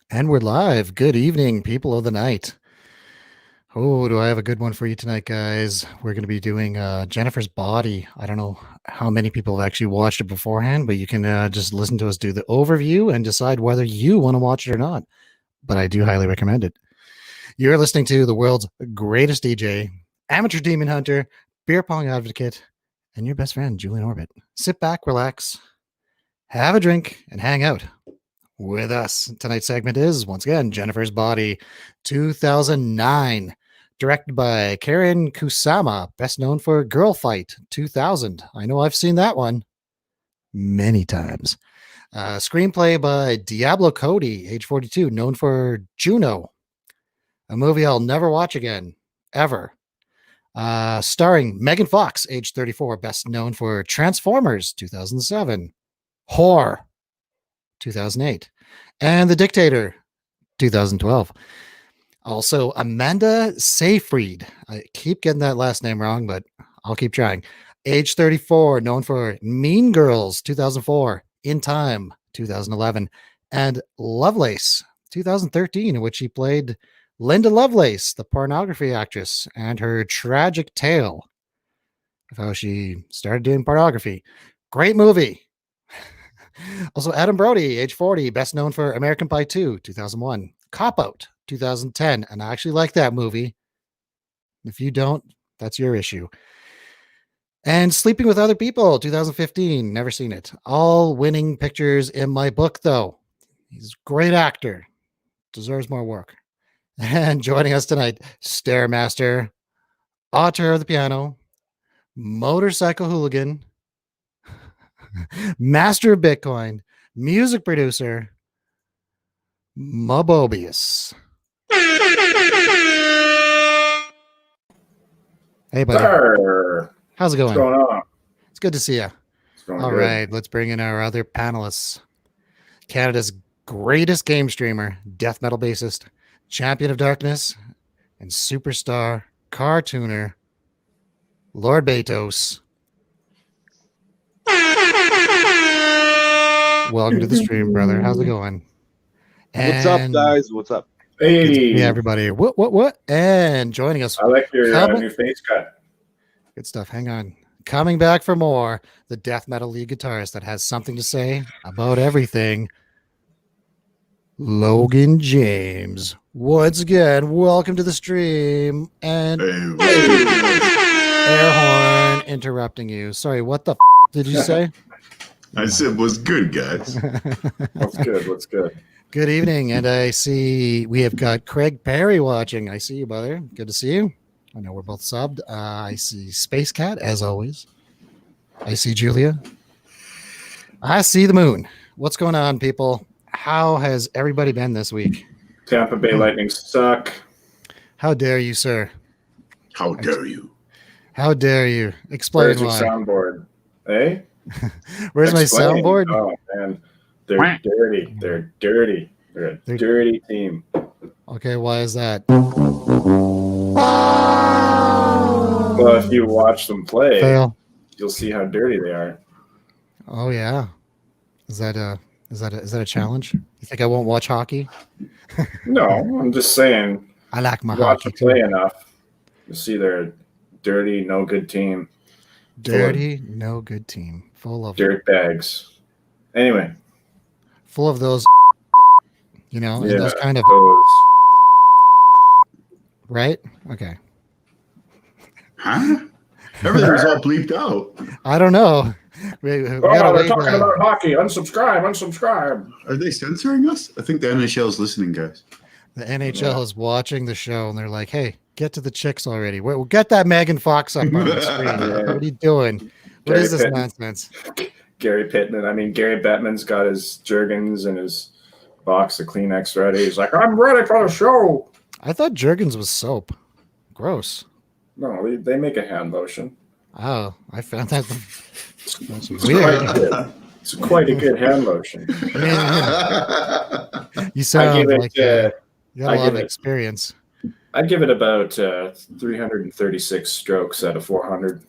And we're live. Good evening, people of the night. Oh, do I have a good one for you tonight, guys? We're going to be doing Jennifer's Body. I don't know how many people have actually watched it beforehand, but you can just listen to us do the overview and decide whether you want to watch it or not. But I do highly recommend it. You're listening to the world's greatest DJ, amateur demon hunter, beer pong advocate, and your best friend, Julian Orbit. Sit back, relax, have a drink, and hang out with us. Tonight's segment is, once again, Jennifer's Body, 2009, directed by Karen Kusama, best known for Girl Fight, 2000. I know I've seen that one many times. Screenplay by Diablo Cody, age 42, known for Juno, a movie I'll never watch again, ever. Starring Megan Fox, age 34, best known for Transformers, 2007, Whore, 2008, and The Dictator, 2012. Also, Amanda Seyfried. I keep getting that last name wrong, but I'll keep trying. Age 34, known for Mean Girls, 2004, In Time, 2011, and Lovelace, 2013, in which she played Linda Lovelace, the pornography actress, and her tragic tale of how she started doing pornography. Great movie. Also, Adam Brody, age 40, best known for American Pie 2, 2001. Cop Out, 2010. And I actually like that movie. If you don't, that's your issue. And Sleeping with Other People, 2015. Never seen it. All winning pictures in my book, though. He's a great actor. Deserves more work. And joining us tonight, Stairmaster, author of the piano, motorcycle hooligan, master of Bitcoin, music producer, Mobobius. Hey, buddy. Sir. How's it going? What's going on? It's good to see you. All good. right, let's bring in our other panelists. Canada's greatest game streamer, death metal bassist, champion of darkness, and superstar car tuner, Lord Betos. Welcome to the stream, brother. How's it going? What's up, guys? What's up? Hey, yeah, everybody. What? And joining us. I like your new face cut. Good stuff. Hang on. Coming back for more, the death metal lead guitarist that has something to say about everything, Logan James. Once again, welcome to the stream. And air horn interrupting you. Sorry, what the did you say? I said, what's good, guys? What's good? Good evening. And I see we have got Craig Perry watching. I see you, brother. Good to see you. I know we're both subbed. I see Space Cat, as always. I see Julia. I see the moon. What's going on, people? How has everybody been this week? Tampa Bay Lightning suck. How dare you, sir? How dare you? How dare you? Explain Where's your why. soundboard? Eh? Where's Explain. my soundboard? Oh, man. They're dirty. They're dirty. They're a dirty team. Okay, why is that? Well, if you watch them play, Fail. you'll see how dirty they are. Oh yeah. Is that a challenge? You think I won't watch hockey? No, I'm just saying. I like my Watch hockey them play too. enough. You see they're a dirty, no good team. Dirty, no good team. Full of Dirt bags. Anyway. full of those, and those kind of those. right? Okay. Huh? Everything was all bleeped out. I don't know. We gotta Oh, they're wait, talking about hockey. Unsubscribe. Are they censoring us? I think the NHL is listening, guys. the NHL is watching the show and they're like, "Hey, get to the chicks already. We'll get that Megan Fox up on the screen. What are you doing? What is this nonsense?" Gary Bettman's got his Jergens and his box of Kleenex ready. He's like, I'm ready for the show. I thought Jergens was soap. Gross. No, they make a hand lotion. Oh, I found that that's It's weird. It's quite a good hand lotion. I mean, you sound like you got a lot of experience. I'd give it about 336 strokes out of 400.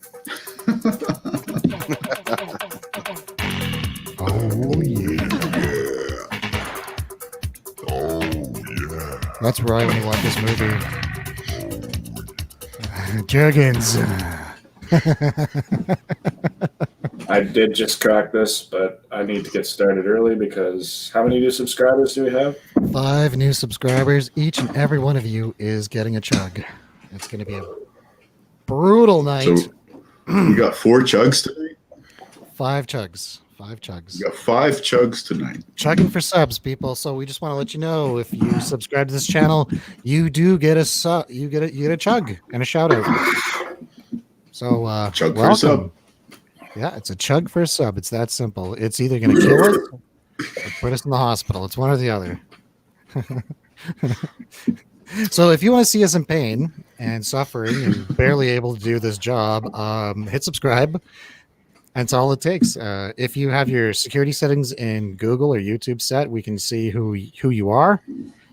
Oh, yeah. Oh, That's right when you watch this movie. Juggins. I did just crack this, but I need to get started early because how many new subscribers do we have? 5 new subscribers. Each and every one of you is getting a chug. It's going to be a brutal night. So we got 4 chugs tonight. 5 chugs. 5 chugs. We got 5 chugs tonight. Chugging for subs, people. So we just want to let you know, if you subscribe to this channel, you do get a sub. You get a chug and a shout out. So Chug for a welcome. sub. Yeah, it's a chug for a sub. It's that simple. It's either going to kill us or put us in the hospital. It's one or the other. So if you want to see us in pain and suffering and barely able to do this job, hit subscribe. That's all it takes. If you have your security settings in Google or YouTube set, we can see who you are.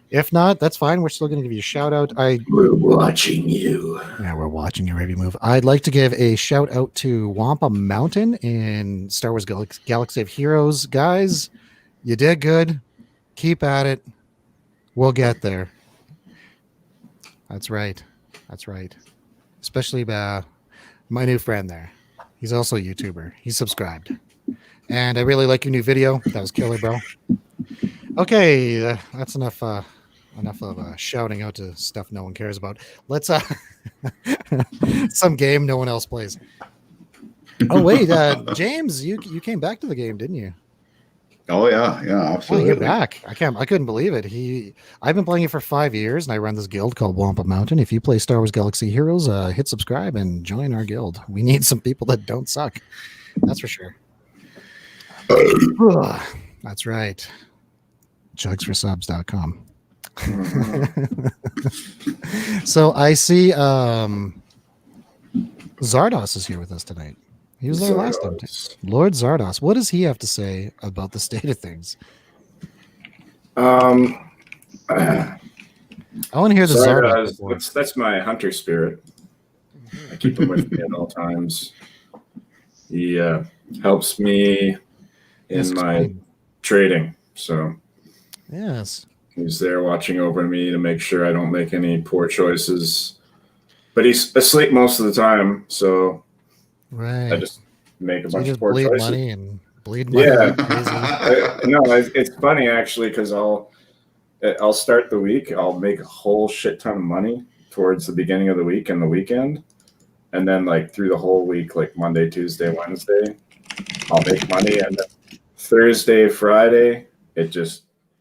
If not, that's fine. We're still going to give you a shout out. We're watching you. Yeah, we're watching your every move. I'd like to give a shout out to Wampa Mountain in Star Wars Galaxy of Heroes. Guys, you did good. Keep at it. We'll get there. That's right. That's right. Especially my new friend there. He's also a YouTuber. He's subscribed. And I really like your new video. That was killer, bro. Okay, that's enough of shouting out to stuff no one cares about. Let's some game no one else plays. Oh wait, James, you came back to the game, didn't you? Oh yeah, absolutely. Oh, you're back. I couldn't believe it. I've been playing it for 5 years, and I run this guild called Wampa Mountain. If you play Star Wars Galaxy Heroes, hit subscribe and join our guild. We need some people that don't suck. That's for sure. That's right. Chugsforsubs.com. So I see Zardos is here with us tonight. He was there last time. Lord Zardos. What does he have to say about the state of things? I want to hear the Zardos. That's my hunter spirit. I keep him with me at all times. He helps me in my trading. So yes, he's there watching over me to make sure I don't make any poor choices. But he's asleep most of the time, so right. I just make a so bunch of poor choices. Money and bleed money. Yeah, no, it's funny actually because I'll start the week. I'll make a whole shit ton of money towards the beginning of the week and the weekend, and then like through the whole week, like Monday, Tuesday, Wednesday, I'll make money, and then Thursday, Friday,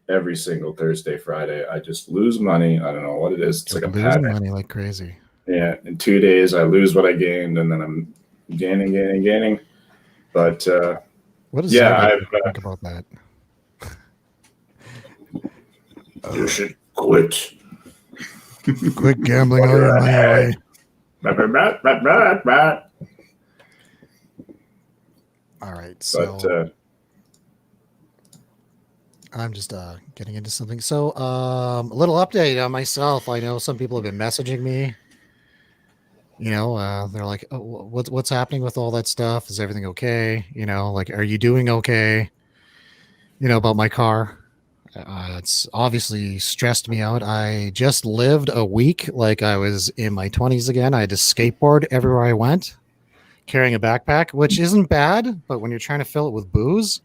every single Thursday, Friday, I just lose money. I don't know what it is. It's like a pattern. Losing money like crazy. Yeah, in 2 days I lose what I gained, and then I'm gaining. But what does I think about that? You should quit. Quit gambling all your money away. All right, so I'm just getting into something. So a little update on myself. I know some people have been messaging me. You know, they're like, oh, what's happening with all that stuff? Is everything okay? You know, like, are you doing okay? You know, about my car. It's obviously stressed me out. I just lived a week like I was in my 20s again. I had to skateboard everywhere I went, carrying a backpack, which isn't bad, but when you're trying to fill it with booze,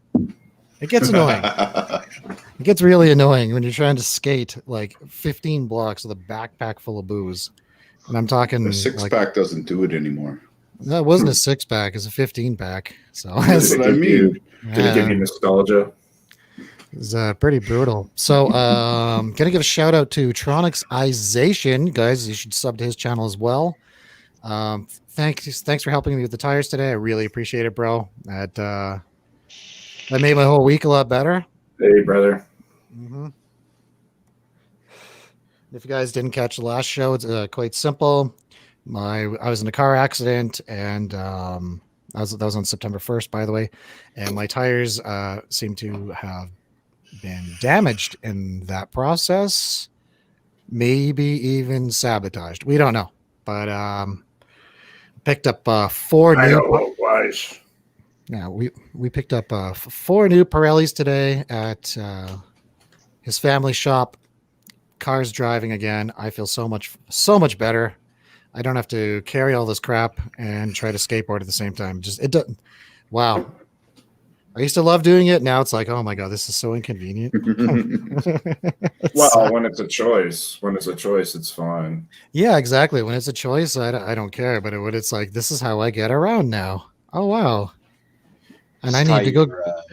it gets annoying. It gets really annoying when you're trying to skate like 15 blocks with a backpack full of booze. And I'm talking a 6-pack doesn't do it anymore. That wasn't a 6-pack, it's a 15-pack. So that's what I mean. Did it give you nostalgia? It's pretty brutal. So gonna give a shout out to Tronicsization. Guys, you should sub to his channel as well. Thanks for helping me with the tires today. I really appreciate it, bro. That made my whole week a lot better. Hey, brother. Mm-hmm. If you guys didn't catch the last show, it's quite simple. I was in a car accident, and that was on September 1st, by the way. And my tires seem to have been damaged in that process, maybe even sabotaged. We don't know, but picked up 4 new. Yeah, we picked up 4 new Pirellis today at his family shop. car's driving again. I feel so much better. I don't have to carry all this crap and try to skateboard at the same time. Just it doesn't. Wow. I used to love doing it. Now it's like, oh my god, this is so inconvenient. Well, when it's a choice, it's fine. Yeah, exactly. When it's a choice, I don't care. But when it's like, this is how I get around now. Oh wow. And I need to go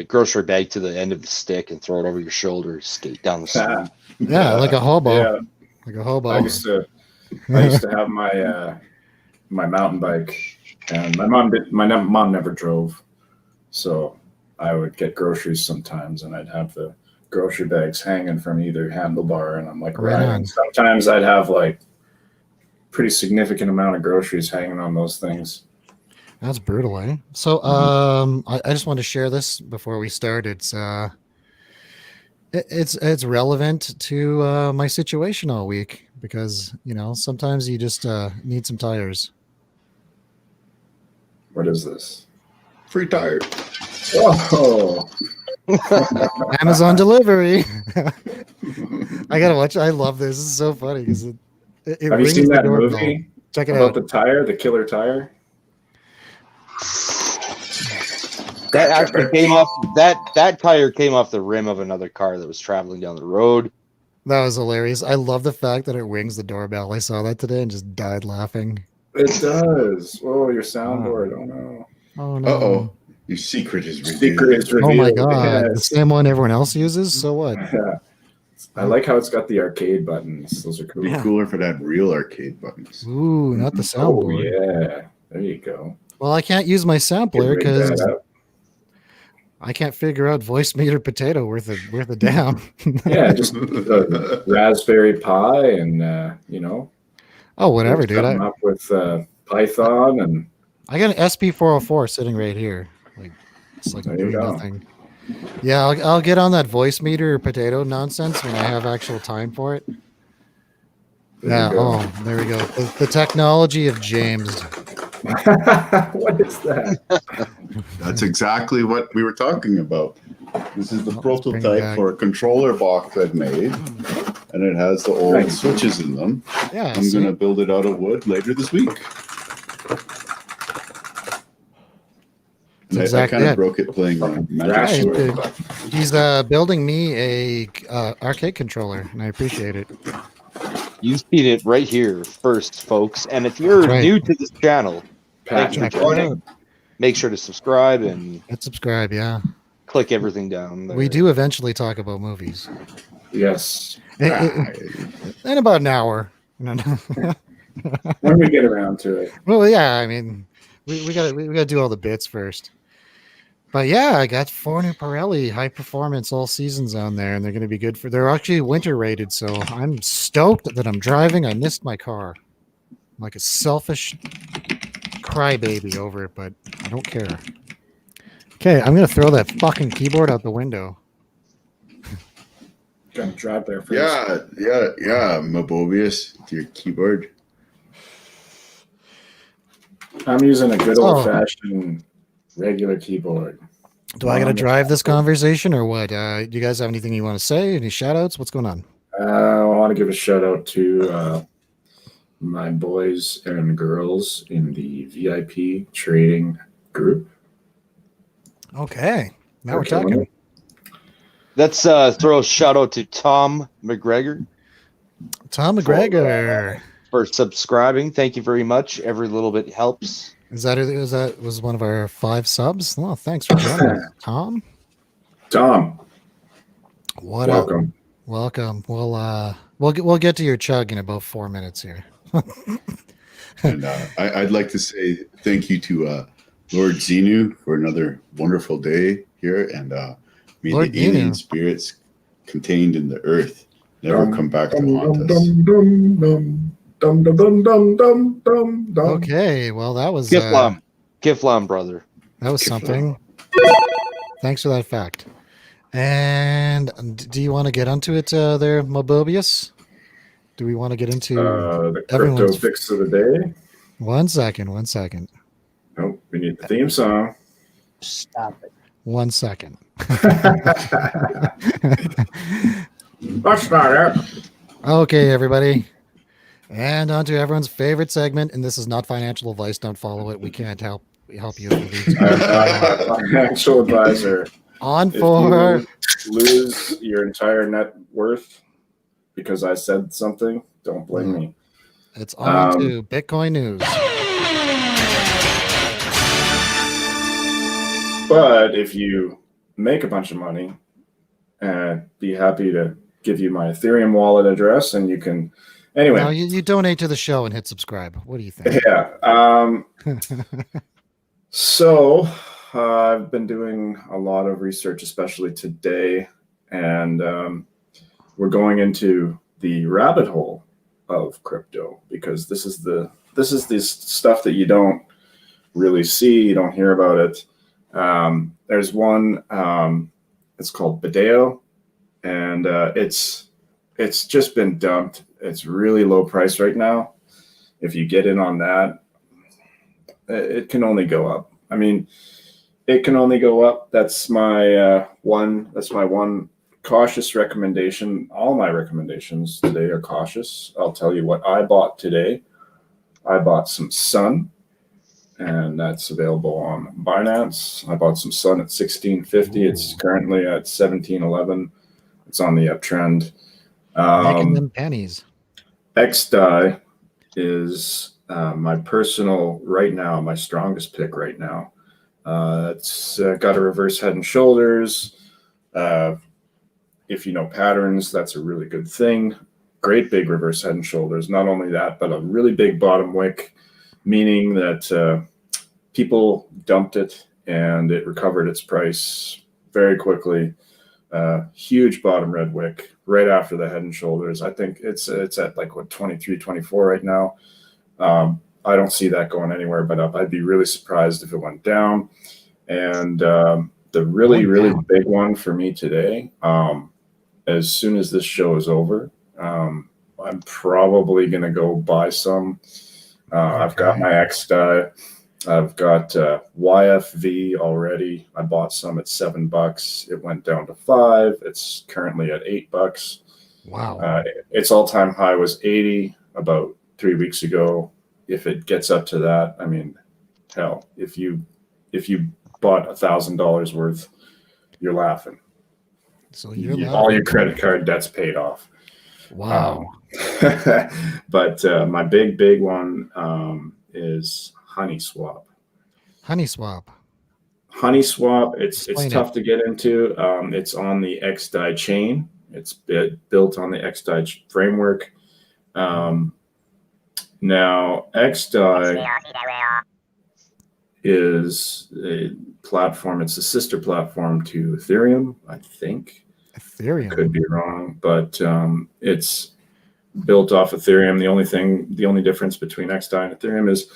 grocery bag to the end of the stick and throw it over your shoulder, skate down the street. Yeah, like a hobo. Yeah. Like a hobo. I used to have my my mountain bike, and my mom never drove, so I would get groceries sometimes, and I'd have the grocery bags hanging from either handlebar, and I'm like riding. Sometimes I'd have like pretty significant amount of groceries hanging on those things. That's brutal, eh? So, I just want to share this before we start. It's relevant to my situation all week because sometimes you just need some tires. What is this? Free tire. Oh, Amazon delivery. I gotta watch. I love this. This is so funny because it have you rings seen the that doorbell. movie Check it about out. the killer tire? That actually came off that tire came off the rim of another car that was traveling down the road. That was hilarious. I love the fact that it rings the doorbell. I saw that today and just died laughing. It does. Oh, your soundboard. Oh no. Oh no. Uh-oh. Your secret is revealed. Secret is revealed. Oh my god. Yes. The same one everyone else uses. So what? Yeah. I like how it's got the arcade buttons. Those are cool. It'd be cooler if it had real arcade buttons. Ooh, not the Oh soundboard. yeah. There you go. Well, I can't use my sampler Rig that because up. I can't figure out voice meter potato worth a damn. Yeah, just Raspberry Pi and Oh, whatever, dude. Come up with Python and I got an SP404 sitting right here. Like it's like There I'm you doing go. nothing. Yeah, I'll get on that voice meter potato nonsense when I have actual time for it. there Yeah. you go. Oh, there we go. The technology of James. What is that? That's exactly what we were talking about. This is the Let's bring it prototype back. for a controller box I've made, and it has the old Nice. switches in them. Yeah. I'm see? going to build it out of wood later this week. And I exactly kind it. of broke it playing Magic Rash Sword. wood. He's building me a arcade controller, and I appreciate it. You see it right here first, folks. And if you're That's right. new to this channel, thanks for Check it joining. out. Make sure to subscribe and Hit subscribe. Yeah, click everything down there. we do eventually talk about movies Yes. in about an hour. No. When we get around to it. Well, yeah. I mean, we gotta do all the bits first. But yeah, I got 4 new Pirelli high performance all seasons on there, and they're going to be good for. They're actually winter rated, so I'm stoked that I'm driving. I missed my car, I'm like a selfish crybaby over it, but I don't care. Okay, I'm going to throw that fucking keyboard out the window. Gonna drive there first. Yeah, Mobobius, with your keyboard. I'm using a good Oh. old fashioned regular keyboard. Do I got to drive this conversation or what? Do you guys have anything you want to say? Any shout outs? What's going on? I want to give a shout out to my boys and girls in the VIP trading group. Okay, now we're They're killing talking. it. Let's throw a shout out to Tom McGregor Tom McGregor. for subscribing. Thank you very much. Every little bit helps. Was one of our 5 subs? Oh, thanks for joining, Tom. Tom, What up? welcome. Welcome. We'll get to your chug in about 4 minutes here. And I'd like to say thank you to Lord Xenu for another wonderful day here, and may Lord the alien Xenu. spirits contained in the earth never come back to haunt us. Dum, dum, dum, dum, dum, dum, dum. Okay, well that was Kiflam, brother. that was something. Thanks for that fact. And do you want to get onto it there, Mobobius? Do we want to get into The crypto everyone's fix of the day. 1 second? Nope, we need the theme song. Stop it. 1 second. That's not it. Okay, everybody. And on to everyone's favorite segment. And this is not financial advice. Don't follow it. We can't help you if you need to. I'm not a financial advisor. On If for you lose your entire net worth because I said something, don't blame me. it's on to Bitcoin news. But if you make a bunch of money, be happy to give you my Ethereum wallet address, and you can. Anyway, No, you donate to the show and hit subscribe. What do you think? yeah. So I've been doing a lot of research, especially today, and we're going into the rabbit hole of crypto because this is the stuff that you don't really see, you don't hear about it. There's one, it's called Bideo, and it's just been dumped. It's really low price right now. If you get in on that, it can only go up. I mean, it can only go up. That's my one cautious recommendation. All my recommendations today are cautious. I'll tell you what I bought today. I bought some Sun, and that's available on Binance. I bought some Sun at $16.50. It's currently at $17.11. It's on the uptrend. Making them pennies. XDAI is my personal right now, my strongest pick right now. It's got a reverse head and shoulders. If you know patterns, that's a really good thing. Great big reverse head and shoulders. Not only that, but a really big bottom wick, meaning that people dumped it and it recovered its price very quickly. Huge bottom red wick right after the head and shoulders. I think it's at like what 23, 24 right now. I don't see that going anywhere but up. I'd be really surprised if it went down. And the really big one for me today, as soon as this show is over, I'm probably going to go buy some. I've got my XDAI. I've got YFV already. I bought some at $7. It went down to $5. It's currently at $8. Wow. Its all-time high was 80 about 3 weeks ago. If it gets up to that, I mean, hell, if you bought $1,000 worth, you're laughing. So you're all your credit card debt's paid off. Wow. But my big one is HoneySwap. HoneySwap. HoneySwap, it's Explain tough to get into. It's on the XDAI chain. It's built on the XDAI framework. Now, XDAI is a platform. It's a sister platform to Ethereum, I think. Ethereum. I could be wrong, but it's built off Ethereum. The only difference between XDAI and Ethereum is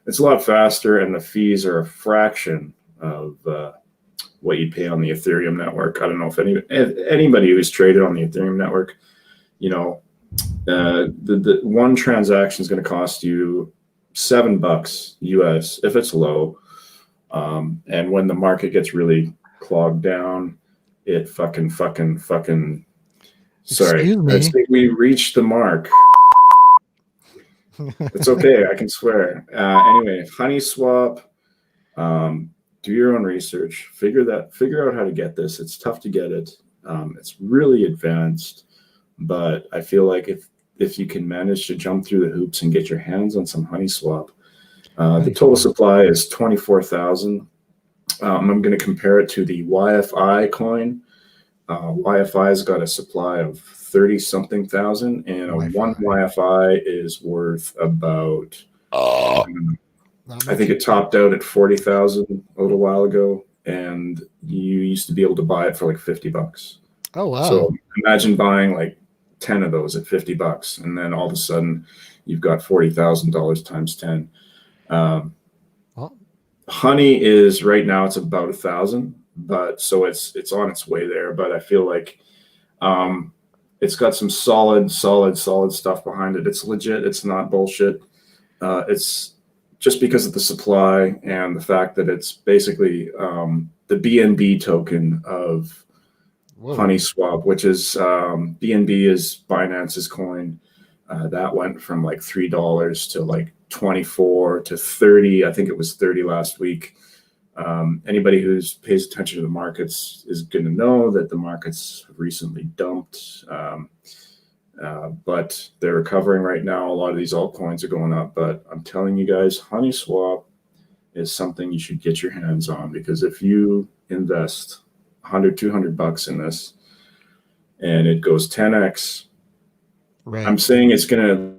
it's a lot faster, and the fees are a fraction of what you pay on the Ethereum network. I don't know if anybody who's traded on the Ethereum network, you know, the one transaction is going to cost you $7 US if it's low, and when the market gets really clogged down, it fucking. Sorry, I think we reached the mark. It's okay, I can swear. Anyway, HoneySwap. Do your own research. Figure out how to get this. It's tough to get it. It's really advanced, but I feel like if you can manage to jump through the hoops and get your hands on some HoneySwap, the total supply is 24,000. I'm going to compare it to the YFI coin. YFI's got a supply of 30-something thousand, and one YFI is worth about, I think it topped out at 40,000 a little while ago, and you used to be able to buy it for like $50. Oh, wow. So imagine buying like 10 of those at $50, and then all of a sudden you've got $40,000 times 10. Honey is right now, it's about 1,000, but so it's on its way there. But I feel like it's got some solid stuff behind it. It's legit. It's not bullshit. It's just because of the supply and the fact that it's basically the BNB token of Whoa. Honey Swap, which is BNB is Binance's coin. That went from like $3 to like 24 to 30. I think it was 30 last week. Anybody who pays attention to the markets is going to know that the markets have recently dumped, but they're recovering right now. A lot of these altcoins are going up, but I'm telling you guys, Honey Swap is something you should get your hands on, because if you invest $100-200 in this and it goes 10x, Right. I'm saying it's going to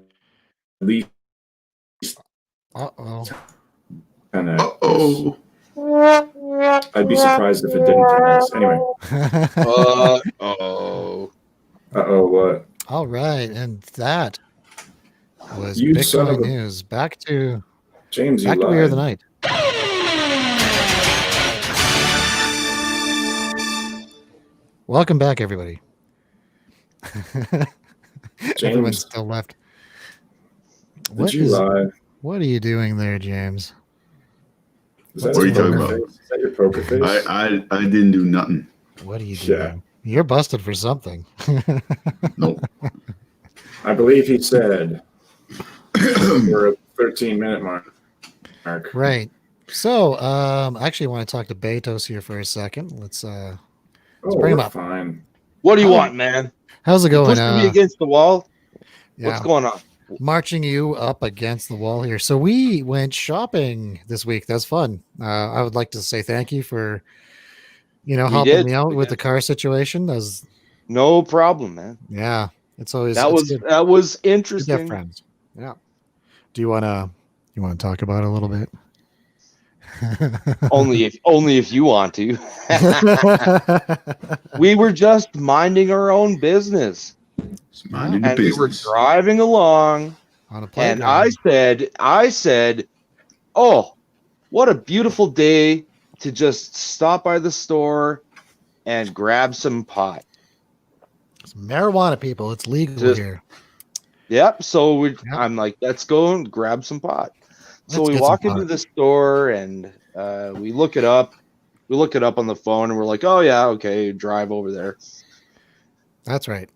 at least Uh-oh. 10x. Uh-oh. I'd be surprised if it didn't 10x. Anyway. Oh. What? All right, and that was You son Bitcoin of a- news. Back to James, you We Are the lied. Night. Welcome back, everybody. Everyone's James, still left. did you lie? What are you doing there, James? Is that What are you your talking poker about? face? Is that your poker face? I didn't do nothing. What are you Yeah. doing? You're busted for something. Nope. I believe he said we're at 13-minute mark. Right. So, I actually want to talk to Betos here for a second. Let's Oh, bring him we're up. fine. What do you want, man? How's it going? Pushing me against the wall. Yeah, What's going on? marching you up against the wall here. So we went shopping this week. That's fun. I would like to say thank you for, We helping did. me out We with did. the car situation. No problem, man. Yeah, it's always That it's was good that was to get interesting. friends. Yeah. Do you wanna talk about it a little bit? Only if you want to. We were just minding our own business, It's minding the and we were business. driving along, On a and playground. I said, "Oh, what a beautiful day to just stop by the store and grab some pot." It's marijuana, people. It's legal Just- here. Yep. So Yep. I'm like, let's go and grab some pot. So Let's we get some walk into pot. the store and we look it up. We look it up on the phone and we're like, oh yeah, okay, drive over there. That's right.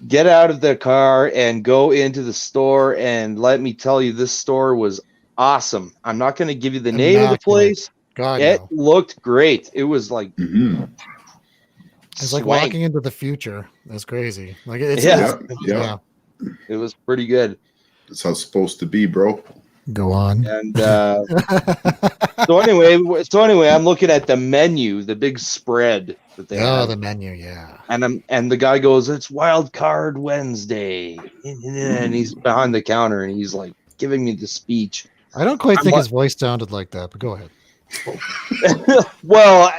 Get out of the car and go into the store. And let me tell you, this store was awesome. I'm not going to give you the name of the Immaculate. place. God, It no. looked great. It was like Mhm. It's like swank. walking into the future. That's crazy. Like it's Yeah. Yeah. It was pretty good. That's how it's supposed to be, bro. Go on. And so anyway, I'm looking at the menu, the big spread that they Oh, have. the menu, yeah. And the guy goes, "It's Wild Card Wednesday," and he's behind the counter and he's like giving me the speech. I don't quite I'm think like- his voice sounded like that, but go ahead. Well,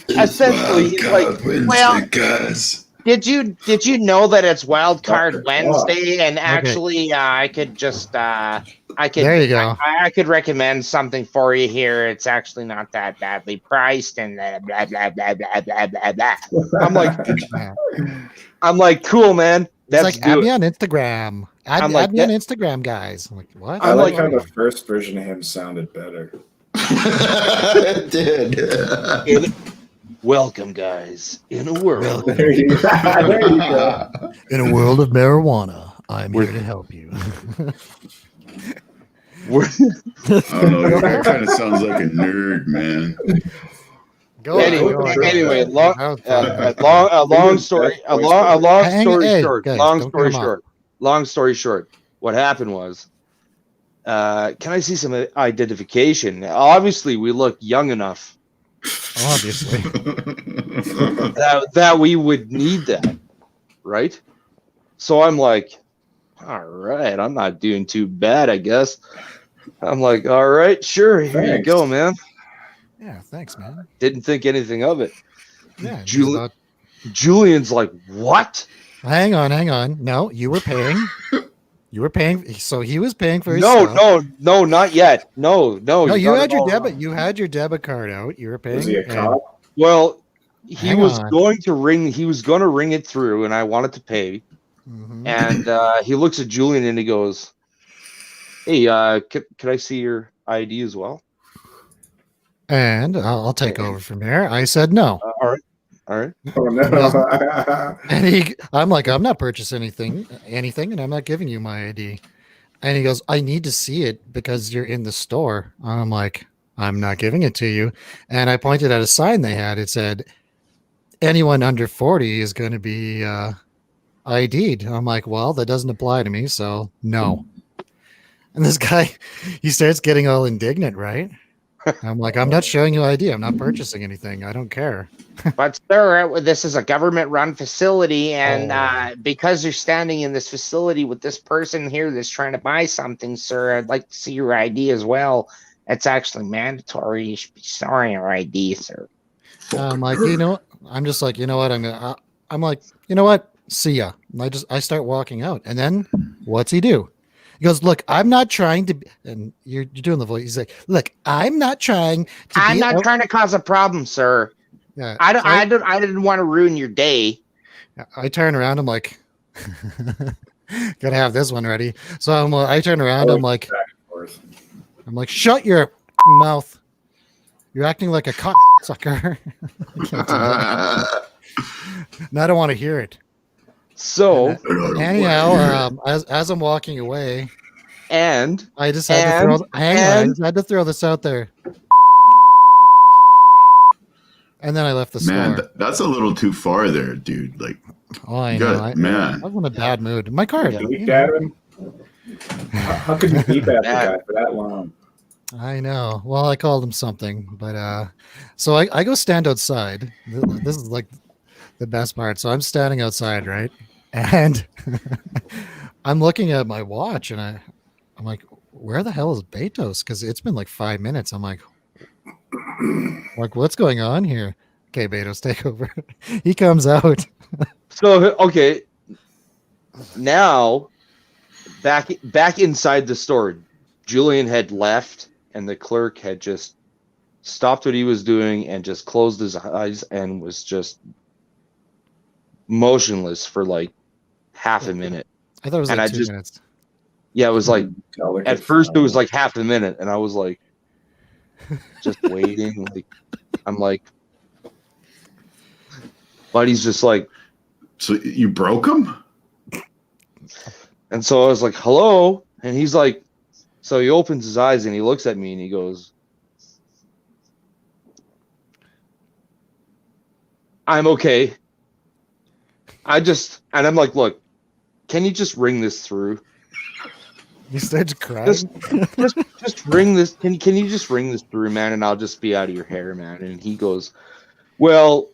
essentially, he's like, Wednesday, guys. Did you know that it's Wild Card Fuck. Wednesday, and actually I could just There you go. I could recommend something for you here. It's actually not that badly priced, and blah blah blah blah blah blah blah. Yeah. I'm like, cool, man. It's That's like add good. me on Instagram. I'm like, add me on Instagram, guys. I'm like, what? I I'm like like- how the first version of him sounded better. It did. Welcome, guys, in a world. There you go. There you go. In a world of marijuana, I'm here to help you. We're- I don't know. That kind of sounds like a nerd, man. Go Anyway, on, go on. anyway, long- That was fun. a long story short. Guys, Long don't story cut him off. short. Long story short. What happened was, can I see some identification? Obviously, we look young enough Obviously. that we would need that, right? So I'm like, all right, I'm not doing too bad, I guess. I'm like, all right, sure, here you Thanks. go, man. Yeah, thanks, man. Didn't think anything of it. Yeah, just Juli- about- Julian's like, what? hang on. No, you were paying. You were paying. So he was paying for his No, stuff. no, not yet. No. No, you got had it your all debit. wrong. You had your debit card out. You were paying. Was he a and- cop? Well, he Hang was on. going to ring. He was going to ring it through, and I wanted to pay. Mhm. And he looks at Julian and he goes, "Hey, could I see your ID as well?" And I'll take over from here. I said no. All right. All right. Oh no. And I'm like, I'm not purchasing anything, and I'm not giving you my ID. And he goes, I need to see it because you're in the store. I'm like, I'm not giving it to you. And I pointed at a sign they had. It said, anyone under 40 is going to be ID'd. I'm like, well, that doesn't apply to me, so no. And this guy, he starts getting all indignant, right? I'm like, I'm not showing you ID. I'm not purchasing anything. I don't care. But sir, this is a government-run facility, and Oh. because you're standing in this facility with this person here that's trying to buy something, sir, I'd like to see your ID as well. It's actually mandatory. You should be showing your ID, sir. I'm like, you know, I'm just like, you know what? I'm like, you know what? See ya. And I start walking out, and then what's he do? He goes, look, I'm not trying to. And you're doing the voice. He's like, look, I'm not trying to. I'm not trying to cause a problem, sir. Yeah, I didn't want to ruin your day. I turn around. I'm like, gotta have this one ready. So I turn around. I'm like, shut your mouth. You're acting like a cocksucker. Now I don't want to hear it. So Anyhow, as I'm walking away, and I just had to throw. I just had to throw this out there. And then I left the store. Man, that's a little too far there, dude. Like, Oh, I you know. got- man. I was in a bad mood. My car. Beep at him. How could you beep at the guy for that long? I know. Well, I called him something, but so I go stand outside. This is like the best part. So I'm standing outside, right? And I'm looking at my watch, and I'm like, where the hell is Betos? Because it's been like 5 minutes. I'm like, what's going on here? Okay, Betos, take over. He comes out. so okay. Now back inside the store, Julian had left, and the clerk had just stopped what he was doing and just closed his eyes and was just motionless for like half a minute. I thought it was And like I 2 just- minutes. Yeah, it was like Look at first it was like half a minute, and I was like just waiting. Like I'm like, buddy's just like, So you broke him? and so I was like, hello, and he's like, so he opens his eyes and he looks at me and he goes, I'm okay. And I'm like, look, can you just ring this through? He starts crying. Just ring this. Can you just ring this through, man? And I'll just be out of your hair, man. And he goes, well,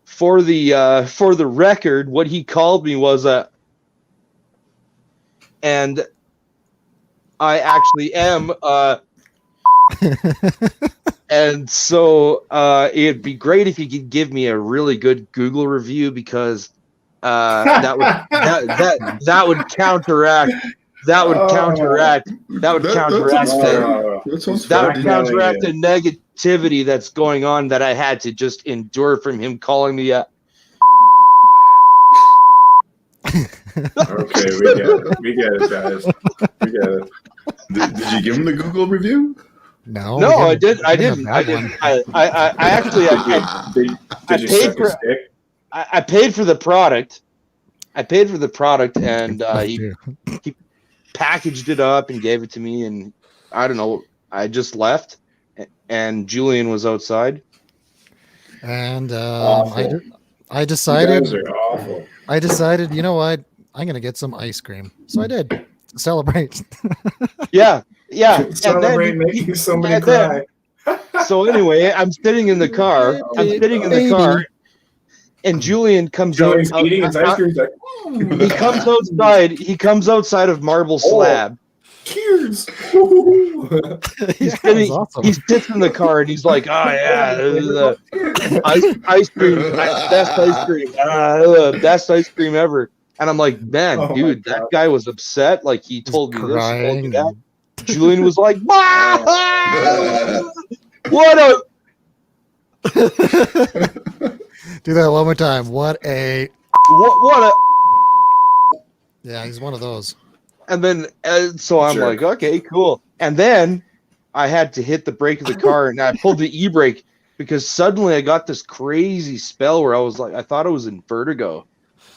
for the record, what he called me was and I actually am and so it'd be great if you could give me a really good Google review, because that would counteract That sounds that would fun. counteract the negativity that's going on that I had to just endure from him calling me a. Okay, we get it, guys. We get it. Did you give him the Google review? No, No, I we didn't. I we didn't. got I a bad didn't. I actually Did you paid suck for- a stick? I paid for the product. And one. he packaged it up and gave it to me, and I don't know. I just left, and Julian was outside. And Awful. I You decided. guys are awful. I decided, you know what? I'm gonna get some ice cream. So I did. To celebrate. Yeah. And Celebrate then making somebody and then- cry. so anyway, I'm sitting in the car. Baby. And Julian comes Julian's out. eating his ice cream. He's like, He comes outside. He comes outside of Marble Slab. Tears. Yeah, He's that sitting. was awesome. He sits in the car and he's like, "Oh yeah, ice cream, best ice cream, best ice cream ever." And I'm like, "Man, Oh my dude, that God. guy was upset. Like he told me this, he told me crying. that." Julian was like, "What a." Do that one more time. What a. Yeah, he's one of those. And then, so I'm Jerk. like, okay, cool. And then I had to hit the brake of the car, and I pulled the e-brake, because suddenly I got this crazy spell where I was like, I thought I was in vertigo.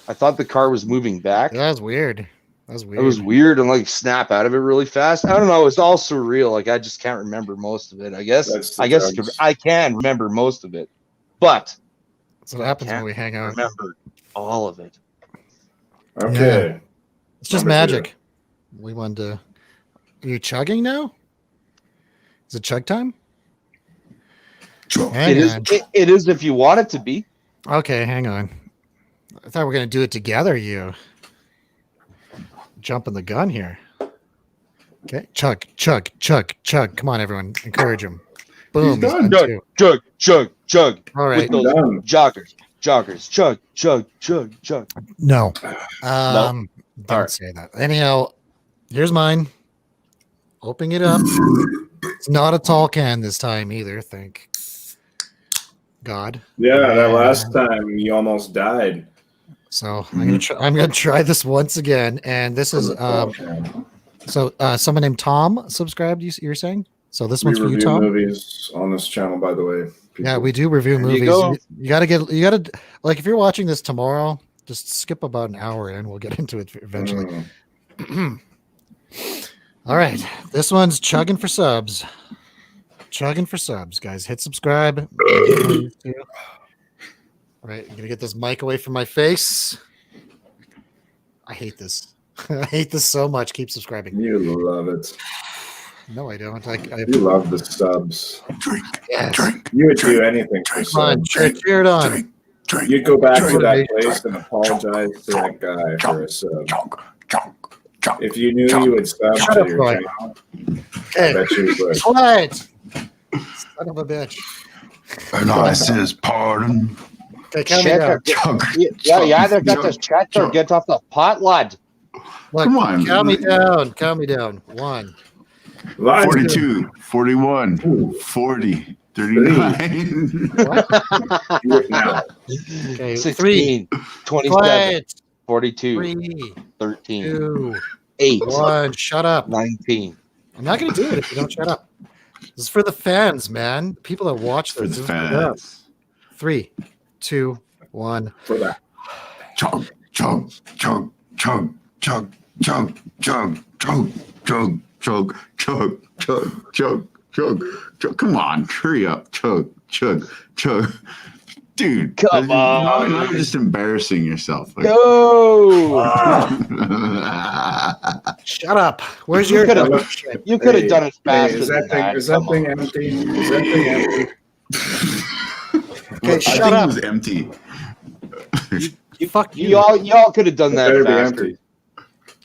I thought the car was moving back. That was weird. That was It weird. was weird and like snap out of it really fast. I don't know. It's all surreal. Like I just can't remember most of it. I guess drugs. I can remember most of it, but That's what happens when can't we hang out. remember all of it. Okay. It's just Number magic. We wanted to. Are you chugging now? Is it chug time? Hang on. It is if you want it to be. Okay, hang on. I thought we were going to do it together. You jumping the gun here. Okay, chug, chug, chug, chug. Come on, everyone. Encourage him. Boom. He's done. done too. Chug, chug, chug. All right. With those Done. joggers. Chug, chug, chug, chug. No. All Don't right. say that. Anyhow, here's mine. Opening it up. It's not a tall can this time either, thank God. Yeah, that And last time you almost died. So I'm gonna try this once again. And this is someone named Tom subscribed, you're saying? So this We one's for you, review Tom. movies on this channel, by the way. Yeah, we do review There you movies. go. You gotta like if you're watching this tomorrow, just skip about an hour and we'll get into it eventually. All right. This one's chugging for subs. Chugging for subs, guys. Hit subscribe. All right, I'm gonna get this mic away from my face. I hate this. I hate this so much. Keep subscribing. You love it. No, I don't. You love the subs. Yes. You would do anything for Come on, subs. cheer it on. You'd go back to that place and apologize to that guy for a sub. If you knew you would sub Shut to up, your Roy. channel, I Hey, bet you would. quiet. Son of a bitch. And I says, pardon. Okay, count me Shit, down. Chug, Yeah, you either got chug, this chat or chug. get off the pot, lad. Look, Come on. count me down. Count me down. 1. Line 42, 41, 40, 39. Do it now. Okay, 3. 16, 27, Quiet. 42, 3, 13, 2, 8, 1. Shut up. 19. I'm not going to do it if you don't shut up. This is for the fans, man. People that watch For this. the This is for them. fans. 3, 2, 1. For that. Chug, chug, chug, chug, chug, chug, chug, chug, chug, chug, chug, chug, chug, chug, chug. Come on, hurry up. Chug, chug, chug. Dude, Come on. Now you're just embarrassing yourself. Like, No! Shut up. Where's your You could've- shit? You could have done it faster Is than that thing? that. Is that Come thing on. empty? Is that thing empty? Okay, I shut think up. it was empty. You fuck you. Y'all could have done It that better be faster. empty.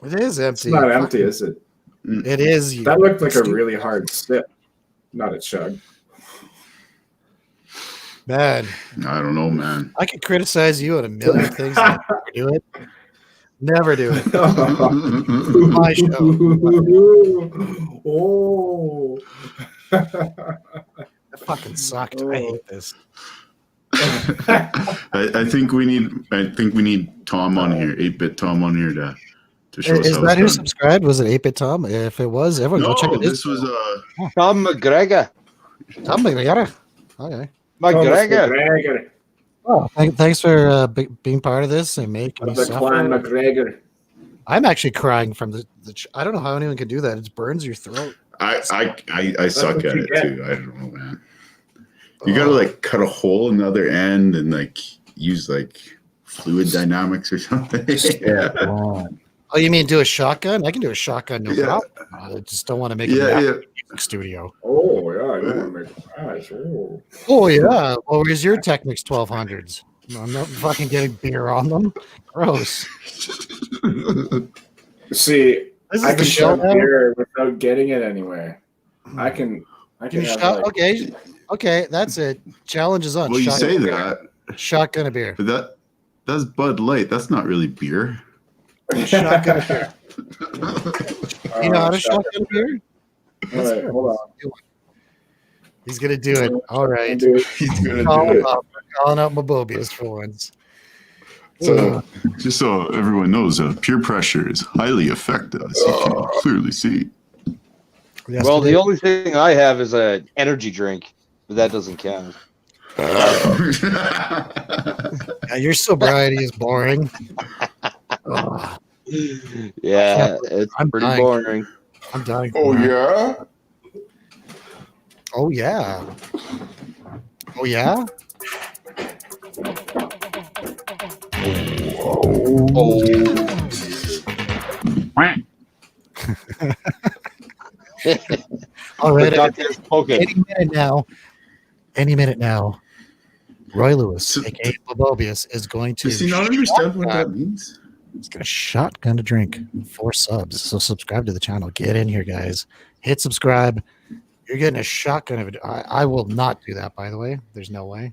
It is It's empty. not empty, is it? It is. You. That looked like a really hard sip, not a chug. Man, I don't know, man. I could criticize you on a million things. And never do it. Never do it. My show. Oh. That fucking sucked. I hate this. I think we need Tom on here, 8-bit Tom on here to show us Is how that who it's done. subscribed? Was it 8-Bit Tom? If it was, everyone No, go check it out. this was Tom McGregor. Tom McGregor. Okay. McGregor. McGregor. Oh, thanks for being part of this and making me The clan suffer. McGregor. I'm actually crying from the I don't know how anyone can do that. It burns your throat. I suck what at you it get. too. I don't know, man. You gotta like cut a hole in the other end and like use like fluid dynamics or something. Yeah. Oh, you mean do a shotgun? I can do a shotgun, no Yeah. problem. I just don't want to make Yeah, a yeah. studio. Oh, yeah, I don't want to make a crash. Oh. Oh yeah. Well, where's your Technics 1200s? I'm not fucking getting beer on them. Gross. See, This is I the can show shove now. beer without getting it anywhere. I can Can you have shot? like, Okay, that's it. Challenge is on. Well, you Shotgun say a beer. that, Shotgun a beer. but that's Bud Light. That's not really beer. Shotgun a beer. You know how to shotgun. shotgun a beer? All right, hold on. He's gonna do it. All right. Do it. He's gonna Calling do it. out my bobies for once. So, just so everyone knows, peer pressure is highly effective, as you can clearly see. Yes, Well, it the is. only thing I have is an energy drink, but that doesn't count. Your sobriety is boring. Ugh, Yeah, it's I'm pretty dying. boring. I'm dying. Oh yeah. Oh yeah. Oh yeah. All right. Any minute now. Any minute now. Roy Lewis, So- aka Bobobius, is going to. Does he not understand what that means? He's gonna shotgun a drink. 4 subs. So subscribe to the channel. Get in here, guys. Hit subscribe. You're getting a shotgun of it. I will not do that, by the way. There's no way.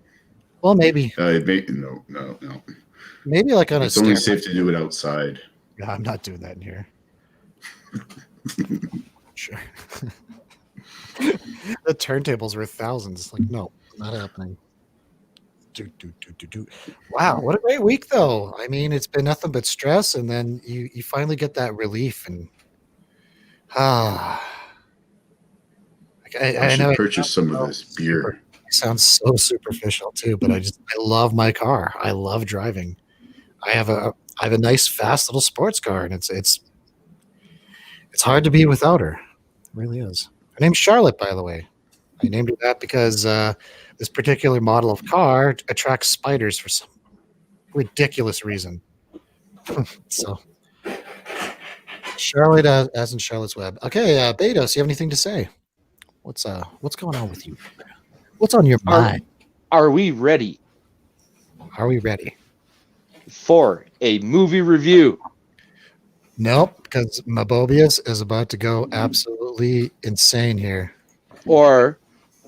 Well, maybe. No. Maybe like on It's a only stair. safe to do it outside. No, I'm not doing that in here. Sure. The turntables were thousands. Like, no, not happening. Wow, what a great week, though. I mean, it's been nothing but stress, and then you finally get that relief. And I I know should it purchase some of this beer. sounds so superficial too, but I love my car. I love driving. I have a nice, fast little sports car, and it's hard to be without her. It really is. Her name's Charlotte, by the way. I named her that because this particular model of car attracts spiders for some ridiculous reason. So, Charlotte, as in Charlotte's Web. Okay, Betos, you have anything to say? What's going on with you? What's on your mind? Are we ready Are we ready? for a movie review? Nope, because Mabobius is about to go absolutely insane here. Or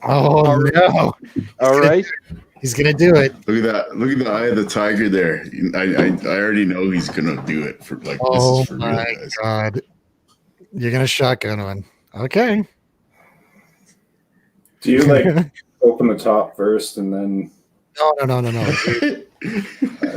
Oh no! all right, He's gonna do it. Look at that! Look at the eye of the tiger there. I already know he's gonna do it. For like, Oh this is for real, my guys. god! You're gonna shotgun one. Okay. Do you like open the top first and then? No.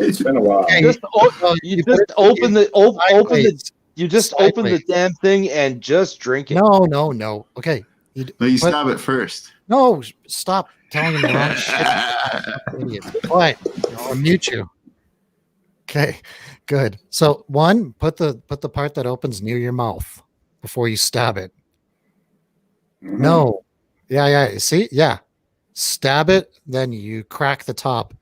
It's been a while. Okay. just No, you put just it- open the sideways. you just open the Sideways. damn thing and just drink it. No. Okay. No, you But- stab it first. No, stop telling him the wrong shit. Idiot. Quiet. I'll mute you. Okay, good. So one, put the part that opens near your mouth before you stab it. Mhm. No. Yeah. See? Yeah. Stab it, then you crack the top.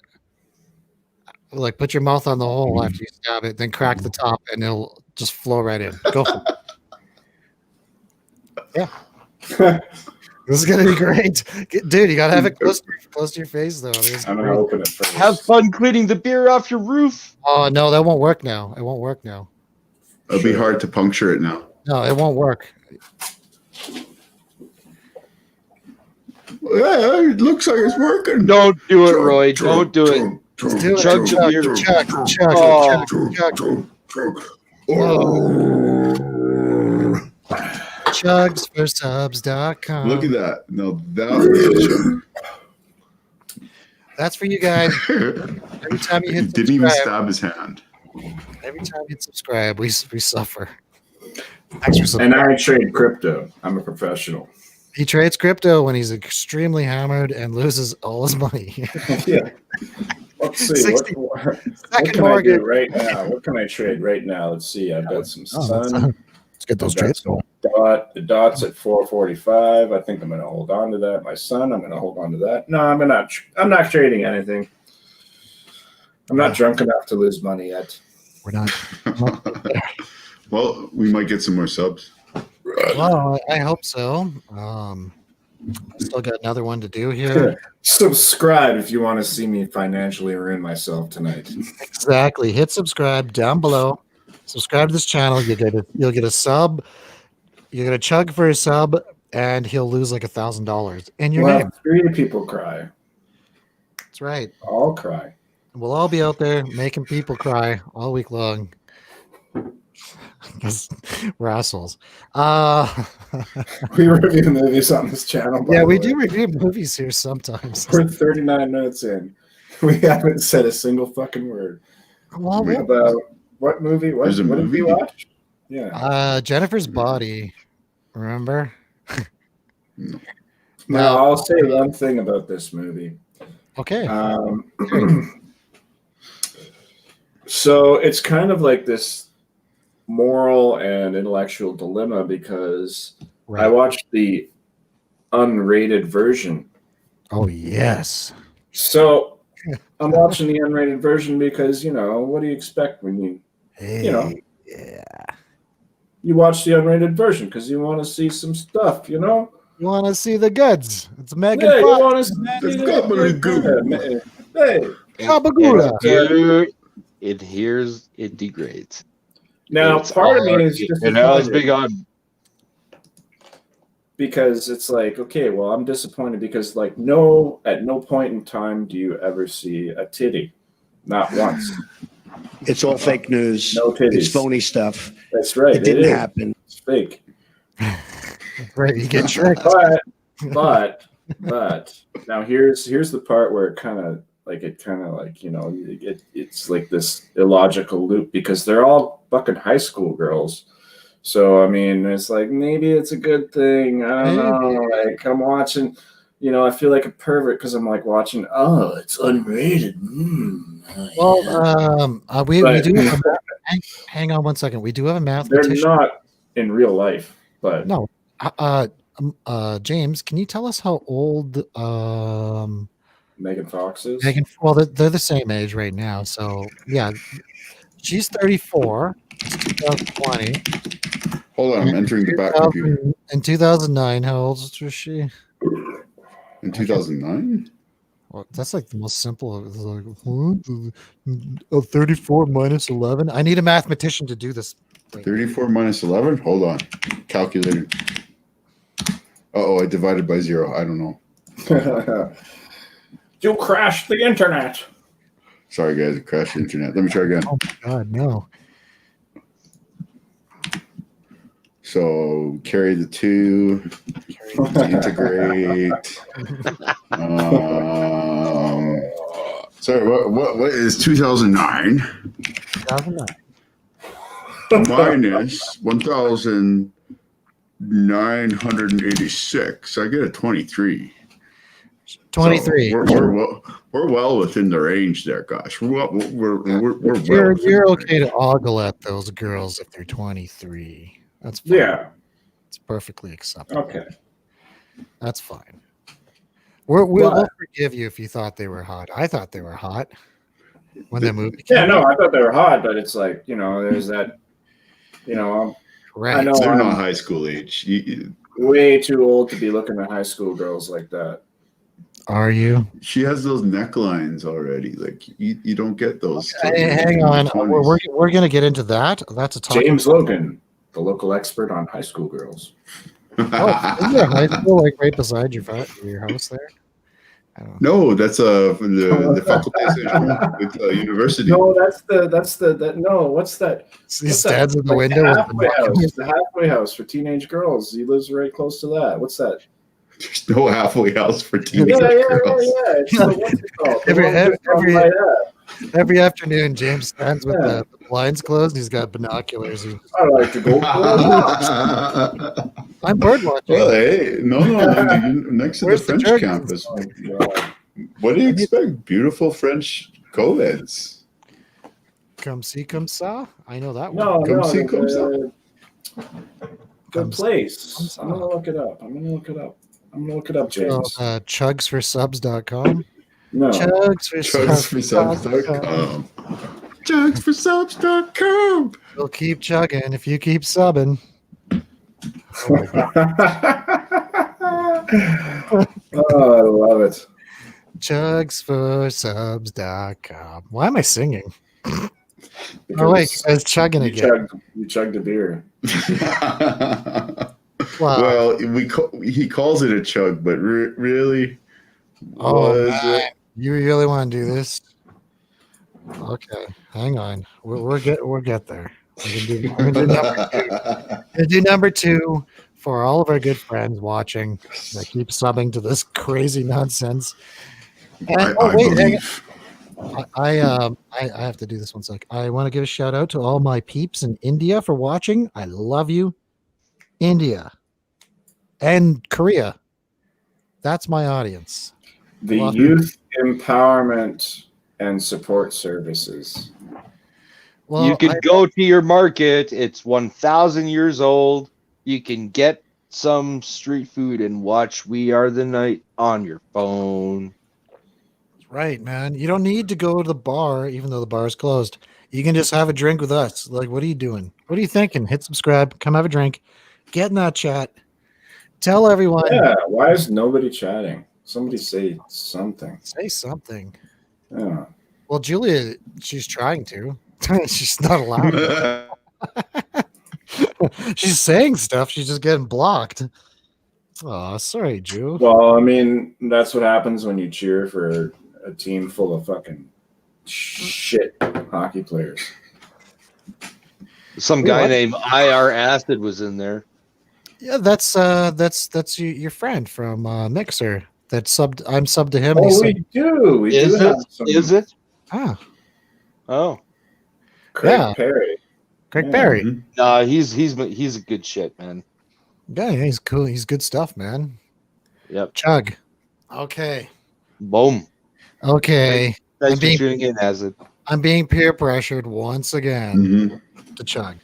Like put your mouth on the hole after you stab it, then crack the top and it'll just flow right in. Go for it. Yeah. This is gonna be great. Dude, you gotta have it close to your face though. I'm gonna open it first. Have fun cleaning the beer off your roof. Oh no, that won't work now. It won't work now. It'll be hard to puncture it now. No, it won't work. Yeah, it looks like it's working. Don't do it, Roy. Don't do it. Let's do it. Chug Chug, your beer. chug. Oh. Chugsforsubs.com. Look at that. No, that That's for you guys. Every time you hit didn't even subscribe, stab his hand. every time you hit subscribe, we suffer. Thanks for And subscribing. I trade crypto. I'm a professional. He trades crypto when he's extremely hammered and loses all his money. Yeah. Let's see. 60 What Second can I mortgage. do right now? What can I trade right now? Let's see. I've got some sun. Let's get those I've got trades some going. The dot's at 445. I think I'm going to hold on to that. My son, I'm going to hold on to that. No, I'm not trading anything. I'm not drunk enough to lose money yet. We're not. Well, we might get some more subs. Well, I hope so. I still got another one to do here. Subscribe if you want to see me financially ruin myself tonight. Exactly. Hit subscribe down below. Subscribe to this channel. You'll get a sub. You're gonna chug for a sub, and he'll lose like $1,000 in your Well, name. 3 people cry. That's right. I'll cry. We'll all be out there making people cry all week long. Because we're assholes. We review movies on this channel. by Yeah, the we way. do review movies here sometimes. We're 39 minutes in. We haven't said a single fucking word Well, about what movie. What There's a did we movie? watch? Yeah. Jennifer's Body. Remember? Now, I'll say one thing about this movie. Okay. So it's kind of like this moral and intellectual dilemma because I watched the unrated version. Oh, yes. So I'm watching the unrated version because, what do you expect when you Yeah. you watch the unrated version because you want to see some stuff, You want to see the goods. It's Megan Yeah, you Fox. want to see The gobbledygook. Hey. Gabagoula. It degrades. Now, It's part of me all- is and I was disappointed big on. because it's like, okay, well, I'm disappointed because, like, at no point in time do you ever see a titty, not once. It's all fake news. No titties. It's phony stuff. That's right. It didn't is. happen. It's fake. Right, you get tricked. But now here's the part where it's like this illogical loop because they're all fucking high school girls. So I mean, it's like maybe it's a good thing. I don't know. Like I'm watching, I feel like a pervert because I'm like watching. Oh, it's unrated. Well, we do have hang on one second. We do have a They're mathematician. not in real life, but No. James, can you tell us how old Megan Fox is. Well, they're the same age right now. So yeah, she's 34. It's 2020. Hold on, I'm entering the back computer. In 2009, how old was she? In 2009? Well, that's like the most simple. It's like 34 minus 11. I need a mathematician to do this. 34 minus 11? Hold on. Calculator. Uh-oh, I divided by 0. I don't know. You crashed the internet. Sorry, guys. It crashed the internet. Let me try again. Oh, my God, no. So carry the 2, integrate. Sorry, what is 2009? 2009. Minus 1,986. I get a 23. 23. So we're well within the range there, gosh. We're well You're within okay the to ogle at those girls if they're 23. That's fine. Yeah. It's perfectly acceptable. Okay. That's fine. We'll forgive you if you thought they were hot. I thought they were hot when the movie came Yeah, no, out. I thought they were hot, but it's like, there's that, Right. I know They're I'm not high school age. way too old to be looking at high school girls like that. Are you? She has those necklines already. Like you don't get those. Hey, hang on. We're going to get into that. That's a topic. James Logan, the local expert on high school girls. Isn't there a high school like right beside your house there? I don't know. No, that's the faculté with university. No, what's that? He stands in the window. The halfway house for teenage girls. He lives right close to that. What's that? There's no halfway house for teenage Yeah. girls. It's what's it called? Every afternoon, James stands with the blinds closed. He's got binoculars. I like to go. I'm bird watching. Well, hey, no, next to Where's the the French Jergens? campus. What do you expect? Beautiful French co-eds. Come see, come saw. I know that one. No, Come see, no, come see. good place. I'm gonna look it up. I'm gonna look it up, James. Chugsforsubs.com. No. Chugsforsubs.com. Chugsforsubs.com. We'll keep chugging if you keep subbing. Oh, I love it. Chugsforsubs.com. Why am I singing? Because Oh wait, I was chugging again. You chugged a beer. Wow. Well, he calls it a chug, but really, Oh, was it? you really want to do this? Okay, hang on. We'll get there. We're gonna do number two for all of our good friends watching that keep subbing to this crazy nonsense. And, I believe. I have to do this one sec. I want to give a shout out to all my peeps in India for watching. I love you, India and Korea. That's my audience. The Well, Youth Empowerment and Support Services. Well, you can go to your market. It's 1,000 years old. You can get some street food and watch We Are the Night on your phone. right, man. You don't need to go to the bar, even though the bar is closed. You can just have a drink with us. Like, what are you doing? What are you thinking? Hit subscribe. Come have a drink. Get in that chat. Tell everyone. Yeah, why is nobody chatting? Somebody say something. Say something. Yeah. Well, Julia, she's trying to. She's not allowed. She's saying stuff. She's just getting blocked. Oh, sorry, Ju. Well, I mean, that's what happens when you cheer for a team full of fucking shit hockey players. Some guy named IR Acid was in there. Yeah, that's your friend from Mixer. That subbed. I'm subbed to him. Oh, we do. We do have some. Is it? Ah, Oh, Craig Yeah. Perry. Craig Yeah. Perry. no, he's a good shit, man. Yeah, he's cool. He's good stuff, man. Yep. Chug. Okay. Boom. Okay. Thanks I'm for being- tuning in, Acid. I'm being peer pressured once again Mhm. to chug.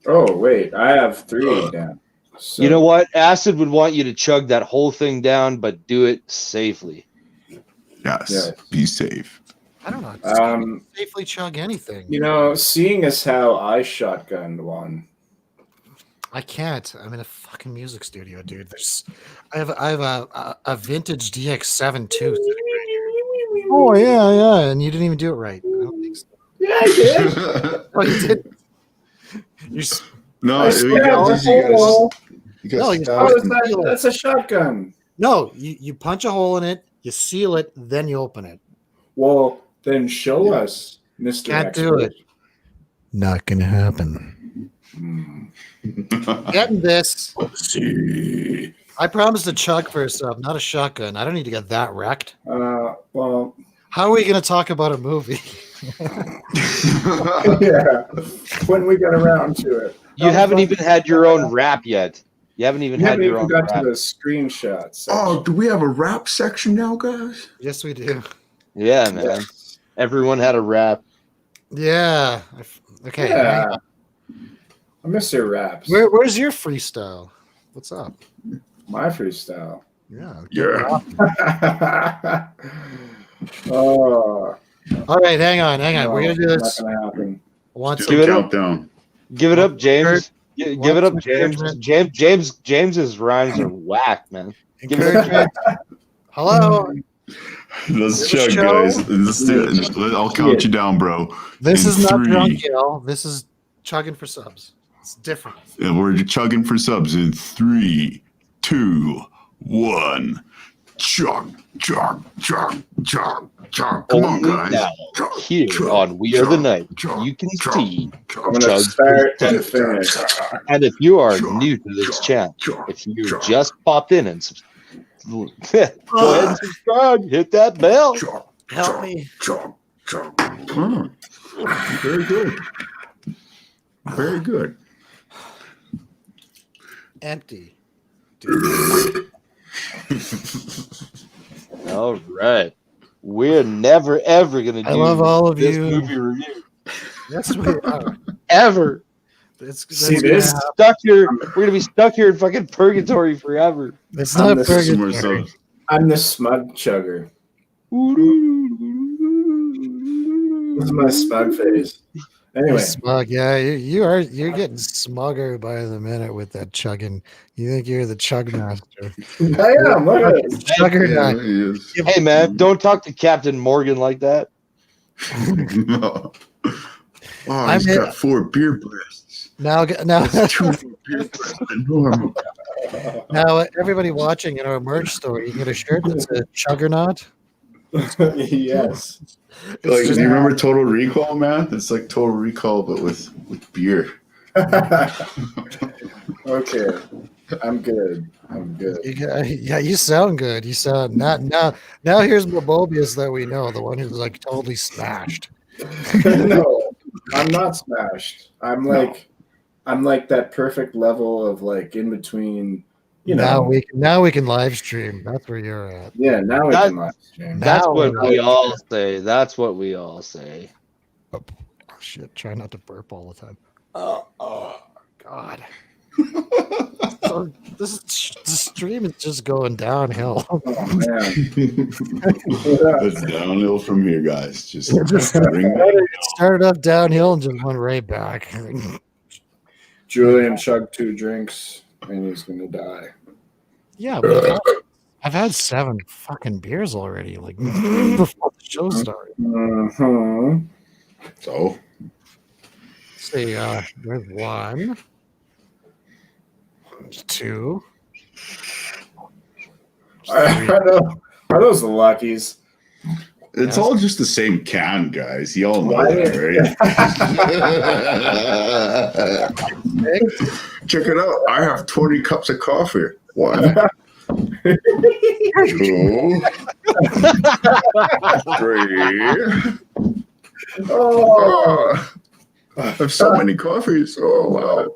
Oh, wait. I have 3 down. So, You know what? Acid would want you to chug that whole thing down, but do it safely. Yes. Yes. Be safe. I don't know. Safely chug anything. Seeing as how I shotgunned one. I can't. I'm in a fucking music studio, dude. I have a vintage DX7 too. Oh yeah, and you didn't even do it right. I don't think so. Yeah, I did. Oh, you did. You're, s- No, I you stabbed guys, the hole. you guys No, you- How is Seal that? it. That's a shotgun. no, you punch a hole in it, you seal it, then you open it. Well, then show us, Mr. Can't do Expert. it. Not gonna happen. Hmm. Getting this. see. I promised a chug for a sub, not a shotgun. I don't need to get that wrecked. Well, How are we gonna talk about a movie? yeah. When we get around to it. You haven't even had your own rap yet. You haven't even We had haven't your even own got rap. to the screenshots. Oh, do we have a rap section now, guys? Yes, we do. Yeah, man. Everyone had a rap. Yeah. Okay. Yeah. I miss your raps. Where's your freestyle? What's up? My freestyle. Yeah. Yeah. Oh, All right, hang on. We're gonna do it's this not gonna happen. once. Give it up. Countdown. Give it up, James. Give it up, Once James. encouragement. James's rhymes are whack, man. Give it up. Encouragement. Hello. Let's Give it a chug, show. guys. Let's do it. I'll count you down, bro. This In is not 3. drunk kill. This is chugging for subs. It's different. And we're chugging for subs in 3, 2, 1. Chug, chug, chug, chug, chug. Come on, Only guys. now, Chug, here chug, on We Are the chug, Night, chug, you can chug, see. chug, I'm gonna Chug. start and finish. And if you are Chug, new to this chug, channel, chug, if you chug, just popped in and go ahead and subscribe, hit that bell. chug, Help chug, me. chug, chug. Oh, very good. Very good. Empty. All right. We're never ever gonna do I love all of this you. movie review. Yes, we are. Ever. See that's this? gonna happen. Stuck here. We're gonna be stuck here in fucking purgatory forever. It's I'm not the Some more purgatory. subs. I'm the smug chugger. This is my smug phase. Anyway, Smug, yeah, you're getting smugger by the minute with that chugging. You think you're the chug master. I am. Look at it. Chugger Yeah, nut. he is. Hey man, don't talk to Captain Morgan like that. Oh, I'm he's in- got 4 beer blasts. Now, That's 2 beer blasts than normal. now, everybody watching in our merch store, you can get a shirt that's a chuggernaut. Yes. It's Like, just- do you remember Total Recall, man? It's like Total Recall, but with beer. Okay. I'm good. I'm good. yeah, you sound good. You sound not now. Now here's Mobius that we know, the one who's like totally smashed. No, I'm not smashed. I'm like that perfect level of like in between You know. Now we can live stream. That's where you're at. Yeah, now we can live stream. That's Now what we're we live all say. That's what we all say. Oh, shit, try not to burp all the time. Oh God. So the stream is just going downhill. Oh, man. It's downhill from here, guys. Just It started up downhill and just went right back. Julian chugged 2 drinks and he's gonna die. Yeah, but I've had 7 fucking beers already, like before the show started. Mm-hmm. So Let's see, there's 1, 2. Are those the Luckies? it's all just the same can, guys. You all know Why? that, right? Check it out. I have 20 cups of coffee. 1, 2, 3. Oh, I have so many coffees. Oh wow.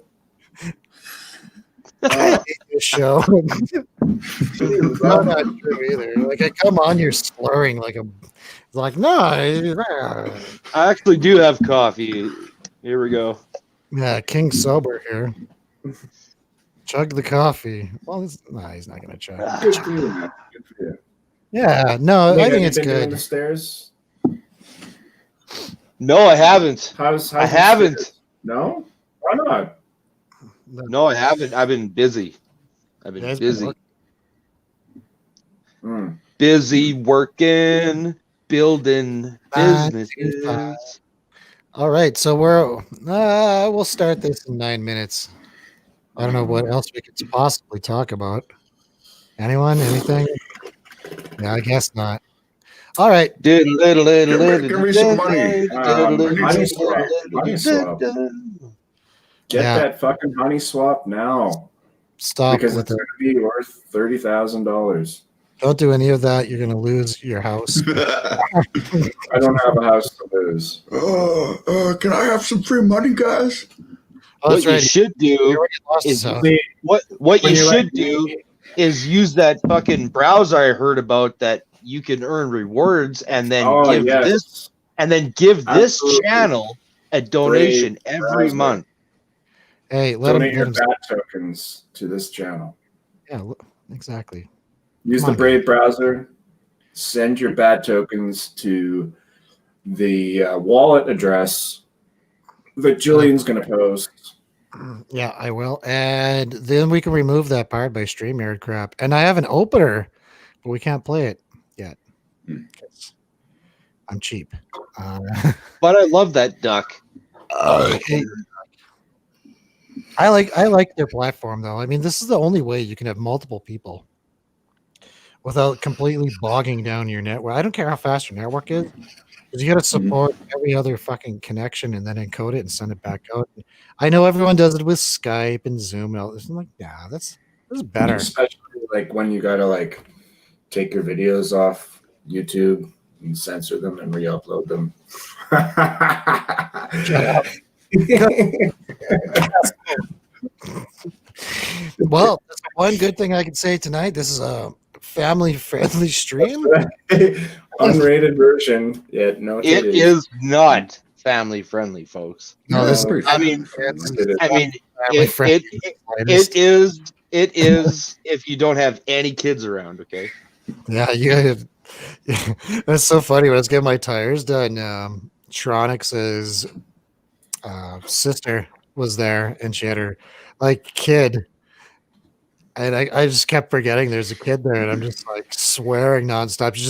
I hate this show. No, not true either. Like I come on, you're slurring like no. I actually do have coffee. Here we go. Yeah, King sober here. Chug the coffee. Well, he's not gonna chug. good for you, man. Good for you. Yeah, no, I think Have it's you been doing good. the stairs? No, I haven't. How's I the haven't. stairs? No? Why not? No, I haven't. I've been busy. I've been Yeah, it's busy. been Mm. Busy working, building businesses. All right, so we'll start this in 9 minutes. I don't know what else we could possibly talk about. Anyone? Anything? Yeah, I guess not. All right. Give me some money. Honey swap. Honey swap. Get Yeah. that fucking honey swap now. Stop Because with it's it. going to be worth $30,000. Don't do any of that. You're going to lose your house. I don't have a house to lose. Can I have some free money, guys? Oh, What that's you right. should He do already lost his is house. See, what when you you're should like do me- is use that fucking browser I heard about that you can earn rewards and then give yes. this Absolutely. channel a donation every browser. month. Hey, let Donate your him. bat tokens to this channel. Yeah, exactly. Use Come the on, Brave browser. Send your bat tokens to the wallet address that Julian's going to post. Yeah, I will. And then we can remove that part by StreamYard crap. And I have an opener, but we can't play it yet. 'Cause I'm cheap. But I love that duck. Hey, I like their platform though. I mean, this is the only way you can have multiple people without completely bogging down your network. I don't care how fast your network is, because you got to support every other fucking connection and then encode it and send it back out. I know everyone does it with Skype and Zoom and all this. I'm like, nah, this is better. Especially like when you got to like take your videos off YouTube and censor them and re-upload them. Shut up. Well, that's one good thing I can say tonight. This is a family-friendly stream. Unrated version, yet no It titties. is not family friendly, folks. No, this is I mean, it's it is if you don't have any kids around, okay? Yeah, that's so funny. When I was getting my tires done, Tronix's sister was there, and she had her kid, and I just kept forgetting there's a kid there, and I'm just like swearing nonstop. She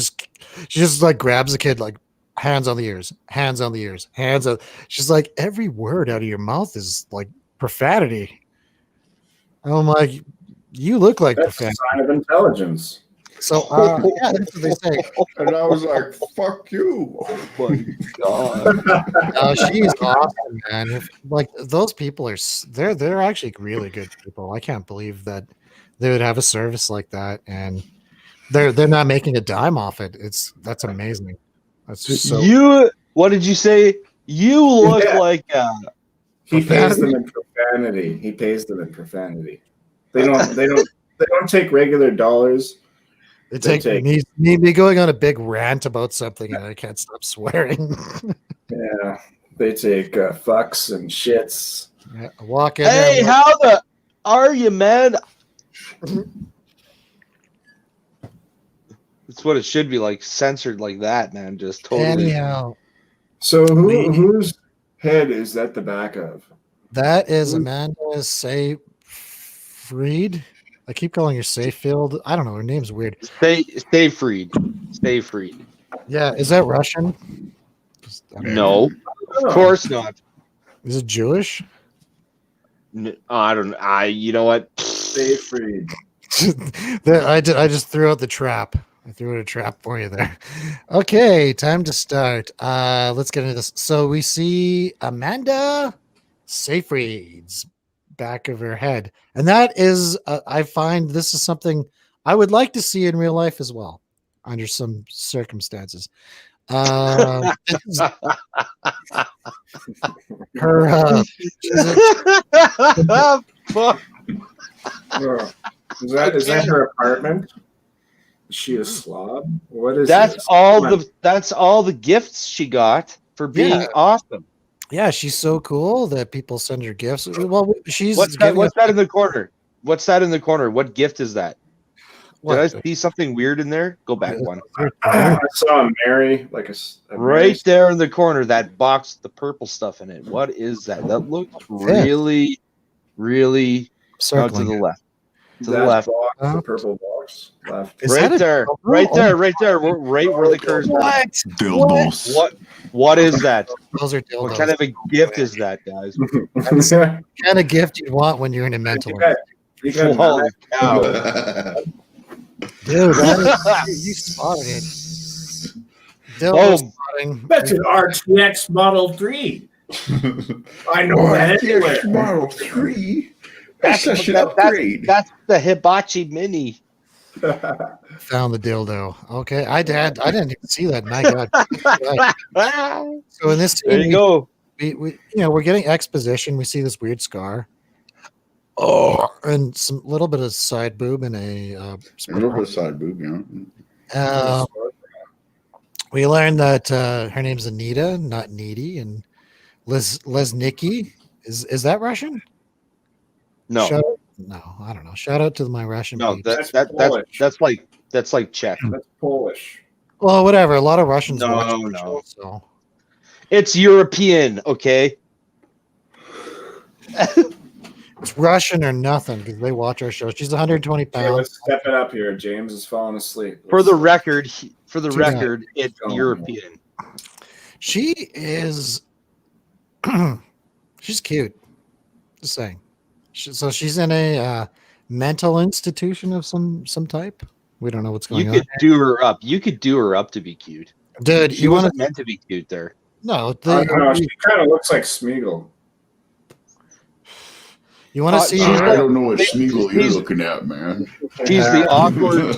just like grabs the kid, like hands on the ears, hands on the ears, hands on. She's like, every word out of your mouth is like profanity. I'm like, you look like That's a profanity. sign of intelligence. So yeah, that's what they say. And I was like, fuck you. Oh my god. She's awesome, man. Like those people they're actually really good people. I can't believe that they would have a service like that, and they're not making a dime off it. That's amazing. That's just so. What did you say? You look Yeah. like He pays them in profanity. He pays them in profanity. They They don't take regular dollars. They They take take- me going on a big rant about something and I can't stop swearing. Yeah, they take fucks and shits. Yeah, I walk in Hey, there. how the are you, man? That's what it should be like, censored like that, man. Just totally. Anyhow, So whose head is that the back of? that is Amanda Seyfried. I keep calling her Seyfield. I don't know. Her name's weird. Stay freed. Stay freed. Yeah, is that Russian? No, of course not. Is it Jewish? I don't. You know what? Stay free. I just threw out the trap. I threw out a trap for you there. Okay, time to start. Let's get into this. So we see Amanda Seyfried's back of her head, and that is, I find this is something I would like to see in real life as well, under some circumstances. Her, Fuck. Is that her apartment? Is she a slob? What is That's this? all the gifts she got for being Yeah. awesome. yeah, she's so cool that people send her gifts. Well, she's What's that? giving What's us- that in the corner? What's that in the corner? What gift is that? what? Did I see something weird in there? Go back one. I saw a Mary, like a Right there in the corner, that box, the purple stuff in it. What is that? That looks really, really. No, to Circling. the left. To the That left. box, Huh? the purple box, left. Is Right that a there. dildo? Right Oh, there. Right there. Right where the cursor. What? Dildos. What is that? Those are dildos. What kind of a gift is that, guys? That's the kind of gift you'd want when you're in a mental. You got Holy cow. Dude, that is, you spotted it. Dildo Oh. spotting. That's an RTX Model 3. I know that anywhere. Model 3. That's That's such an that- upgrade. That's the Hibachi Mini. Found the dildo. Okay, I didn't even see that. My God. There So in this scene, you go. we we're getting exposition. We see this weird scar. Oh, and some little bit of side boob and a A little bit of side boob, you know. we learned that her name's Anita, not Needy, and Lesnicki. Is that Russian? No, No, I don't know. Shout out to my Russian no, people. that's like Czech. That's Polish. Well, whatever. A lot of Russians No, watch the no. show, so It's European, okay? it's Russian or nothing because they watch our show. She's 120 Okay, pounds. let's step it up here. James is falling asleep. For the record, it's Oh. European. She is. She's cute. Just saying. So she's in a mental institution of some type. We don't know what's You going on. could do her up. You could do her up to be cute. Dude, She you want wasn't to? meant to be cute there. No, I don't know. She kind of looks like Smeagol. you want to Uh, see she's her? I don't know what Smeagol you're He's- looking at, man. She's the awkward.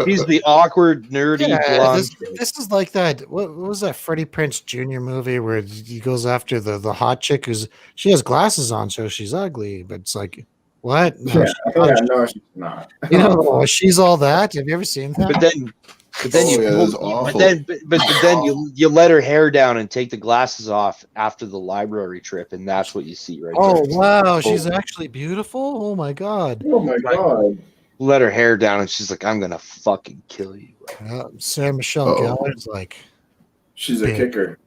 She's the awkward, nerdy Yeah, blonde. this is like that. What was that Freddie Prinze Jr. movie where he goes after the hot chick who's she has glasses on, so she's ugly, but it's like what? No, No, she's not. you know, she's all that. Have you ever seen that? But then Oh, yeah, that's but awful. then you let her hair down and take the glasses off after the library trip, and that's what you see right Oh there. wow, she's actually beautiful. Oh my god. Oh my god. Let her hair down, and she's like, "I'm gonna fucking kill you." Sarah Michelle Uh-oh. Gellar's like She's a Yeah. kicker.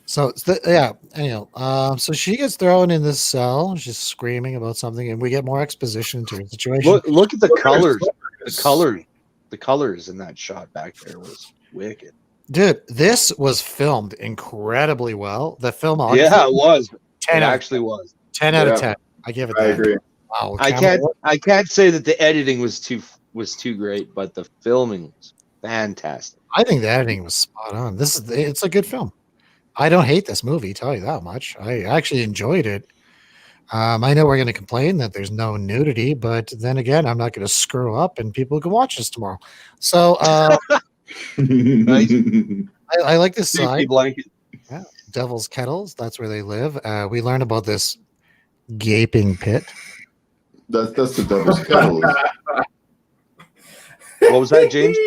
so. Yeah. Anyhow, so she gets thrown in this cell. She's screaming about something, and we get more exposition to her situation. Look at the Look at her colors. slippers. The colors in that shot back there was wicked. Dude, this was filmed incredibly well. The film, Yeah, it was. 10 It out, actually was. 10 out of Yeah. 10. I give it I that. agree. Wow, I can't say that the editing was too great, but the filming was fantastic. I think the editing was spot on. It's a good film. I don't hate this movie, tell you that much. I actually enjoyed it. I know we're going to complain that there's no nudity, but then again, I'm not going to screw up and people can watch this tomorrow. So I like this Safety side. blanket. Devil's Kettles, that's where they live. We learn about this gaping pit. That's the devil's kettle. What was that, James?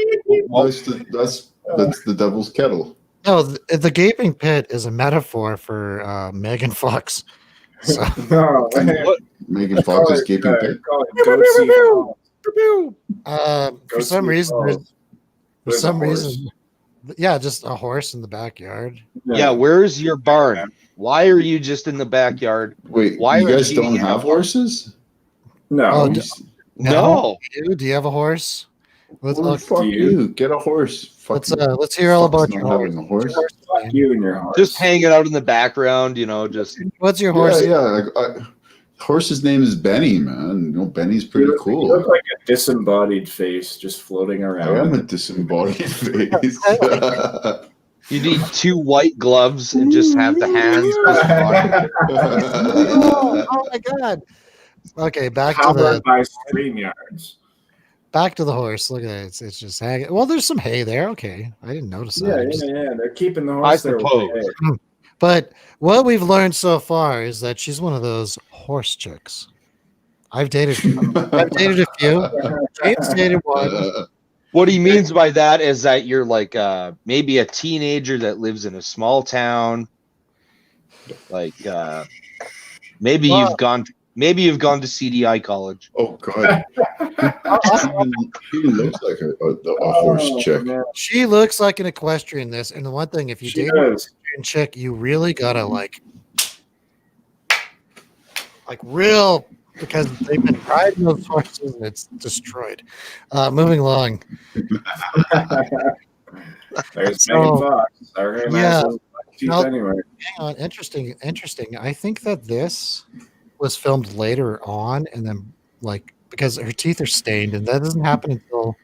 That's the devil's kettle. No, the gaping pit is a metaphor for Megan Fox. So, No, What? Megan Fox's gaping pit. for some reason, yeah, just a horse in the backyard. Yeah, where's your barn? Why are you just in the backyard? Wait, Why you are guys you don't in a have barn? horses? No. Oh, No. Do you have a horse? Well, fuck you. Get a horse. Fuck Let's hear all about your having horse. a horse. Fuck you and your horse. Just hanging out in the background, just What's your horse? Yeah. Horse's name is Benny, man. Benny's pretty You cool. look like a disembodied face just floating I around. am a disembodied face. you need 2 white gloves and just have the hands. Oh my god. Okay, back to Powered by StreamYards. the horse. Look at it. It's just hanging. Well, there's some hay there. Okay. I didn't notice that. Yeah. They're keeping the I horse there. suppose. But what we've learned so far is that she's one of those horse chicks. I've dated a few. James dated one. What he means by that is that you're like maybe a teenager that lives in a small town. Like maybe you've gone to CDI college. Oh god. She even looks like a horse chick. Man. She looks like an equestrian. And the one thing, if you She date an does. equestrian chick, you really gotta like real, because they've been riding those horses and it's destroyed. Moving along. There's So, Megan Fox. Our yeah. yeah. Anyway. Hang on, interesting. I think that this was filmed later on, and then because her teeth are stained, and that doesn't happen until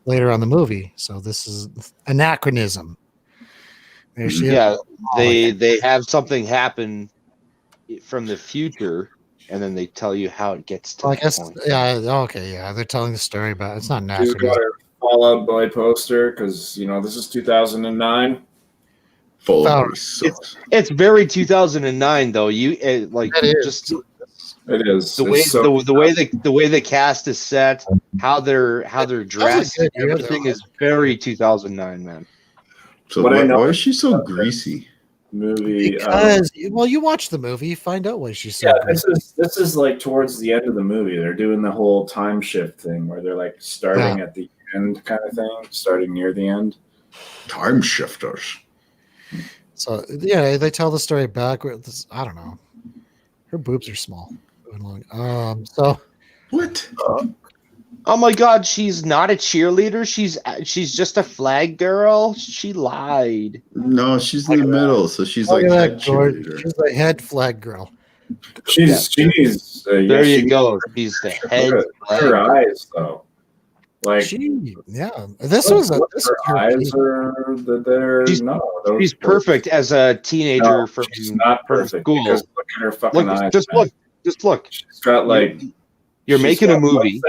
later on the movie. So this is anachronism. There she is. Yeah, they have something happen from the future, and then they tell you how it gets to. Well, I that guess, point. yeah, okay, yeah. They're telling the story about it's not She's anachronism. got her Fall Out Boy poster because, this is 2009. Full Oh, of sucks. It's very 2009 though. Just It is. the way the cast is set, how they're dressed, good year, everything though. is very 2009, man. So What I know- why is she so greasy? Movie. Because you watch the movie, you find out why she's so Yeah, good. this is like towards the end of the movie. They're doing the whole time shift thing where they're like starting at the end kind of thing, starting near the end. Time shifters. So yeah, they tell the story backwards. I don't know. Her boobs are small. So What? Oh my God, she's not a cheerleader. She's just a flag girl. She lied. No, she's in the middle, so she's look like at head that gorgeous. cheerleader. She's a head flag girl. She needs. There you go. She's the head. Look at her eyes though. Like This was her eyes are they're She's perfect as a teenager from she's not perfect school. because look at her fucking eyes. Just look. She's got like You're she's making a got- movie.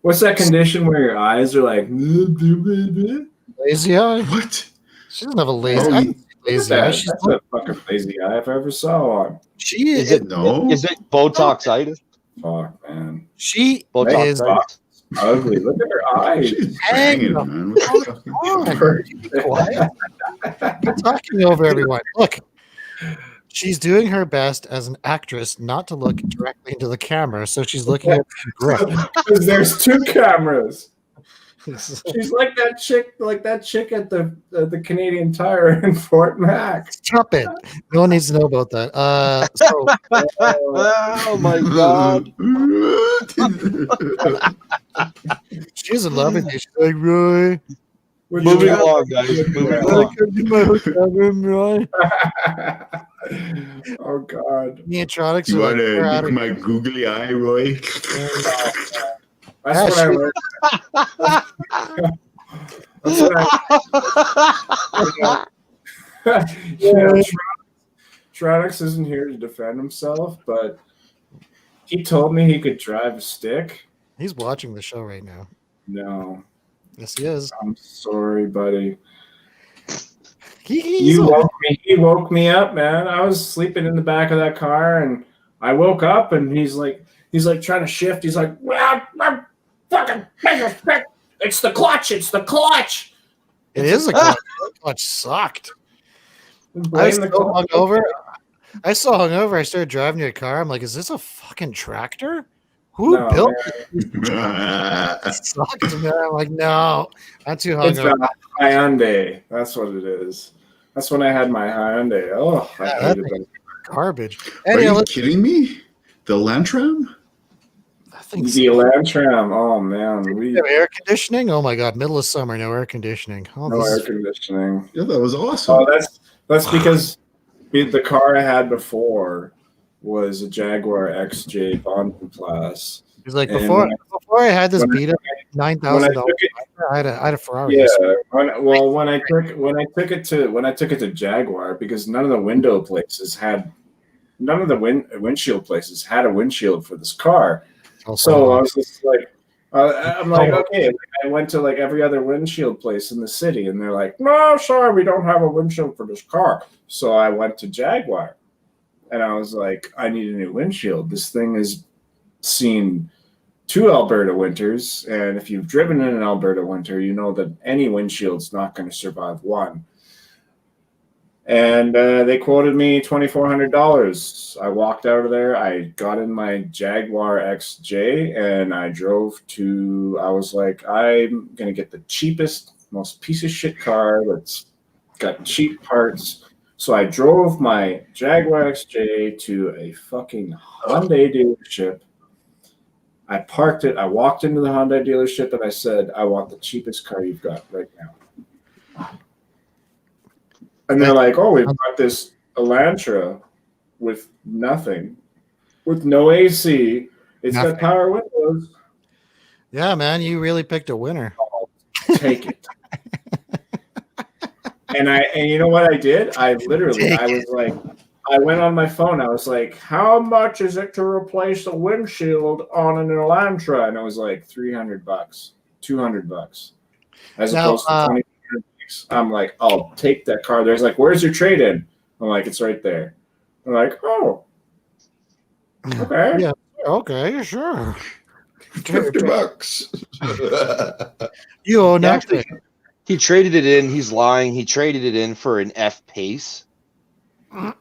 What's that condition where your eyes are like lazy eye. What? She doesn't have a lazy. Oh, I don't see lazy eye. That's a fucking lazy eye if I ever saw one. She Is is. it No. Is it Botoxitis? Fuck man, She is. Botoxitis. ugly. Look at her eyes. She's banging, man. What the fuck? Oh, be quiet. You're talking over everyone. Look, she's doing her best as an actress not to look directly into the camera, so she's looking at the grip. Because there's two cameras. She's like that chick at the Canadian Tire in Fort Mac. Stop it. No one needs to know about that. Oh my God. She's in love with you. She's like, Roy. Moving along, guys. Moving I along. come to my hotel room, Roy. Oh God. Neotronics You are want like, to "We're out look of my googly eye, Roy? That's what I learned. That's what Tronics isn't here to defend himself, but he told me he could drive a stick. He's watching the show right now. No, Yes, he is. I'm sorry, buddy. He's He woke me up, man. I was sleeping in the back of that car, and I woke up, and he's like, He's like trying to shift. He's like, I'm fucking, it's the clutch. It's the clutch. It is a clutch. The clutch sucked. I was Blame the so clutch. hungover. I was so hungover. I started driving a car. I'm like, is this a fucking tractor? Who No, built man. it? It sucked, man. I'm like, no, I'm too It's hungover. a Hyundai. That's what it is. That's when I had my Hyundai. Oh, I Yeah, hated that them. Garbage. Are Anyhow, you let's kidding me? The Lantram? I think The Elantra. Oh man, we have air conditioning. Oh my god, middle of summer, no air conditioning. Oh, no this air is conditioning. Yeah, that was awesome. Oh, that's because the car I had before was a Jaguar XJ Bonding class. he's like And before I had this when I- beat up when I $9,000. took it, I had a Ferrari. yeah. When I took it to Jaguar, because none of the windshield places had a windshield for this car. So I was just like, I'm like, okay. Like, I went to like every other windshield place in the city, and they're like, no, sorry, we don't have a windshield for this car. So I went to Jaguar, and I was like, I need a new windshield. This thing has seen 2 Alberta winters, and if you've driven in an Alberta winter, you know that any windshield's not going to survive one. And they quoted me $2,400. I walked out of there. I got in my Jaguar XJ, and I drove to. I was like, I'm gonna get the cheapest, most piece of shit car that's got cheap parts. So I drove my Jaguar XJ to a fucking Hyundai dealership. I parked it. I walked into the Hyundai dealership, and I said, I want the cheapest car you've got right now. And they're like, oh, we've got this Elantra with nothing, with no AC. It's Nothing. got power windows. Yeah, man, you really picked a winner. Take it. And you know what I did? I went on my phone. I was like, how much is it to replace a windshield on an Elantra? And it was like $300, $200, as Now, opposed to $20. I'm like, I'll take that car. There's like, where's your trade-in? I'm like, it's right there. I'm like, oh, okay. Yeah, okay, sure. $50. You owe He nothing. actually- He traded it in. He's lying. He traded it in for an F Pace. I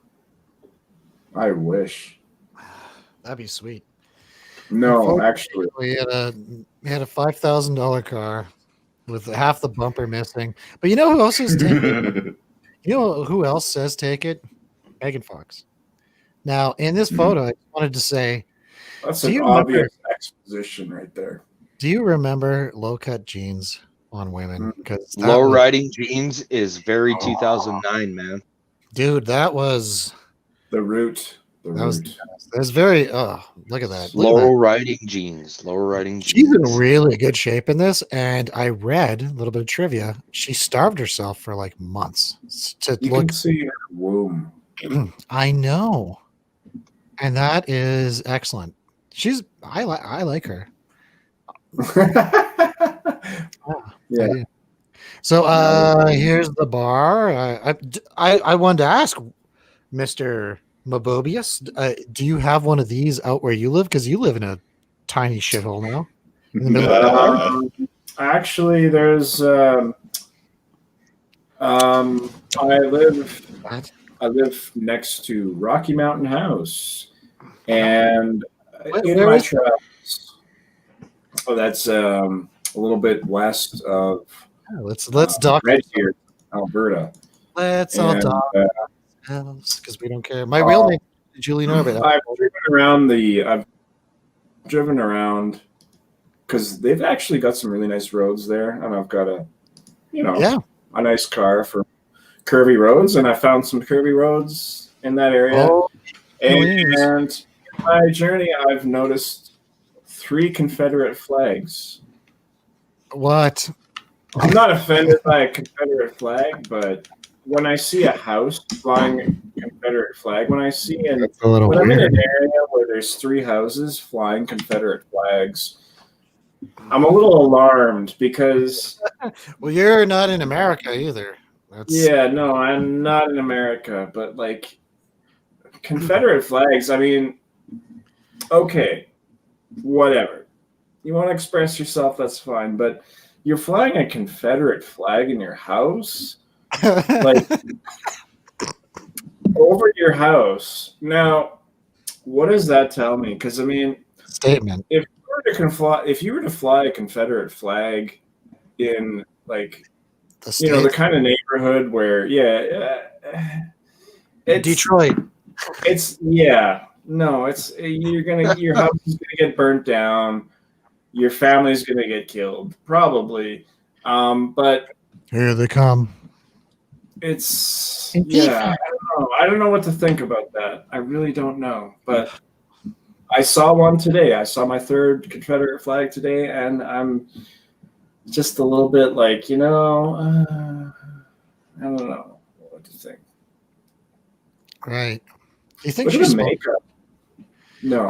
wish. That'd be sweet. No, actually. He had a $5,000 car with half the bumper missing. But you know who else says take it? You know who else says take it? Megan Fox. Now, in this photo, I wanted to say, That's Do an you remember- obvious exposition right there. do you remember low-cut jeans on women? Because Low riding jeans is very 2009, man. dude, that was The root. very. Oh, look at that. Look at Low that. riding jeans. Low riding She's in jeans. really good shape in this, and I read a little bit of trivia. She starved herself for like months to You look. can see her womb. I know, and that is excellent. I like her. Yeah. I do. So here's the bar. I wanted to ask Mr. Mabobius, do you have one of these out where you live? Because you live in a tiny shithole now. In the middle of Actually, there's I live next to Rocky Mountain House, and in Where my is travels, that's a little bit west of let's dock. Red Deer, Alberta. Let's all And, dock because we don't care. My real name is Julian Orbit. I've driven around because they've actually got some really nice roads there, and I've got a nice car for curvy roads, and I found some curvy roads in that area. Oh, and in my journey, I've noticed 3 Confederate flags. what? I'm not offended by a Confederate flag, but when I see a house flying a Confederate flag, when That's a little I'm in weird. an area where there's 3 houses flying Confederate flags, I'm a little alarmed because Well, you're not in America either. yeah, no, I'm not in America, but like Confederate flags, I mean, okay, whatever. You want to express yourself, that's fine. But you're flying a Confederate flag in your house, like over your house. Now, what does that tell me? Because I mean, Statement. if you were to fly a Confederate flag in like the kind of neighborhood where it's Detroit. it's your house is gonna get burnt down, your family's gonna get killed probably, but Here they come. it's I don't know what to think about that. I really don't know, but I saw one today. I saw my third Confederate flag today, and I'm just a little bit like, I don't know what to think. Right. You think Look at she's the makeup? No.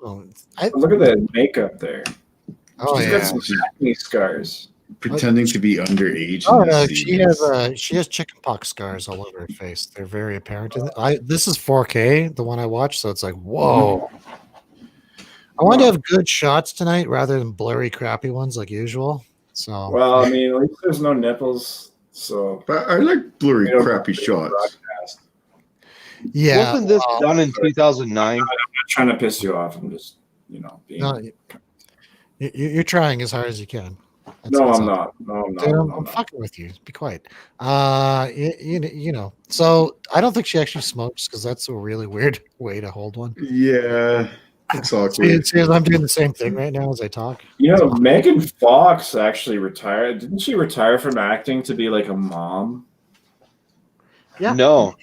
Look at the makeup there. Oh, She's yeah. got some acne scars. Pretending to be underage. Oh no, she has chicken pox scars all over her face. They're very apparent. This is 4K, the one I watched, so it's like, whoa. I wanted to have good shots tonight rather than blurry, crappy ones like usual. So Well, I mean, at least there's no nipples, so But I like blurry, crappy shots. yeah. Wasn't this done in 2009? I'm not trying to piss you off. I'm just, being. No, you're trying as hard as you can. I'm not. No, I'm not. Dude, I'm fucking with you. Be quiet. So I don't think she actually smokes because that's a really weird way to hold one. Yeah, it's awkward. See, I'm doing the same thing right now as I talk. Megan Fox actually retired. Didn't she retire from acting to be like a mom? Yeah. No.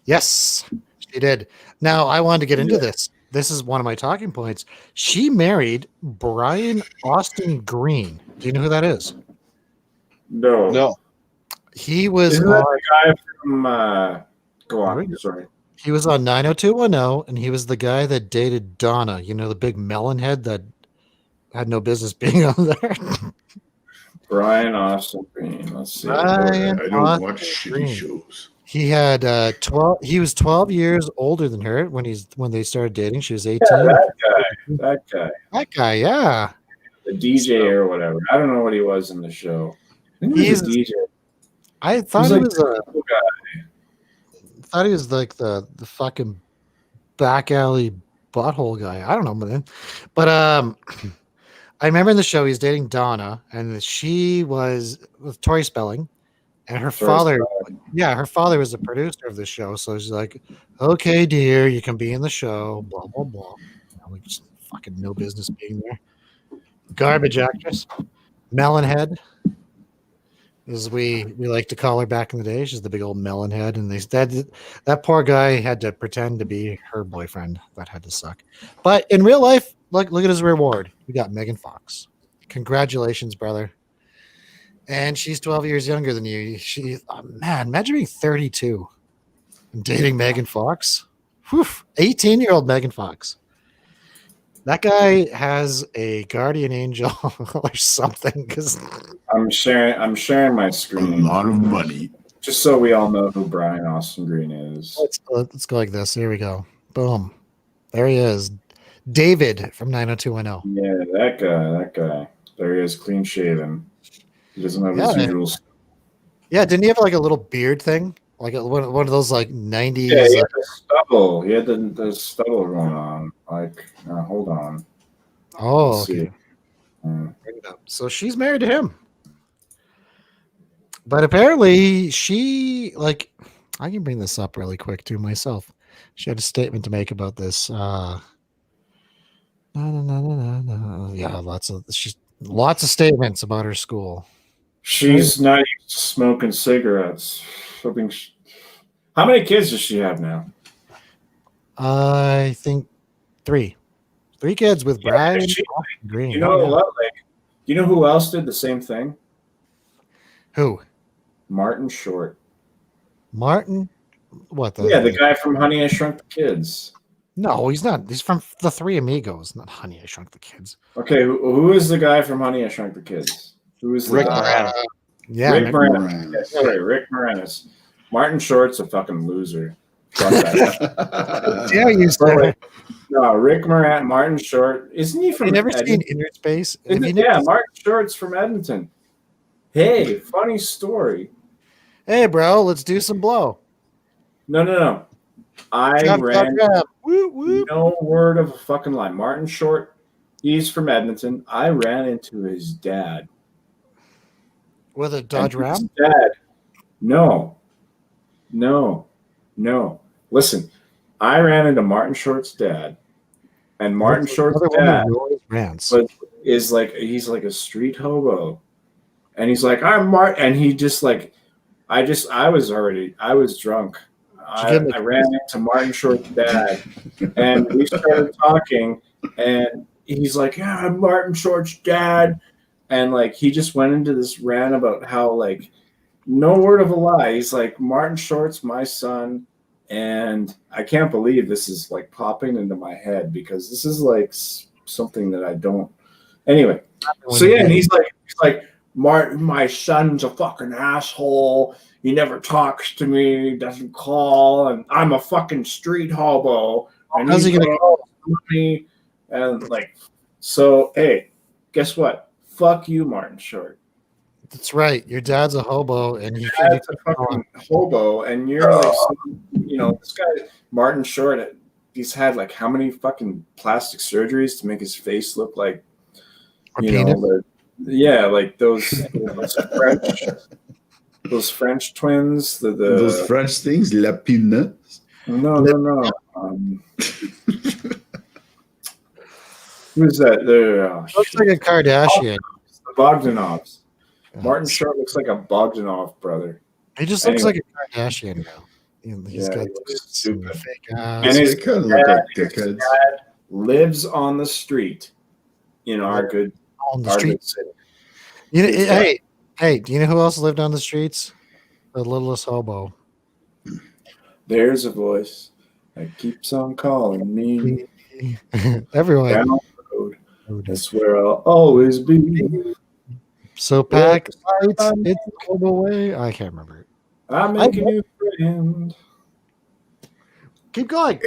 Yes, she did. Now I wanted to get into this. This is one of my talking points. She married Brian Austin Green. Do you know who that is? No. He was Isn't that the guy from go on, sorry. He was on 90210, and he was the guy that dated Donna, the big melon head that had no business being on there. Brian Austin Green. Let's see. Brian I don't Austin watch shitty Green. shows. He had 12. He was 12 years older than her when they started dating. She was 18. Yeah, that guy. That guy, yeah. The DJ or whatever. I don't know what he was in the show. I think he was a DJ. I thought he was a cool guy. I thought he was like the fucking back alley butthole guy. I don't know, man. But I remember in the show he was dating Donna, and she was with Tori Spelling, and her father was the producer of the show. So she's like, "Okay, dear, you can be in the show." Blah blah blah. Like just fucking no business being there. Garbage actress, Melonhead, as we like to call her back in the day. She's the big old Melonhead, and that poor guy had to pretend to be her boyfriend. That had to suck. But in real life, look at his reward. We got Megan Fox. Congratulations, brother. And she's 12 years younger than you. Man, imagine being 32 and dating Megan Fox. 18-year-old Megan Fox. That guy has a guardian angel or something. Because I'm sharing my A screen lot of money. just so we all know who Brian Austin Green is. let's go like this. Here we go. Boom. There he is. David from 90210. Yeah, that guy. There he is, clean shaven. He doesn't have his usual. Yeah, didn't he have like a little beard thing? Like one of those like 90s. Yeah, he had the stubble. He had the stubble going on. Like, hold on. Oh, Let's see. Bring it up. So she's married to him. But apparently she, like, I can bring this up really quick too myself. She had a statement to make about this. No. Yeah, lots of statements about her school. She's not used to smoking cigarettes. How many kids does she have now? I think 3 kids with Brad Green. You know what? Like, you know who else did the same thing? Who? Martin Short. Martin? What? The guy from Honey, I Shrunk the Kids. No, he's not. He's from the Three Amigos, not Honey, I Shrunk the Kids. Okay, who is the guy from Honey, I Shrunk the Kids? Who is Rick Moranis? Yeah, Rick Moranis. Yes, sorry, Rick Moranis. Martin Short's a fucking loser. Fuck that. Dare you, sir? No, Rick Moran, Martin Short. Isn't he Have from you never Edmonton? seen Inner Space? Have Isn't you it? never Yeah, seen- Martin Short's from Edmonton. Hey, funny story. Hey, bro, let's do some blow. No. I Chop, chop, ran chop. Whoop, whoop. no word of a fucking lie. Martin Short, he's from Edmonton. I ran into his dad. With a Dodge And his Ram? dad. No. Listen, I ran into Martin Short's dad, and Martin Short's Another one dad of Roy's rants. he's like a street hobo, and he's like, I'm Martin, and he just like, I was drunk. I ran into Martin Short's dad, and we started talking, and he's like, yeah, I'm Martin Short's dad, and like he just went into this rant about how like no word of a lie. He's like, Martin Short's my son, and I can't believe this is like popping into my head because this is like something that I don't. Anyway, so yeah, and he's like, Martin, my son's a fucking asshole. He never talks to me. He doesn't call, and I'm a fucking street hobo. And How's he gonna call me? And like, so hey, guess what? Fuck you, Martin Short. That's right. Your dad's a hobo, and he That's a fucking hobo, and you're like, this guy Martin Short. He's had like how many fucking plastic surgeries to make his face look like, like those French. Those French twins, those French things, la peanuts. No. Who's that? Looks like a Kardashian. The Bogdanovs. Martin Short looks like a Bogdanov brother. He just looks like a Kardashian now. He's got stupid fake and his kind of look like dad lives on the street in our good city. Hey, do you know who else lived on the streets? The littlest hobo. There's a voice that keeps on calling me. Everyone. Down the road. That's where I'll always be. So pack lights, it's hobo way. I can't remember it. I'm making you a friend. Keep going.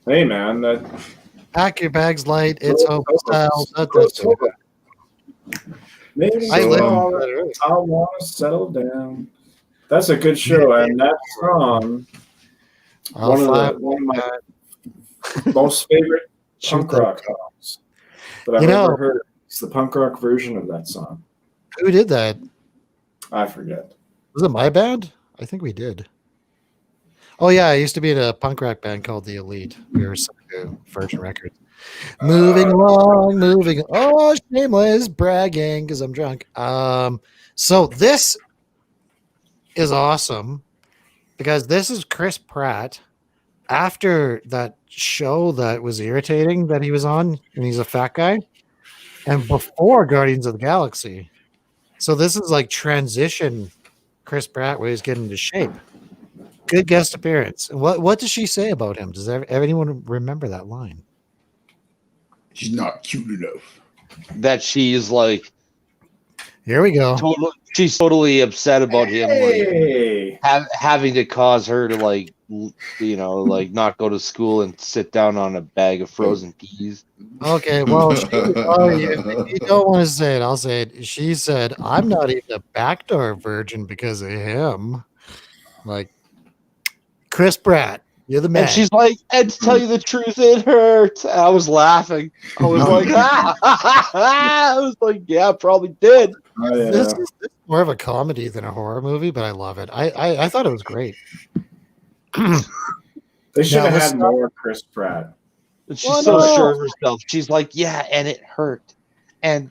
Hey man, Pack your bags light. It's hobo style. Maybe I want to settle down. That's a good show, and that song, one of my most favorite punk rock songs that I've ever heard. It's the punk rock version of that song. Who did that? I forget. Was it my band? I think we did. Oh yeah, I used to be in a punk rock band called The Elite. We were to Virgin Records. Moving along. Oh, shameless bragging because I'm drunk. So this is awesome because this is Chris Pratt after that show that was irritating that he was on, and he's a fat guy, and before Guardians of the Galaxy. So this is like transition Chris Pratt where he's getting into shape. Good guest appearance. What does she say about him? Does anyone remember that line? She's not cute enough. That she's like, here we go. She's totally upset about him like, having to cause her to like not go to school and sit down on a bag of frozen peas. Okay, well, you don't want to say it. I'll say it. She said, "I'm not even a backdoor virgin because of him." Like Chris Pratt. You're the man. And she's like, and to tell you the truth, it hurt. I was laughing. I was like, I was like, yeah, probably did. Oh, yeah. This is more of a comedy than a horror movie, but I love it. I thought it was great. They should have had more Chris Pratt. And she's sure of herself. She's like, yeah, and it hurt. And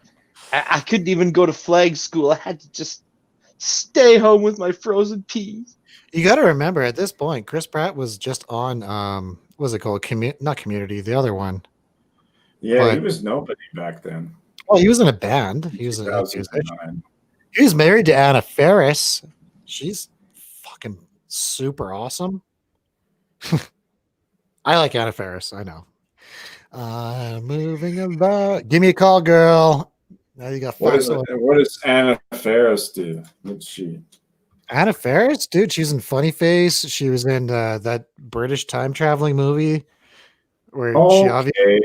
I couldn't even go to flag school. I had to just stay home with my frozen peas. You got to remember, at this point, Chris Pratt was just on, what was it called? Not Community, the other one. Yeah, he was nobody back then. Well, he was in a band. He was married to Anna Faris. She's fucking super awesome. I like Anna Faris. I know. Moving about. Give me a call, girl. Now you got what does Anna Faris do? What's she? Anna Faris, dude, she's in Funny Face. She was in that British time traveling movie. where she obviously Okay.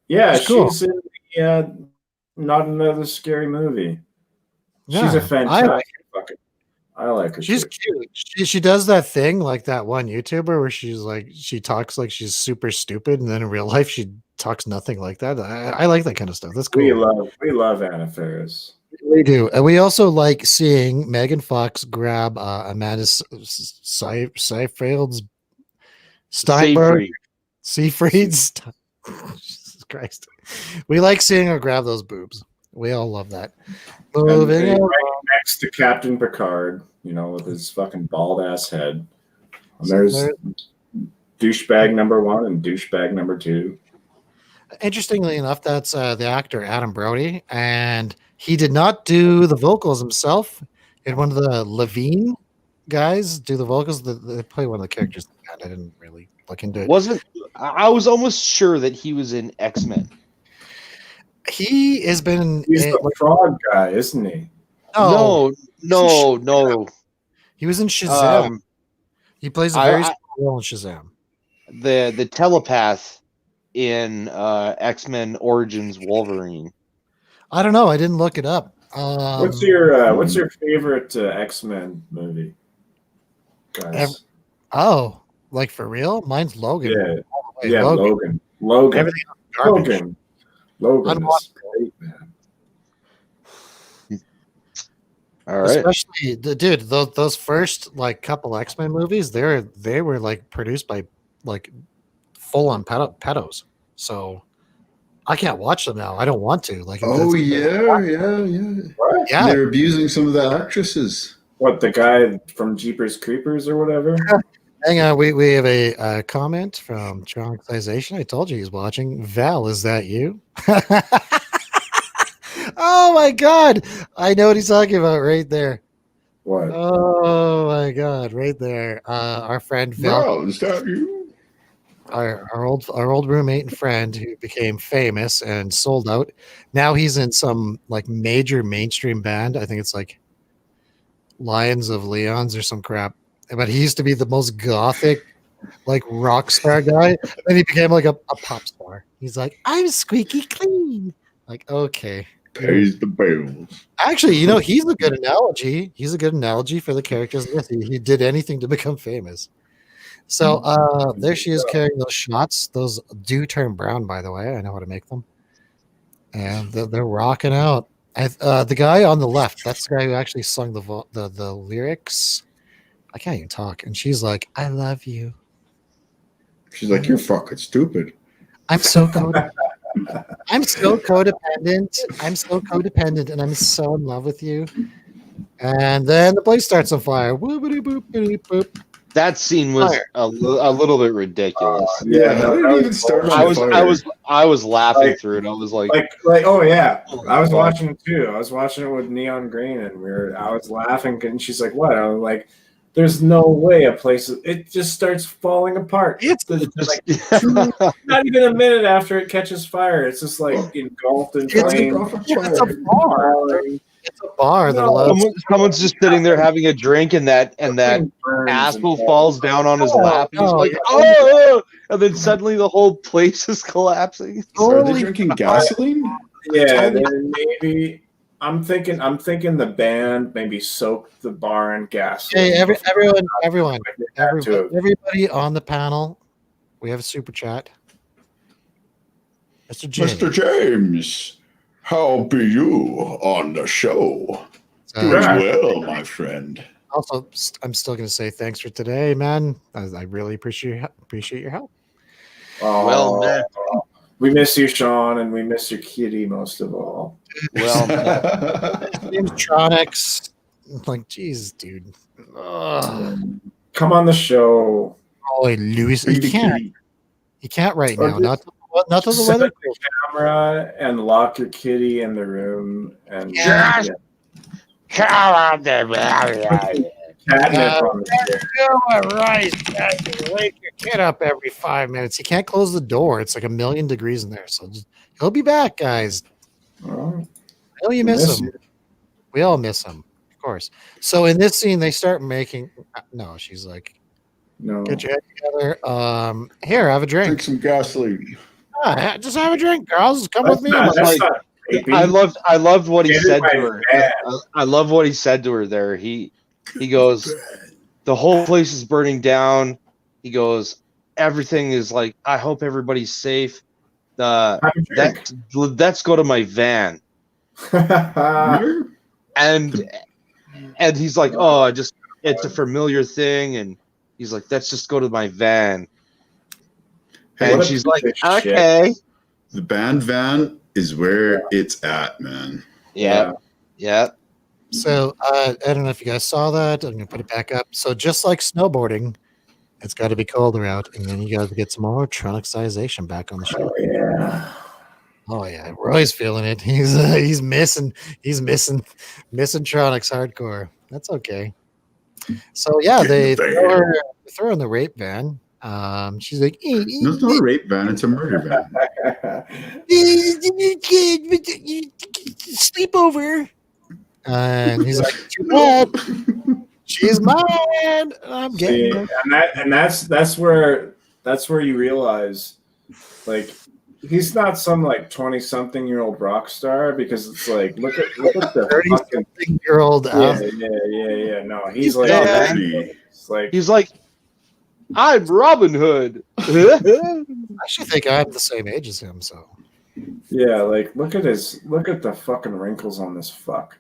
Yeah, she's cool. she's in the Not Another Scary Movie. She's a Yeah, fantastic fucking. I like her. she's Too. cute. She does that thing like that one YouTuber where she talks like she's super stupid, and then in real life she talks nothing like that. I like that kind of stuff. That's We cool. love Anna Faris. We do, and we also like seeing Megan Fox grab Amanda Seyfried's Steinberg Seyfried. Seyfried's. Jesus Christ, we like seeing her grab those boobs. We all love that. Moving And on. right next to Captain Picard, with his fucking bald ass head. And there's douchebag number 1 and douchebag number 2. Interestingly enough, that's the actor Adam Brody, and he did not do the vocals himself. And one of the Levine guys do the vocals. They play one of the characters. I didn't really look into it. I was almost sure that he was in X-Men. He has been. He's the frog guy, isn't he? No. He was in Shazam. He plays a very small role in Shazam. The telepath in X-Men Origins Wolverine. I don't know. I didn't look it up. What's your favorite X-Men movie, guys? Like for real? Mine's Logan. Yeah, Logan. Everything else is garbage. Logan is great, man. All right. Especially dude, those first like couple X-Men movies, they were like produced by like full on pedos. So I can't watch them now. I don't want to. Like Oh yeah. yeah. They're abusing some of the actresses. What, the guy from Jeepers Creepers or whatever? Hang on, we have a comment from Traumatization. I told you he's watching. Val, is that you? Oh my god, I know what he's talking about right there. What? Oh my god, right there. Our friend Val. Wow, is that you? Our old roommate and friend who became famous and sold out. Now he's in some like major mainstream band. I think it's like Lions of Leons or some crap. But he used to be the most gothic, like rock star guy. Then he became like a pop star. He's like, I'm squeaky clean. Like, okay. Pays the bills. Actually, he's a good analogy. He's a good analogy for the characters in this. He did anything to become famous. So there she is carrying those shots. Those do turn brown, by the way. I know how to make them. And they're rocking out. The guy on the left, that's the guy who actually sung the lyrics. I can't even talk. And she's like, I love you. She's like, you're fucking stupid. I'm so codependent. I'm so codependent. And I'm so in love with you. And then the place starts on fire. Whoopity boopity boop. That scene was a little bit ridiculous. Yeah, that didn't even start on fire. I was laughing through it. I was like, oh yeah, I was watching it too. I was watching it with Neon Green, and I was laughing, and she's like, "What?" I was like, "There's no way a place. It just starts falling apart. It's like not even a minute after it catches fire. It's just like engulfed in flames. It's a bar. It's a bar that allows someone's just sitting there having a drink, and that asshole falls down on his lap. And he's like, oh! And then suddenly the whole place is collapsing. Are they drinking gasoline? Yeah, then maybe I'm thinking the band maybe soaked the bar in gasoline. Hey, everyone, everybody on the panel, we have a super chat. Mr. James, how be you on the show? Doing well, my friend. Also, I'm still going to say thanks for today, man. I really appreciate your help. Oh, well, man. We miss you, Sean, and we miss your kitty most of all. Well, name's Tronics. Like, Jesus, dude. Ugh. Come on the show. Oh, Louis, he can't right now. Not till the weather. The camera and lock your kitty in the room and Come on, the catnip on the chair. Right. Wake your kid up every 5 minutes. He can't close the door. It's like 1,000,000 degrees in there. So he'll be back, guys. Oh, I know you miss him. We all miss him, of course. So in this scene, they start making. No, she's like, No. Get your head together. Here, have a Drink drink. some gasoline. Just have a drink, girls. Come with me. That's like- not rapey. I loved what he Get said it to by her. van. I love what he said to her there. He goes, the whole place is burning down. He goes, everything is like, I hope everybody's safe. Have a drink. Let's go to my van. And he's like, oh, it's a familiar thing. And he's like, let's just go to my van. Hey, And what a she's piece like, of shit. okay. the band van is where it's at, man. Yeah. So I don't know if you guys saw that. I'm gonna put it back up. So just like snowboarding, it's got to be colder out, and then you got to get some more tronicization back on the show. Oh, yeah. Oh yeah, Roy's feeling it. He's missing Tronics hardcore. That's okay. So yeah, they Get in the throw van. her in the rape van. She's like, No, it's not a rape van, it's a murder van. sleepover. And he's like, too bad. She's mine. I'm getting her. And that's where you realize, like, he's not some like 20-something-year-old rock star, because it's like look at the fucking 30-year-old. yeah. No, he's like Yeah. it's like He's like, I'm Robin Hood. I actually think I'm the same age as him. So, yeah, like look at the fucking wrinkles on this fuck.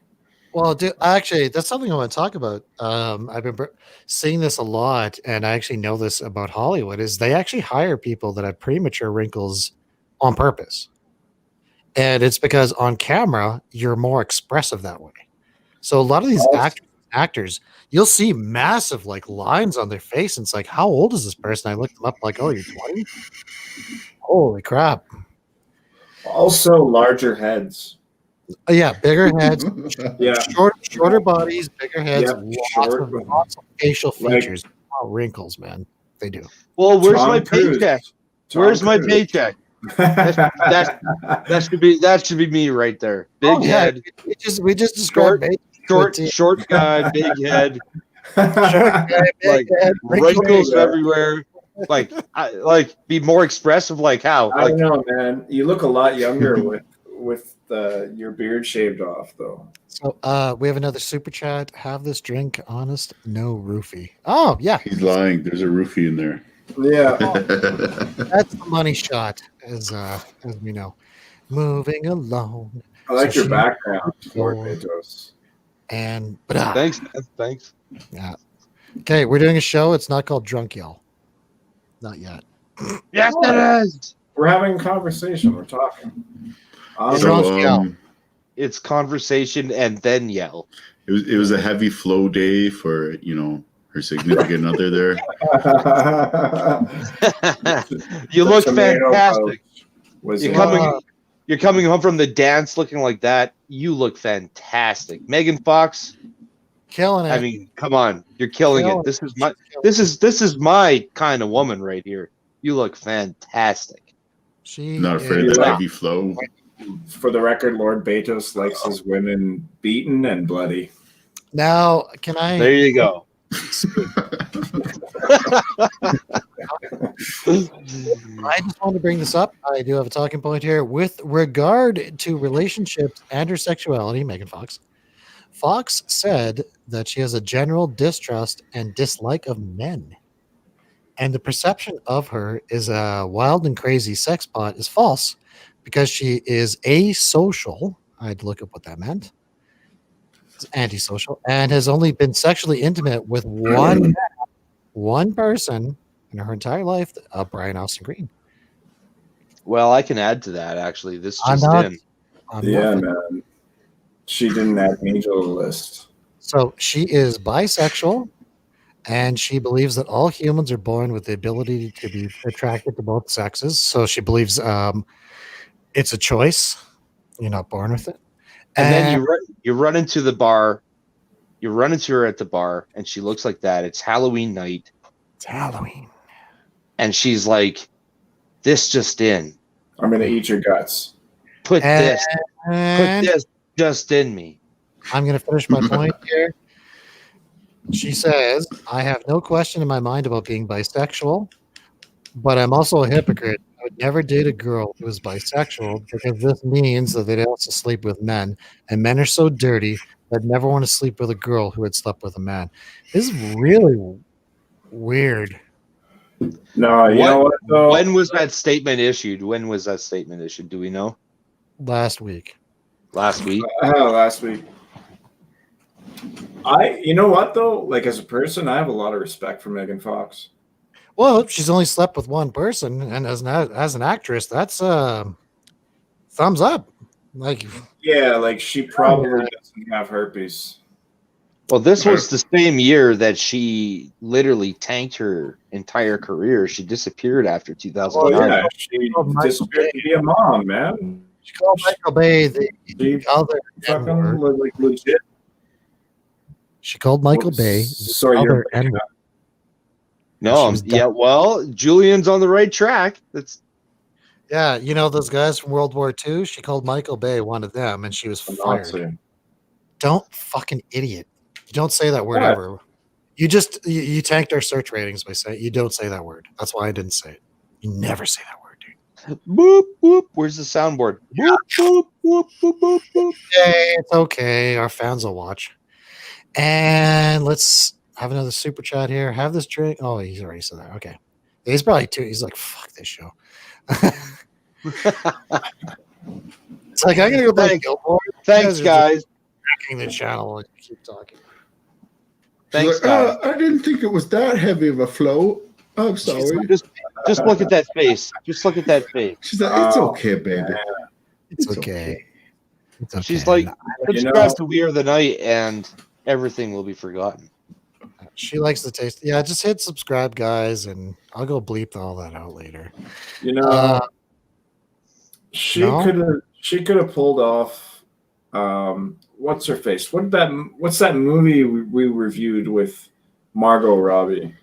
well, dude, actually, that's something I want to talk about. I've been seeing this a lot, and I actually know this about Hollywood. Is they actually hire people that have premature wrinkles on purpose, and it's because on camera you're more expressive that way. So a lot of these actors, you'll see massive like lines on their face, and it's like, how old is this person? I looked them up, like, oh, you're 20. Holy crap! Also, larger heads. Oh, yeah, bigger heads, Yeah, shorter bodies, bigger heads, Yep, lots of facial Like- features. Oh, wrinkles, man, they do. Well, where's Tom my Cruise. paycheck? Tom Where's my Cruise. paycheck? That should be me right there. Big Oh, yeah, head, we just described short guy, big head, like like wrinkles everywhere. Like be more expressive. Like how? I Like don't know, man. You look a lot younger with your beard shaved off, though. So we have another super chat. Have this drink, honest, no roofie. Oh yeah, He's lying. There's a roofie in there. Yeah. that's the money shot, as we know. Moving along, I like So your she- background, Lord Oh. Bezos. and thanks, man. Thanks. yeah. Okay, we're doing a show. It's not called Drunk Yell. Not yet. Yes, it is. We're having a conversation. We're talking. So, So It's conversation and then yell. it was a heavy flow day for her significant other there. You look Tomato fantastic. was You're in- coming. You're coming home from the dance looking like that. You look fantastic, Megan Fox. Killing it. I mean, come on, you're killing Killing it. This is my kind of woman right here. You look fantastic. She Not afraid of is- that heavy flow. For the record, Lord Bezos likes his women beaten and bloody. Now, can I? There you go. I just want to bring this up. I do have a talking point here with regard to relationships and her sexuality. Megan Fox. Fox said that she has a general distrust and dislike of men, and the perception of her is a wild and crazy sex bot is false because she is asocial. I had to look up what that meant. It's antisocial and has only been sexually intimate with one person in her entire life, Brian Austin Green. Well, I can add to that actually. This I'm just not- in. Yeah, man. She didn't add me to the list. So she is bisexual, and she believes that all humans are born with the ability to be attracted to both sexes. So she believes it's a choice. You're not born with it. And then you run into the bar. You run into her at the bar, and she looks like that. It's Halloween night, It's Halloween. and she's like, "This just in. I'm gonna eat your guts. Put this And just in me." I'm going to finish my point here. She says, I have no question in my mind about being bisexual, but I'm also a hypocrite. I would never date a girl who is bisexual because this means that they'd also sleep with men, and men are so dirty that I'd never want to sleep with a girl who had slept with a man. This is really weird. No, you know what though? When was that statement issued? When was that statement issued? Do we know? Last week. Last week? Last week. You know what though? Like as a person, I have a lot of respect for Megan Fox. Well, she's only slept with one person, and as an actress, that's thumbs up. Like, yeah, like she probably doesn't have herpes. Well, this was the same year that she literally tanked her entire career. She disappeared after 2009. Oh yeah, she disappeared to be a mom, man. She called Michael Bay the other fucking like legit. She called Michael Bay. Sorry, you're No, yeah, well, Julian's on the right track. That's yeah, you know those guys from World War II? She called Michael Bay one of them, and she was fired. Don't fucking idiot. You don't say that word ever. You just you tanked our search ratings by saying you don't say that word. That's why I didn't say it. You never say that word, dude. Boop boop. Where's the soundboard? Boop boop boop boop boop boop. Hey, it's okay. Our fans will watch. And let's have another super chat here. Have this drink. Oh, he's already said that. Okay. He's probably too. He's like, fuck this show. It's like, I'm going to go play Guildford. Thanks, guys. Wrecking the channel and keep talking. Thanks, guys. I didn't think it was that heavy of a flow. I'm sorry. Just look at that face. Just look at that face. She's like, it's okay, baby. It's okay. It's okay. She's like, subscribe to We Are the Night and everything will be forgotten. She likes the taste. Yeah, just hit subscribe, guys, and I'll go bleep all that out later. You know, she could have pulled off. What's her face? What's that movie we reviewed with Margot Robbie?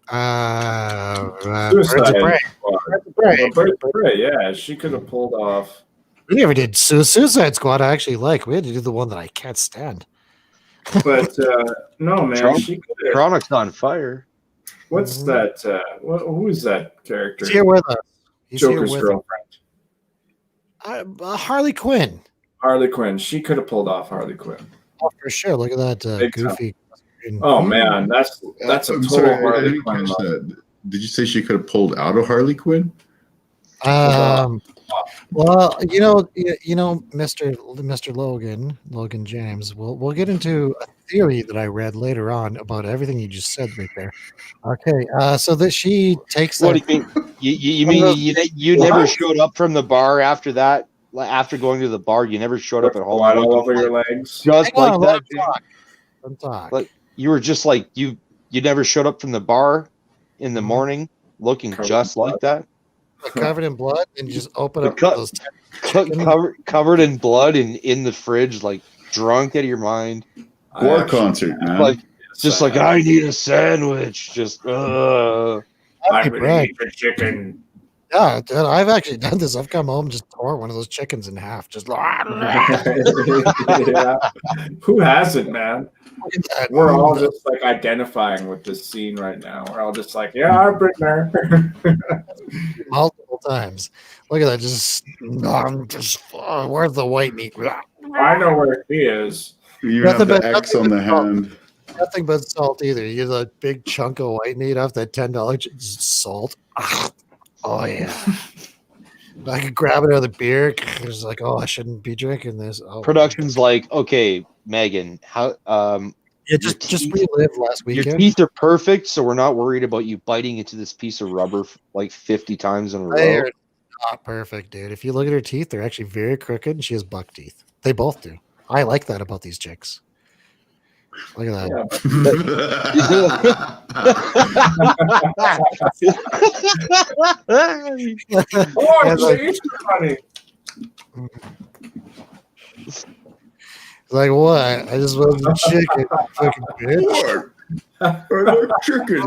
Birds of Prey. Birds of Prey. Yeah, she could have pulled off. We never did Suicide Squad. I actually like. We had to do the one that I can't stand. But no, man, she could have. Chronic's on fire. What's that? Who is that character? He's here with us. He's Joker's here with girlfriend. Harley Quinn. Harley Quinn. She could have pulled off Harley Quinn. Oh, for sure. Look at that goofy. Oh man, that's a total Harley Quinn. Did you say she could have pulled out of Harley Quinn? Well, you know, Mr. Logan James. We'll get into a theory that I read later on about everything you just said right there. Okay, so that she takes. What do you mean? You mean you never showed up from the bar after that? After going to the bar, you never showed up at home. All over your legs. Just like that. Talk. Like you were just like you never showed up from the bar in the morning looking just like that. Covered in blood, and just open up those covered in blood and in the fridge, like drunk out of your mind. War concert, man. Like just like I need a sandwich. Just I'm gonna eat the chicken. Yeah, dude, I've actually done this. I've come home and just tore one of those chickens in half. Just yeah. Who hasn't, man? We're all just like identifying with this scene right now. We're all just like, yeah, I've been there multiple times. Look at that. Just where's the white meat? I know where he is. You have the X on the hand. Nothing but salt either. You get a big chunk of white meat off that $10 salt. Oh yeah. I could grab another beer. It's like, oh, I shouldn't be drinking this. Oh, production's like, okay, Megan, how just relived last weekend. Your teeth are perfect, so we're not worried about you biting into this piece of rubber like 50 times in a row. They're not perfect, dude. If you look at her teeth, they're actually very crooked, and she has buck teeth. They both do. I like that about these chicks. Look at that. Like what? I just want the chicken, fucking bitch. Chicken.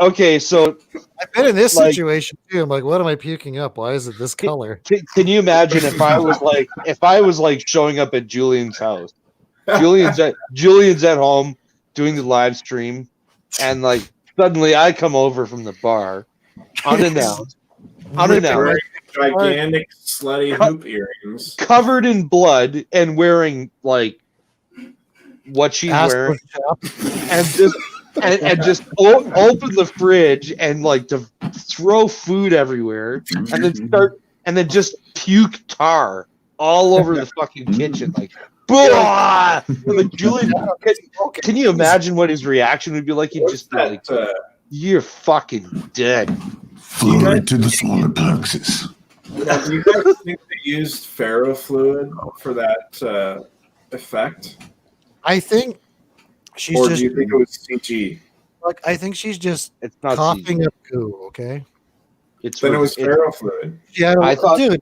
Okay. So I've been in this situation too. I'm like, what am I puking up? Why is it this color? Can you imagine if I was like showing up at Julian's house Julian's at home doing the live stream, and like suddenly I come over from the bar, unannounced, Wearing gigantic slutty hoop earrings. covered in blood, and wearing like what she's wearing, and just open the fridge and like to throw food everywhere, and then just puke tar all over the fucking kitchen, like. Like, Julian, can you imagine what his reaction would be like? He'd just be like, "You're fucking dead." Fluid to the solar plexus. Now, do you guys think they used ferrofluid for that effect? I think she's Or just. do you think it was CG? Like, I think she's just It's not coughing CG. up goo. Okay. Then it was ferrofluid. Yeah, I thought- dude,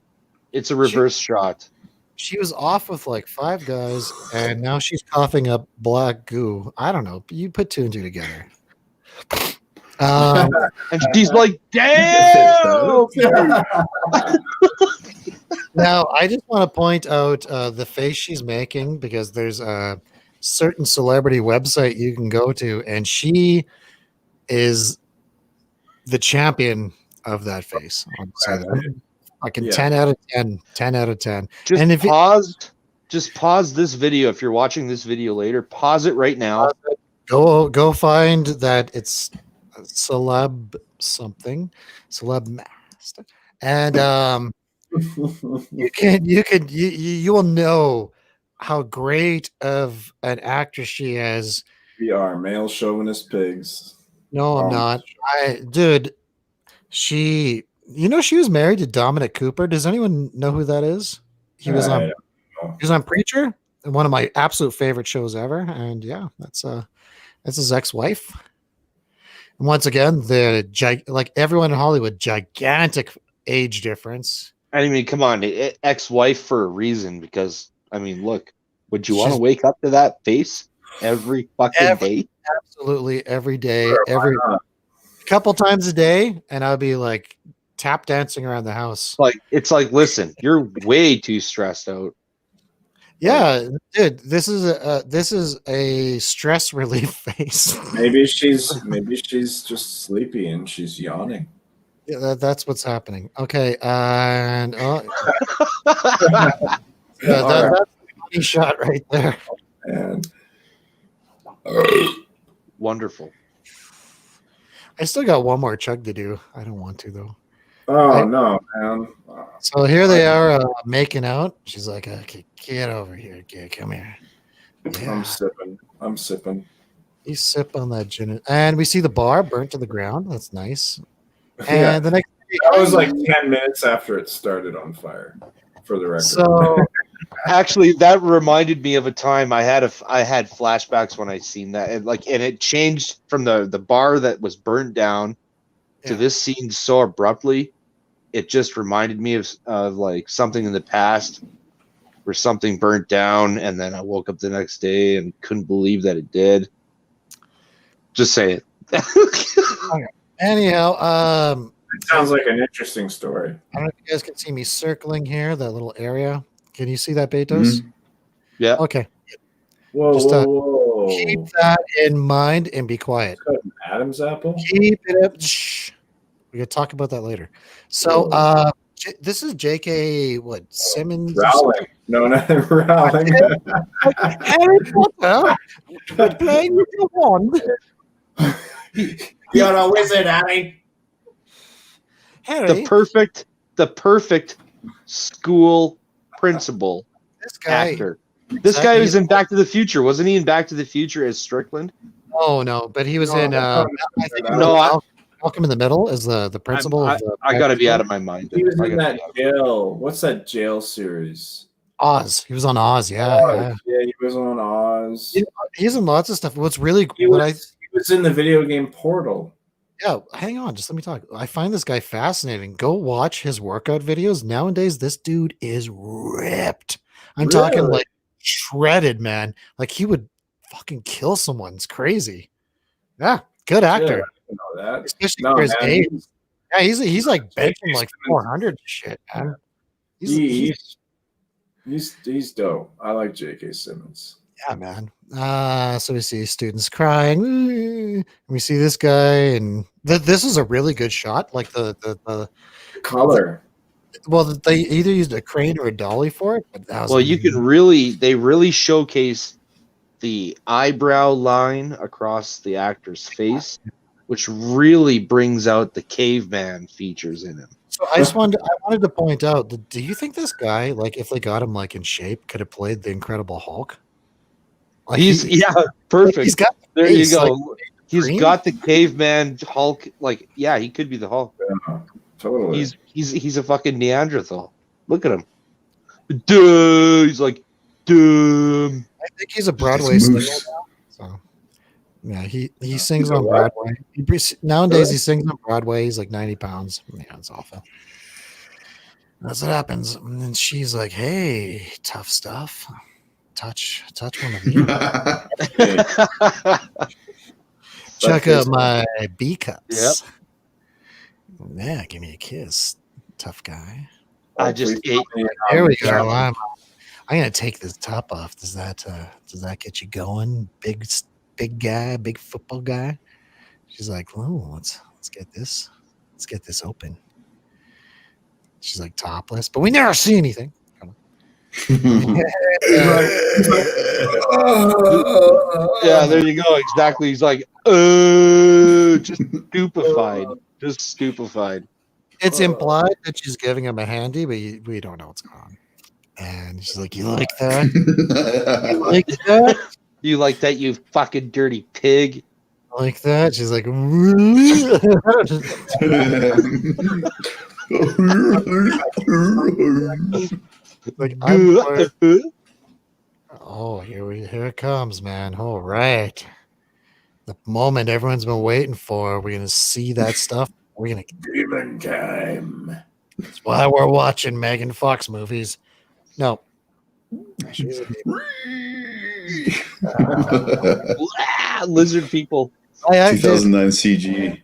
It's a reverse shot. she was off with like 5 guys, and now she's coughing up black goo. I don't know. You put 2 and 2 together. And she's like, "Damn!" Now, I just want to point out the face she's making, because there's a certain celebrity website you can go to, and she is the champion of that face. I'll say that. Like a 10 out of 10. 10 out of 10. Just And if you- pause this video. If you're watching this video later, pause it right now. Go find that it's celeb master, and you will know how great of an actress she is. We are male chauvinist pigs. No, I'm not. She was married to Dominic Cooper. Does anyone know who that is? He was on Preacher, one of my absolute favorite shows ever. And yeah, that's his ex-wife. And once again, like everyone in Hollywood, gigantic age difference. I mean, come on, ex-wife for a reason. Because I mean, look, would you want to wake up to that face every fucking day? Absolutely, every day, Sure, every couple times a day, and I'll be like tap dancing around the house. It's like, listen, you're way too stressed out. Yeah, dude, this is a stress relief face. Maybe she's just sleepy and she's yawning. Yeah, that's what's happening. Okay, and that's a funny shot right there. And Wonderful. I still got one more chug to do. I don't want to though. no, man. So here they are making out. She's like, "Okay, get over here, kid. Come here." Yeah. I'm sipping. You sip on that gin, and we see the bar burnt to the ground. That's nice. And Yeah. the next, That was like 10 minutes after it started on fire, for the record. so Actually, that reminded me of a time I had flashbacks when I seen that, and it changed from the bar that was burned down to Yeah. this scene so abruptly. It just reminded me of like something in the past where something burnt down, and then I woke up the next day and couldn't believe that it did. Just say it. anyhow, It sounds like an interesting story. I don't know if you guys can see me circling here, that little area. Can you see that, Betos? Yeah. Okay. Whoa, Just, whoa. Keep that in mind and be quiet. Is that an Adam's apple? Keep it up. Shh. We can talk about that later. So, this is J.K. Simmons? Rowling. No, not Rowling. Harry Potter playing with your wand. You're a wizard, Harry. Harry, the perfect school principal this guy. actor. This guy was in Back to the Future, wasn't he? In Back to the Future as Strickland. Oh no, but he was No, in. I think he was No, Malcolm in the Middle as the principal. I of the got to be out of my mind. He was I in gotta that be out. jail. What's that jail series? Oz. He was on Oz. Yeah, yeah. Yeah, he was on Oz. He's in lots of stuff. What's really He was in the video game Portal. Yeah, hang on, just let me talk. I find this guy fascinating. Go watch his workout videos. Nowadays, this dude is ripped. I'm talking Really? like shredded, man. Like he would fucking kill someone. It's crazy. Yeah, good actor, Yeah, I didn't know that. especially No, for his man, age. Yeah, he's like benching like Simmons. 400 and shit, man. He's he's dope. I like J.K. Simmons. Yeah, man. So we see students crying. We see this guy, and this is a really good shot. Like the Color. well, they either used a crane or a dolly for it. But that was Well, you can they really showcase the eyebrow line across the actor's face, which really brings out the caveman features in him. So I wanted to point out that, do you think this guy, like, if they got him like in shape, could have played the Incredible Hulk? Like Perfect. He's got There face, you go. like, He's green? got the caveman Hulk. Like, yeah, he could be the Hulk. Yeah, totally. He's a fucking Neanderthal. Look at him. Duh. He's like, dumb. I think he's a Broadway singer now. So yeah, he sings on Broadway. Nowadays he sings on Broadway. He's like 90 pounds. Yeah, it's awful. That's what happens. And then she's like, "Hey, tough stuff. Touch one of me. Check out my B cups. Yeah, give me a kiss, tough guy. I just ate. There we go. I'm gonna take this top off. Does that get you going, big guy, big football guy? She's like, oh, let's get this open. She's like topless, but we never see anything. Yeah, there you go. Exactly. He's like, just stupefied. It's implied that she's giving him a handy, but we don't know what's going on. And she's like, "You like that? You like that? You like that, you fucking dirty pig?" Like that?" She's like, like, "Oh, here it comes, man! All right, the moment everyone's been waiting for. We're gonna see that stuff. We're gonna demon time. That's why we're watching Megan Fox movies. No, she's a lizard people. 2009 CG.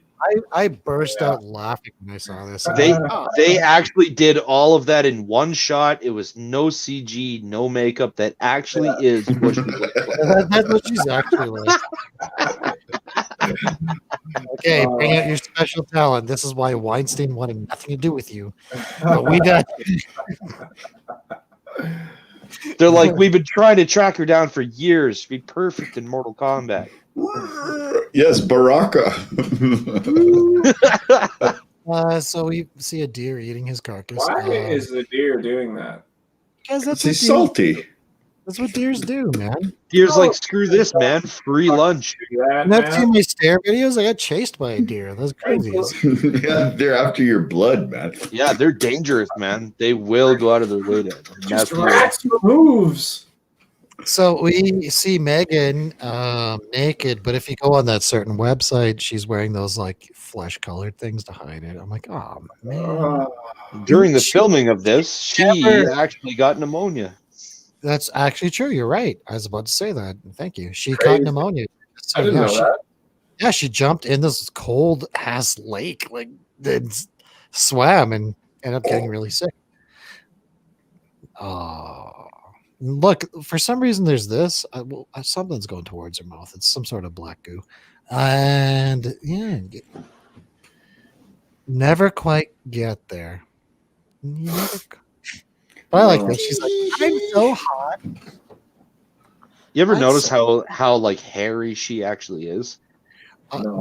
I burst out laughing when I saw this. They actually did all of that in one shot. It was no CG, no makeup. That actually is what she looks like. That's what she's actually like. Okay, bring out your special talent. This is why Weinstein wanted nothing to do with you. But we got. They're like, we've been trying to track her down for years to be perfect in Mortal Kombat. Yes, Baraka. So we see a deer eating his carcass. Why is the deer doing that? Because that's He's what salty. That's what deers do, man. Deer's like, screw this, man. Free lunch. And I've seen my stare videos. I got chased by a deer. That's crazy. Yeah, they're after your blood, man. Yeah, they're dangerous, man. They will go out of their way to. Just rats moves. So we see Megan naked, but if you go on that certain website, she's wearing those like flesh-colored things to hide it. I'm like, oh man. During the filming of this, she actually got pneumonia. That's actually true. You're right. I was about to say that. Thank you. She Crazy. caught pneumonia. So, I didn't know that. Yeah, she jumped in this cold ass lake, like then swam and ended up getting really sick. Oh, look! For some reason, there's this. Something's going towards her mouth. It's some sort of black goo, and yeah, never quite get there. But I like that. She's like, I'm so hot. You ever notice how like hairy she actually is?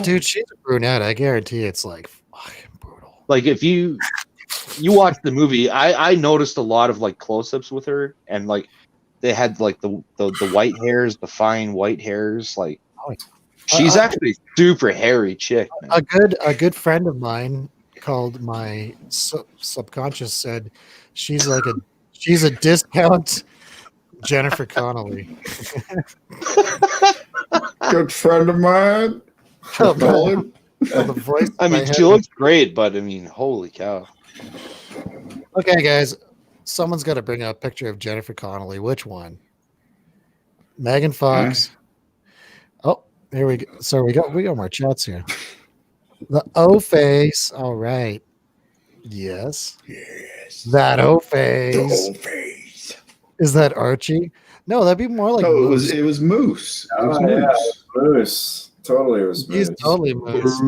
Dude, she's a brunette. I guarantee it's like fucking brutal. Like if you watch the movie, I noticed a lot of like close-ups with her, and like they had like the white hairs, the fine white hairs. Like she's actually a super hairy chick. Man. A good friend of mine called my subconscious said she's a discount Jennifer Connelly. Good friend of mine. The voice. I mean, she looks great, but I mean, holy cow. Okay, guys, someone's got to bring up a picture of Jennifer Connelly. Which one? Megan Fox. Oh, here we go. So we got more chats here. The O face. All right. Yes. Yes. That O face. The whole face. Is that Archie? No, that'd be more like No, moose. it was moose. It was Oh, yeah, moose. moose. Totally, it was He's moose. totally moose.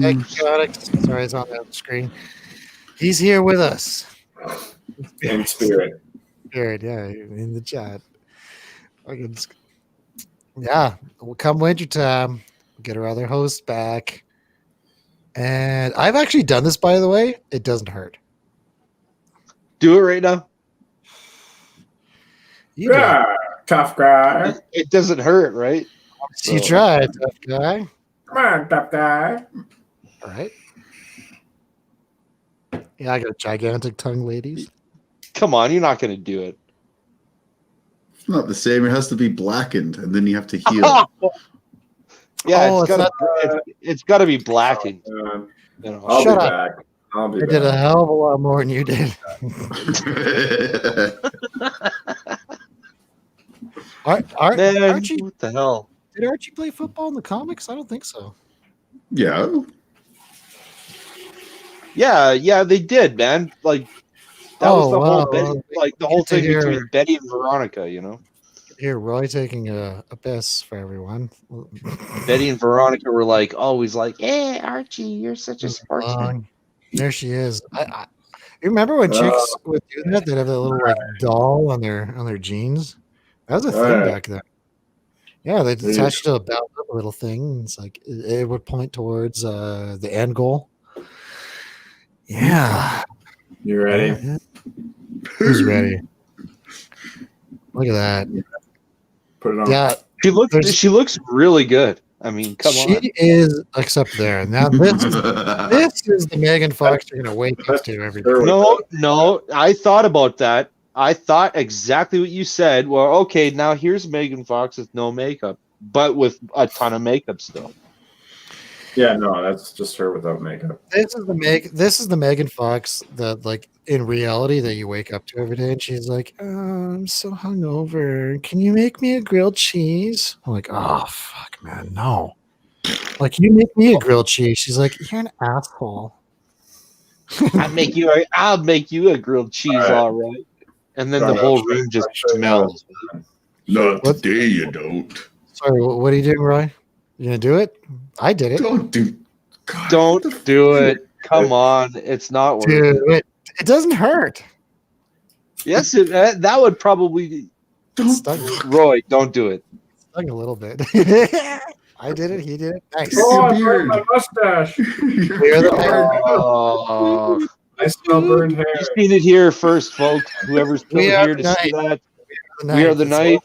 Hey, chaotic. Sorry, it's on the screen. He's here with us. In spirit. Spirit, yeah, in the chat. Yeah, well, come wintertime, we'll get our other host back. And I've actually done this, by the way. It doesn't hurt. Do it right now. You do. Yeah, tough guy. It doesn't hurt, right? You tried, tough guy. Come on, tough guy. All right. Yeah, I got a gigantic tongue, ladies. Come on, you're not gonna do it. It's not the same. It has to be blackened, and then you have to heal. Yeah, Oh, it's gotta be blackened. Oh, You know. I'll Shut be up. back. I'll be I did a back. hell of a lot more than you did. Man, Archie, what the hell? did Archie play football in the comics? I don't think so. Yeah. Yeah, they did, man. Like that was the whole wow. the whole Good to thing hear. between Betty and Veronica, you know. Here, Roy taking a piss for everyone. Betty and Veronica were like always like, "Hey, Archie, you're such a sportsman." There she is. You remember when chicks would do that? They'd have that little like doll on their jeans. That was a thing Right. back then. Yeah, they Yeah. attached to a belt a little thing. It's like it would point towards the end goal. Yeah. You ready? Yeah. Who's ready? Look at that. Put it on. Yeah, She looks really good. I mean, come on. she is except there. Now this is the Megan Fox you're gonna wake up to every day. Sure. No, I thought about that. I thought exactly what you said. Well, okay, now here's Megan Fox with no makeup, but with a ton of makeup still. Yeah, no, that's just her without makeup. This is the Megan Fox that like in reality that you wake up to every day and she's like, oh, I'm so hungover. Can you make me a grilled cheese? I'm like, oh fuck man, no. Like, can you make me a grilled cheese? She's like, you're an asshole. I'll make you a grilled cheese, all right. And then the whole room just smells. Not What? today, you don't. Sorry, what are you doing, Roy? You gonna do it? I did it. Don't do. God, Don't do it. Come on, it's not worth Dude, it. it doesn't hurt. Yes, that would probably. It stung, Roy, don't do it. stung a little bit. I did it. He did it. Nice. Oh, I beard. burned my mustache. Clear the hair. Oh, I smell burned hair. you've seen it here first, folks. Whoever's still We are here the to see night. that. We are the night.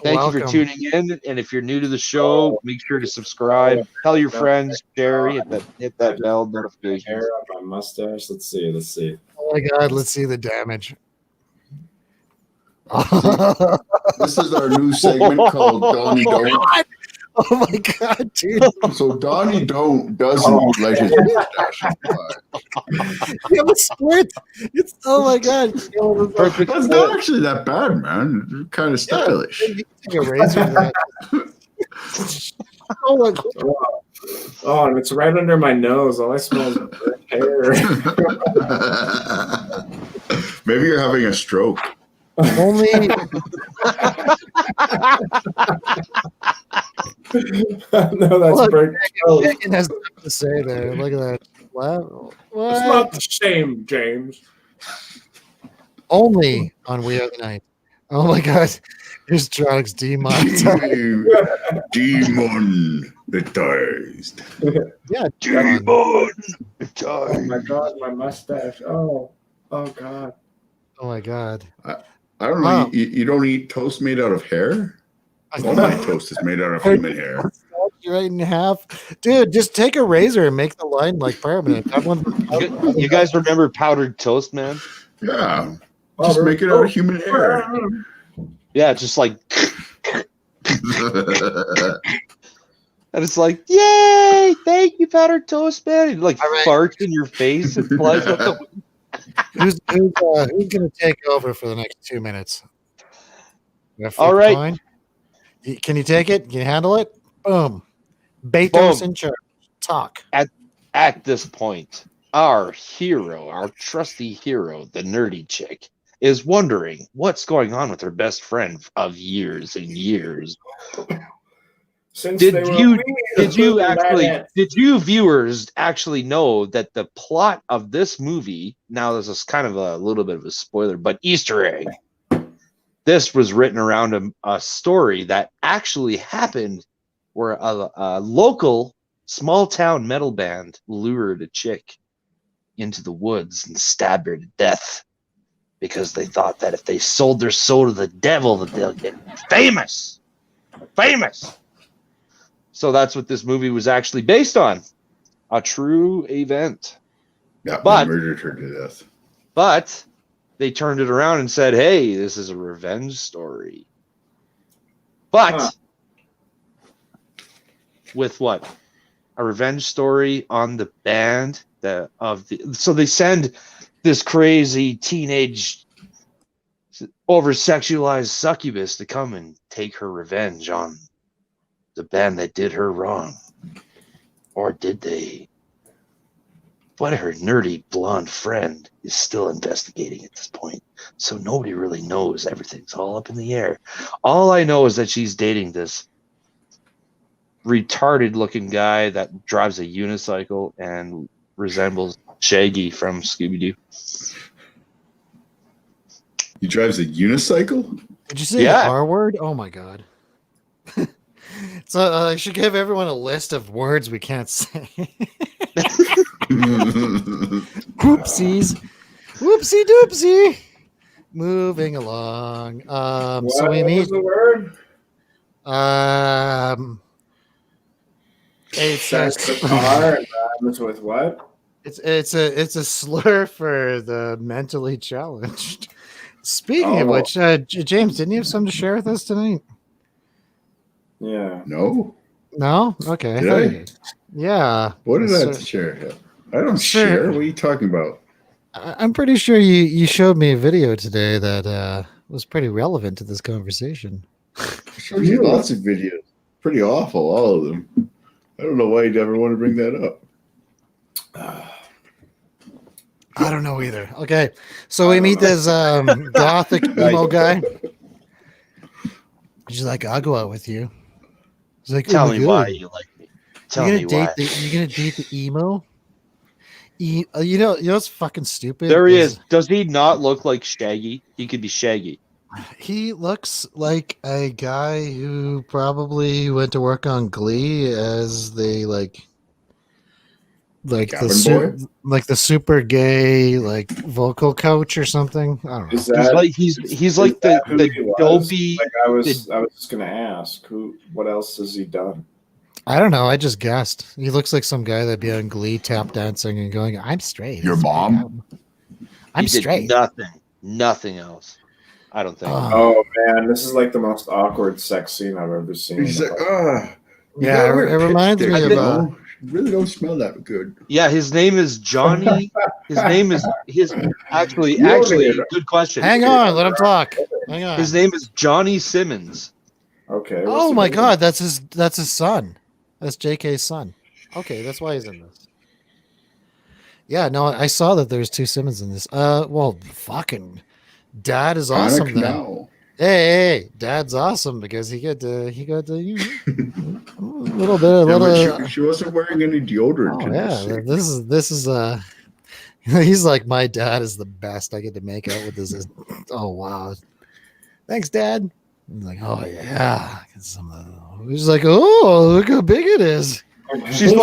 Thank you Welcome. for tuning in. And if you're new to the show, make sure to subscribe. Tell your friends, share, hit that bell notification. Hair on my mustache. Let's see. Oh my god, let's see the damage. This is our new segment called Donnie Don't. Oh my god, dude. So Donnie Don't doesn't let his mustache fly. You have a split. It's oh my god. Perfect. That's not actually that bad, man. It's kind of stylish. You can take a razor to that. Oh my god. Oh, and it's right under my nose. All I smell is burnt hair. Maybe you're having a stroke. Only No, that's Look, burnt. Megan has nothing to say there. Look at that. What? It's not the same, James. Only on We Are the Night. Oh my god. Here's drugs demonetized. Demonetized. Yeah, Oh my god, my mustache. Oh god. oh my god. I don't know. Wow. You don't eat toast made out of hair? All my toast is made out of human hair. You're right in half. Dude, just take a razor and make the line like permanent. That one You guys remember powdered toast, man? Yeah. Just make it out of human hair. Yeah, just like, and it's like, yay! Thank you, powdered toast, man. It like All right. farts in your face and flies up the. who's gonna take over for the next 2 minutes? All right. Coin? Can you take it? Can you handle it? Boom. Beethoven's Boom. in charge. Talk. At this point, our hero, our trusty hero, the nerdy chick, is wondering what's going on with her best friend of years and years. Since Did they were you wee, did you viewers actually know that the plot of this movie, now this is kind of a little bit of a spoiler, but Easter egg, this was written around a story that actually happened where a local small town metal band lured a chick into the woods and stabbed her to death because they thought that if they sold their soul to the devil that they'll get famous. So that's what this movie was actually based on, a true event. Yeah, But- they murdered her to death. But they turned it around and said, hey, this is a revenge story. But Huh. with what? A revenge story on the band so they send this crazy teenage over-sexualized succubus to come and take her revenge on the band that did her wrong. Or did they? But her nerdy blonde friend is still investigating at this point, so nobody really knows. Everything's all up in the air. All I know is that she's dating this retarded looking guy that drives a unicycle and resembles Shaggy from Scooby-Doo. He drives a unicycle? Did you say Yeah. the R word? Oh my god. So I should give everyone a list of words we can't say. Whoopsies. Whoopsie doopsie. Moving along. So we what meet. was the word? It's That's the car and rhymes with what? it's a slur for the mentally challenged. Speaking of Oh. which, James, didn't you have something to share with us tonight? Yeah. No? No? Okay. Did thought I? you- Yeah. What did I So- have to share? I don't Sure. share. What are you talking about? I'm pretty sure you showed me a video today that was pretty relevant to this conversation. I showed you lots of videos. Pretty awful, all of them. I don't know why you'd ever want to bring that up. I don't know either. Okay, so we meet this gothic emo guy. She's like, "I'll go out with you." He's like, Tell "Oh my me why God. you like me. Tell You're me gonna why. date you're gonna date the emo." You know what's fucking stupid? There he is. Does he not look like Shaggy? He could be Shaggy. He looks like a guy who probably went to work on Glee as they like Cabin the super gay like vocal coach or something. I don't know. Is that He's like the who he was? dopey. Like I was just gonna ask what else has he done? I don't know. I just guessed. He looks like some guy that'd be on Glee tap dancing and going, "I'm straight." Your It's mom? I'm He did straight. Nothing else. I don't think. Oh man, this is like the most awkward sex scene I've ever seen. He's like, Yeah, it reminds me of, you really don't smell that good. Yeah, his name is Johnny. Actually, good question. Hang on, let him talk. Hang on. His name is Johnny Simmons. Okay. Oh my God, that's his son. That's JK's son. Okay, that's why he's in this. Yeah, no, I saw that there's two Simmons in this. Well, fucking Dad is awesome then. Now. Hey, Dad's awesome because he got to you know, a little bit. But she wasn't wearing any deodorant. Oh in this yeah, scene. this is he's like, my dad is the best. I get to make out with this. Oh wow, thanks, Dad. He's like, oh yeah. He's like, oh, look how big it is. She's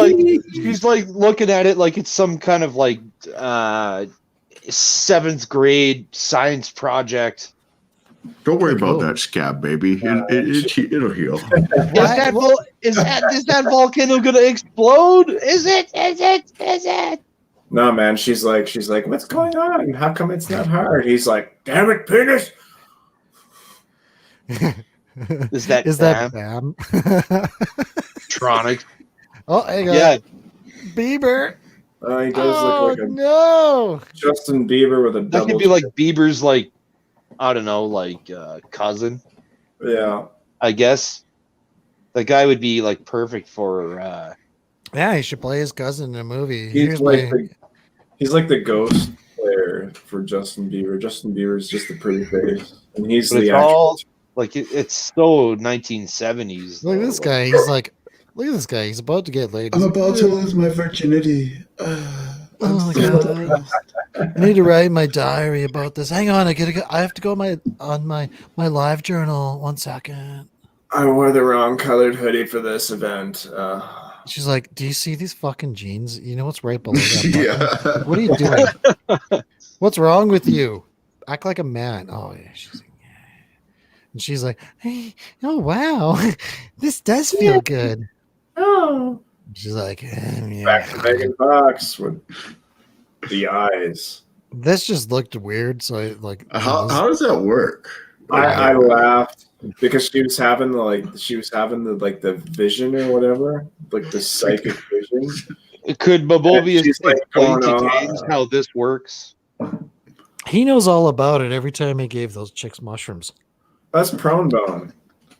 like looking at it like it's some kind of like 7th grade science project. Don't worry Cool. about that scab, baby. It'll heal. Is that volcano gonna explode? Is it? No man, she's like, what's going on? How come it's not hard? He's like, damn it, penis. Is that Bam? Tronic? Oh, hang on. Yeah. Bieber. He does look like a no. Justin Bieber with a That double. could be like Bieber's like, I don't know, like cousin, Yeah. I guess. That guy would be like perfect for Yeah, he should play his cousin in a movie. He's like the ghost player for Justin Bieber. Justin Bieber is just a pretty face, and he's But the it's actual. all like it's so 1970s. Look at though, this like- guy. He's like, look at this guy. He's about to get laid. I'm about to lose my virginity. Oh my god! I need to write my diary about this. Hang on, I have to go on my live journal. 1 second. I wore the wrong colored hoodie for this event. She's like, "Do you see these fucking jeans? You know what's right below that button? Yeah. What are you doing? What's wrong with you? Act like a man." Oh yeah, she's like, yeah. And she's like, "Hey, oh wow, this does feel good." Oh. She's like, yeah. Back to Megan Fox with the eyes. This just looked weird. So I like, How does that work? I laughed because she was having the vision or whatever, like the psychic vision. Could Mobius She's like explain going to on. James how this works? he knows all about it. Every time he gave those chicks mushrooms. That's prone bone.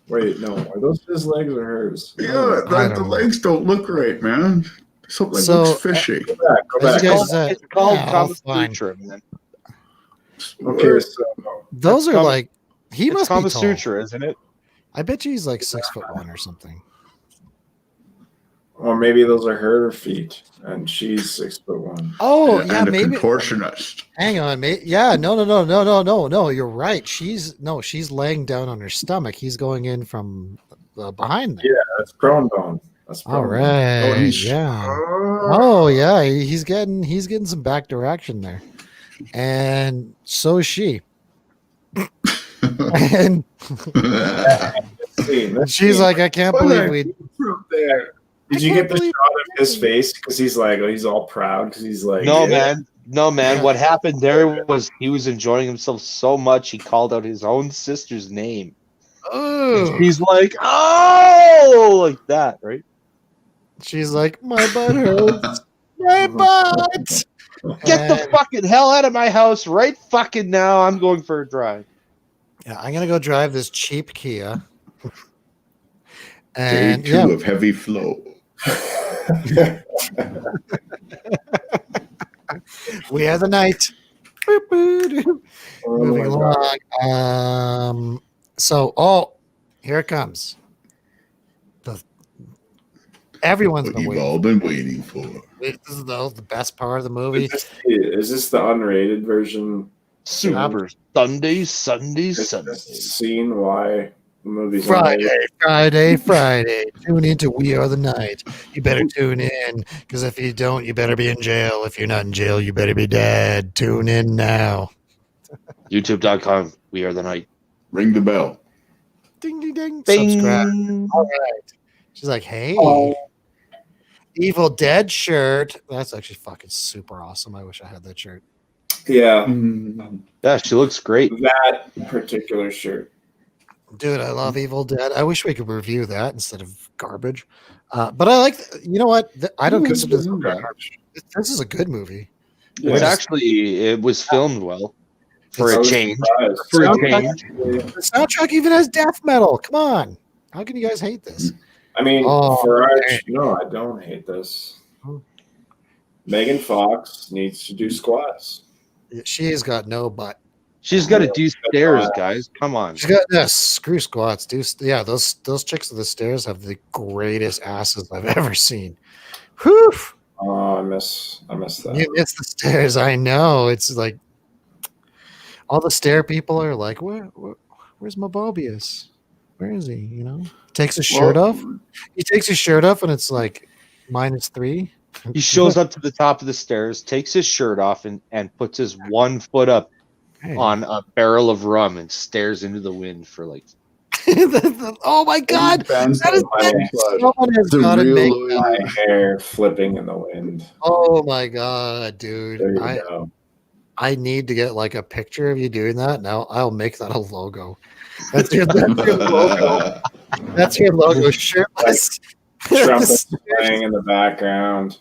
Wait, no, are those his legs or hers? Yeah, I the don't know. legs don't look right, man. Something So, looks fishy. Go back, go As back. you guys said, It's called yeah, Kama fine. Sutra, man. Okay, so Those are Kama- like he It's must be Kama tall. Sutra, isn't it? I bet you he's like 6'1" or something. or maybe those are her feet, and she's 6'1". Oh And yeah, a maybe. contortionist. Hang on, mate. Yeah, no. You're right. She's laying down on her stomach. He's going in from behind there. Yeah, that's prone bone. That's prone All bone. right. Oh, he's yeah. Oh yeah, he's getting some back direction there, and so is she. And she's like, I can't believe we. from there. Did I you can't get the believe- shot of his face? Because he's like, he's all proud because he's like, No, yeah. man. What happened there was he was enjoying himself so much he called out his own sister's name. Oh, He's like, oh, like that, right? she's like, my butt hurts. My butt. Get the And- fucking hell out of my house right fucking now. I'm going for a drive. Yeah, I'm gonna go drive this cheap Kia. Day And 2 yeah, of heavy flow. we are the night. Oh Moving my God. along. So, here it comes. Everyone's What been you've waiting. all been waiting for. This is the best part of the movie. Is this the unrated version? Super Sunday. Is this scene why the movie's Friday. Tune into We Are the Night. You better tune in, because if you don't, you better be in jail. If you're not in jail, you better be dead. Tune in now. YouTube.com. We are the night. Ring the bell. Ding, ding, ding. Bing. Subscribe. All right. She's like, hey, Evil Dead shirt. That's actually fucking super awesome. I wish I had that shirt. Yeah, Yeah, she looks great. that particular shirt. Dude, I love Evil Dead. I wish we could review that instead of garbage. But I like, you know what? I don't consider this garbage. This is a good movie. It's actually, it was filmed well for I a was change. surprised. For a Soundtrack- change. The soundtrack even has death metal. Come on. How can you guys hate this? I mean, Oh, for our man. no, I don't hate this. Megan Fox needs to do squats. She's got no butt. She's got to do stairs, guys. Come on. She's got screw squats. Those chicks with the stairs have the greatest asses I've ever seen. Whew. Oh, I miss that. You miss the stairs. I know. It's like all the stair people are like, where's Mobius? Where is he? You know, takes his shirt off. He takes his shirt off, and it's like -3. He shows up to the top of the stairs, takes his shirt off, and puts his one foot up Hey. on a barrel of rum and stares into the wind for like. Oh my God! Fans That is of my blood. Someone has The got to real make. Louis. My hair flipping in the wind. Oh my God, dude! There you go. I need to get like a picture of you doing that. Now I'll make that a logo. That's your logo. That's your logo. Shirtless. Trumpets playing in the background.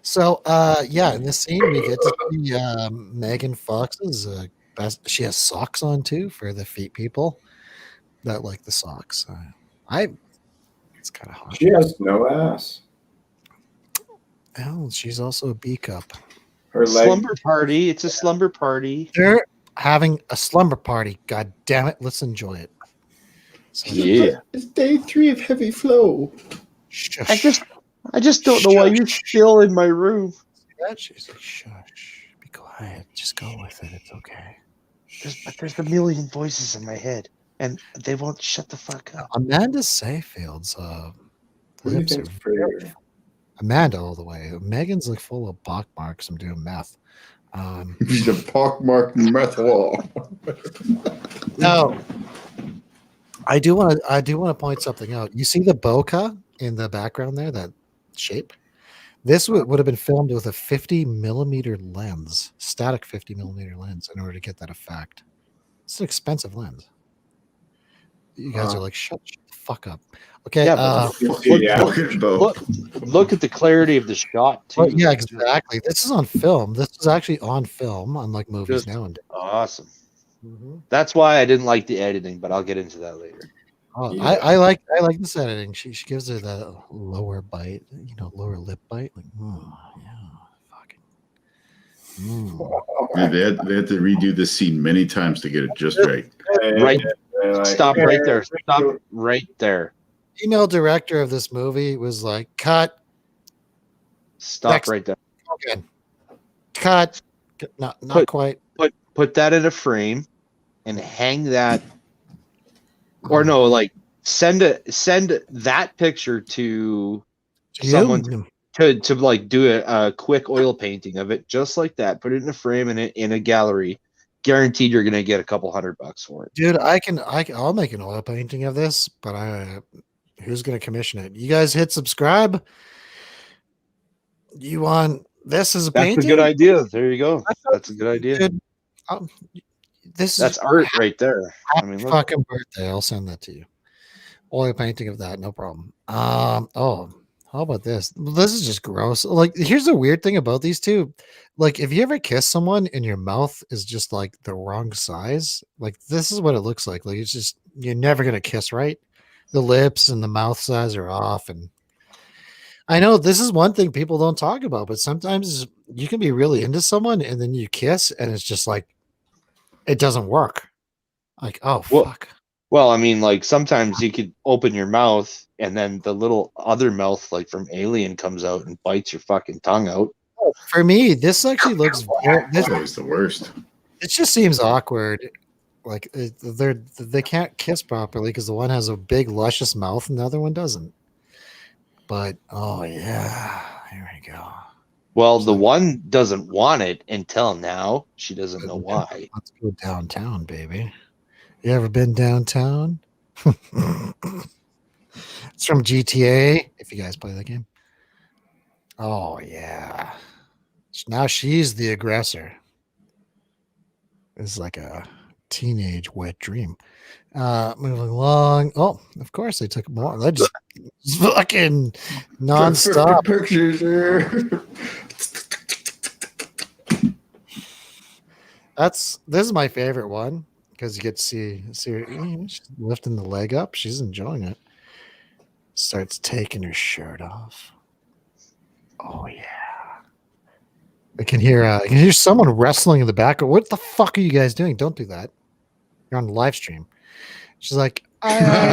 So, yeah, in this scene we get to see Megan Fox's best. She has socks on too for the feet people that like the socks. It's kind of hot. She has no ass. Oh, she's also a B cup. Her leg. Slumber party. It's a slumber party. They're having a slumber party. God damn it. Let's enjoy it. So, Yeah. It's day 3 of heavy flow. shush. I just don't know why you're still in my room. She's like, shush. Be quiet. Just go with it. It's okay. There's a million voices in my head, and they won't shut the fuck up. Amanda Seyfried's Who do you lips are think's prettier? Amanda all the way. Megan's like full of pockmarks from doing meth. She's a pockmarked meth wall. No, I do want to point something out. You see the bokeh in the background there, that shape? This would have been filmed with a 50mm lens, static 50mm lens, in order to get that effect. It's an expensive lens. You guys are like, shut the fuck up. Okay. Yeah, but look at the clarity of the shot too. Yeah, exactly. This is on film. This is actually on film, unlike movies Just nowadays. awesome. That's why I didn't like the editing, but I'll get into that later. Oh, Yeah. I like this editing. She gives her the lower bite, lower lip bite. Like, oh, yeah, fucking. Yeah, they had to redo this scene many times to get it just right. Right. Stop right there. Stop right there. Female director of this movie was like, cut. Stop Next. right there. Again. Cut. Not quite. Put that in a frame and hang that. Or no, like send that picture to someone to like do a quick oil painting of it, just like that. Put it in a frame and in a gallery. Guaranteed, you're gonna get a couple $100 for it, dude. I'll make an oil painting of this, but who's gonna commission it? You guys hit subscribe. You want this as a painting? That's a good idea. There you go. That's a good idea. Dude, that's art right there. I mean, look. Fucking birthday. I'll send that to you. Oil painting of that, no problem. How about this? This is just gross. Like, here's the weird thing about these two. Like, if you ever kiss someone and your mouth is just like the wrong size, like this is what it looks like. Like, it's just you're never gonna kiss right. The lips and the mouth size are off, and I know this is one thing people don't talk about, but sometimes you can be really into someone and then you kiss and it's just like it doesn't work. Like, oh fuck. Well, I mean, like sometimes you could open your mouth and then the little other mouth, like from Alien, comes out and bites your fucking tongue out. For me, this actually looks. That's always the worst. It just seems awkward. Like they can't kiss properly because the one has a big luscious mouth and the other one doesn't. But oh yeah, here we go. Well, the one doesn't want it until now. She doesn't know why. Let's go downtown, baby. You ever been downtown? It's from GTA, if you guys play that game. Oh, yeah. Now she's the aggressor. It's like a teenage wet dream. Moving along. Oh, of course they took more. They just fucking nonstop. Pictures here. This is my favorite one because you get to see her she's lifting the leg up. She's enjoying it. Starts taking her shirt off. Oh yeah. I can hear someone wrestling in the back. What the fuck are you guys doing? Don't do that. You're on the live stream. She's like, that's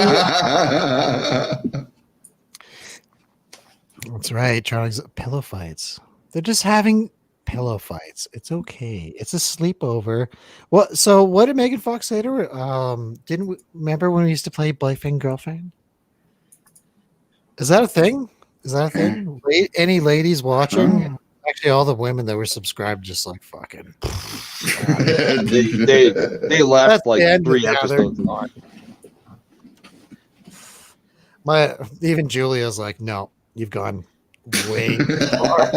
right. Charlie's pillow fights. They're just having pillow fights. It's okay. It's a sleepover. Well, so what did Megan Fox say to her? Didn't we remember when we used to play boyfriend girlfriend? Is that a thing? Any ladies watching? Actually, all the women that were subscribed just like fucking. they left like 3 episodes on. Even Julia's like, no, you've gone way far.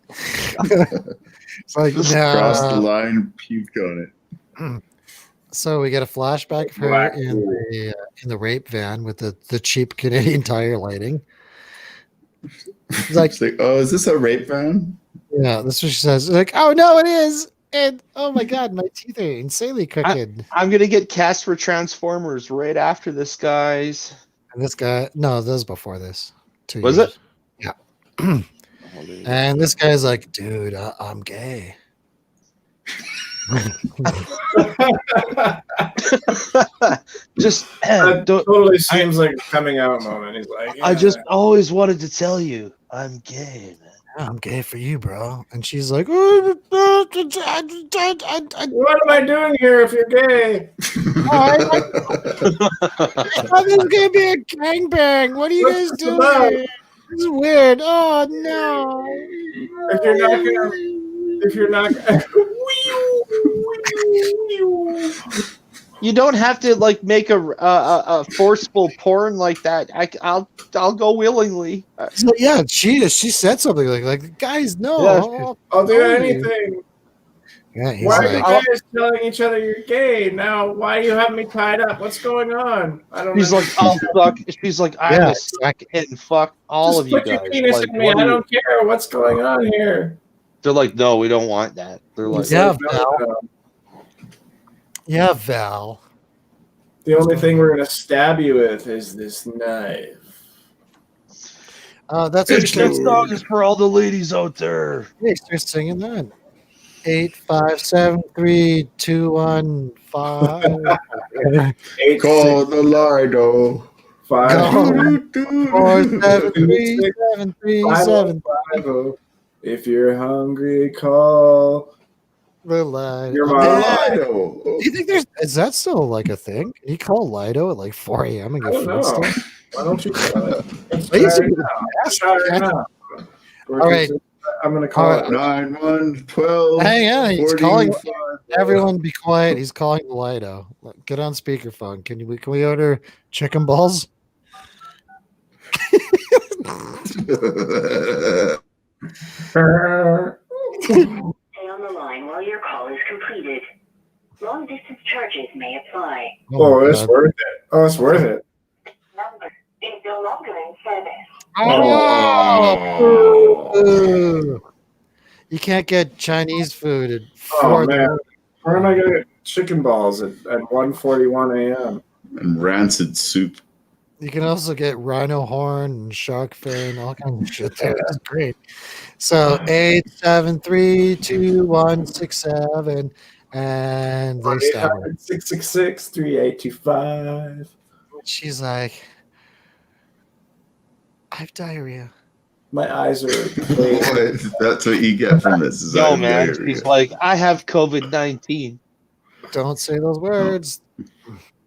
It's like, Just no. cross the line, puke on it. So we get a flashback of her in the rape van with the cheap Canadian Tire lighting. It's like, oh, is this a rape van? Yeah, that's what she says. Like, oh no, it is. And oh my god, my teeth are insanely crooked. I'm gonna get cast for Transformers right after this, guys. And this guy, no, this was before this. 2 Was years. it? And this guy's like, dude, I'm gay. Just That don't, totally seems like a coming out moment. He's like, I just always wanted to tell you I'm gay, man. I'm gay for you, bro. And she's like, oh, what am I doing here if you're gay? I thought this was gonna be a gangbang. What are you guys What's this about? doing? This is weird. Oh no. If you're not You don't have to like make a forceful porn like that. I'll go willingly. So yeah, she said something like guys, no. I'll do anything. Yeah, he's Why are like, you guys telling each other you're gay? Now, why do you have me tied up? What's going on? I don't She's know. like, I'll fuck. She's like, I'm Yeah, gonna suck it and fuck all of you Put your guys. penis Like, in me. what I are you- don't care. What's going on here? They're like, no, we don't want that. They're like, Yeah, No, Val. no. Yeah, Val. The only thing we're gonna stab you with is this knife. That's what she this said. song is for all the ladies out there. Hey, start singing that. 8, 5, 7, 3, 2, 1, 5. 8, Call the Lido. 5, Go. 4, 7, 3, 7, 3, 7. 5. If you're hungry, call. The Lido. Your Oh, mom. man. Lido. Do you think is that still like a thing? Can you call Lido at like 4 a.m. and I get don't food know. stuff? Why don't you call it? Let's I used try to it be now. Let's the try it best. now. All right. I'm gonna call All it. 9, 1, 12. Hang on, he's 14, calling. 5. Everyone, be quiet. He's calling the Lido. Get on speakerphone. Can we order chicken balls? Stay on the line while your call is completed. Long distance charges may apply. Oh, my it's God. worth it. Oh, it's worth it. Number is no longer in service. Oh, boo. You can't get Chinese food at Oh 4 man, where am I gonna get chicken balls at 1:41 a.m.? And rancid soup. You can also get rhino horn and shark fin, all kinds of shit there. It's great. So 8, 7, 3, 2, 1, 6, 7, and they stab her. 666-3825. She's like, I have diarrhea. My eyes are. That's what you get from this. Is Yo, I'm man. diarrhea. She's like, I have COVID-19. Don't say those words.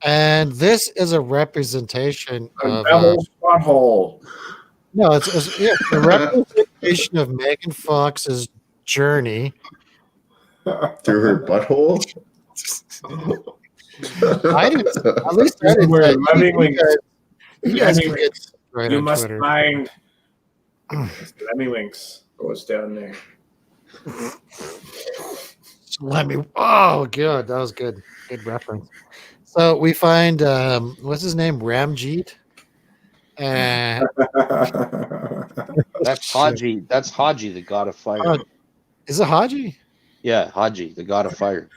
And this is a representation of Devil's butthole. no, it's a representation of Megan Fox's journey. Through her butthole? I didn't. At least I This is didn't. where say- Lemmy Winks. you guys Lemmy can get Winks. right You on must Twitter. find. Lemmy Winks goes down there. Let me. Oh, good. That was good. Good reference. So we find what's his name, Ramjeet. That's Haji. That's Haji, the god of fire. Oh. Is it Haji? Yeah, Haji, the god of fire.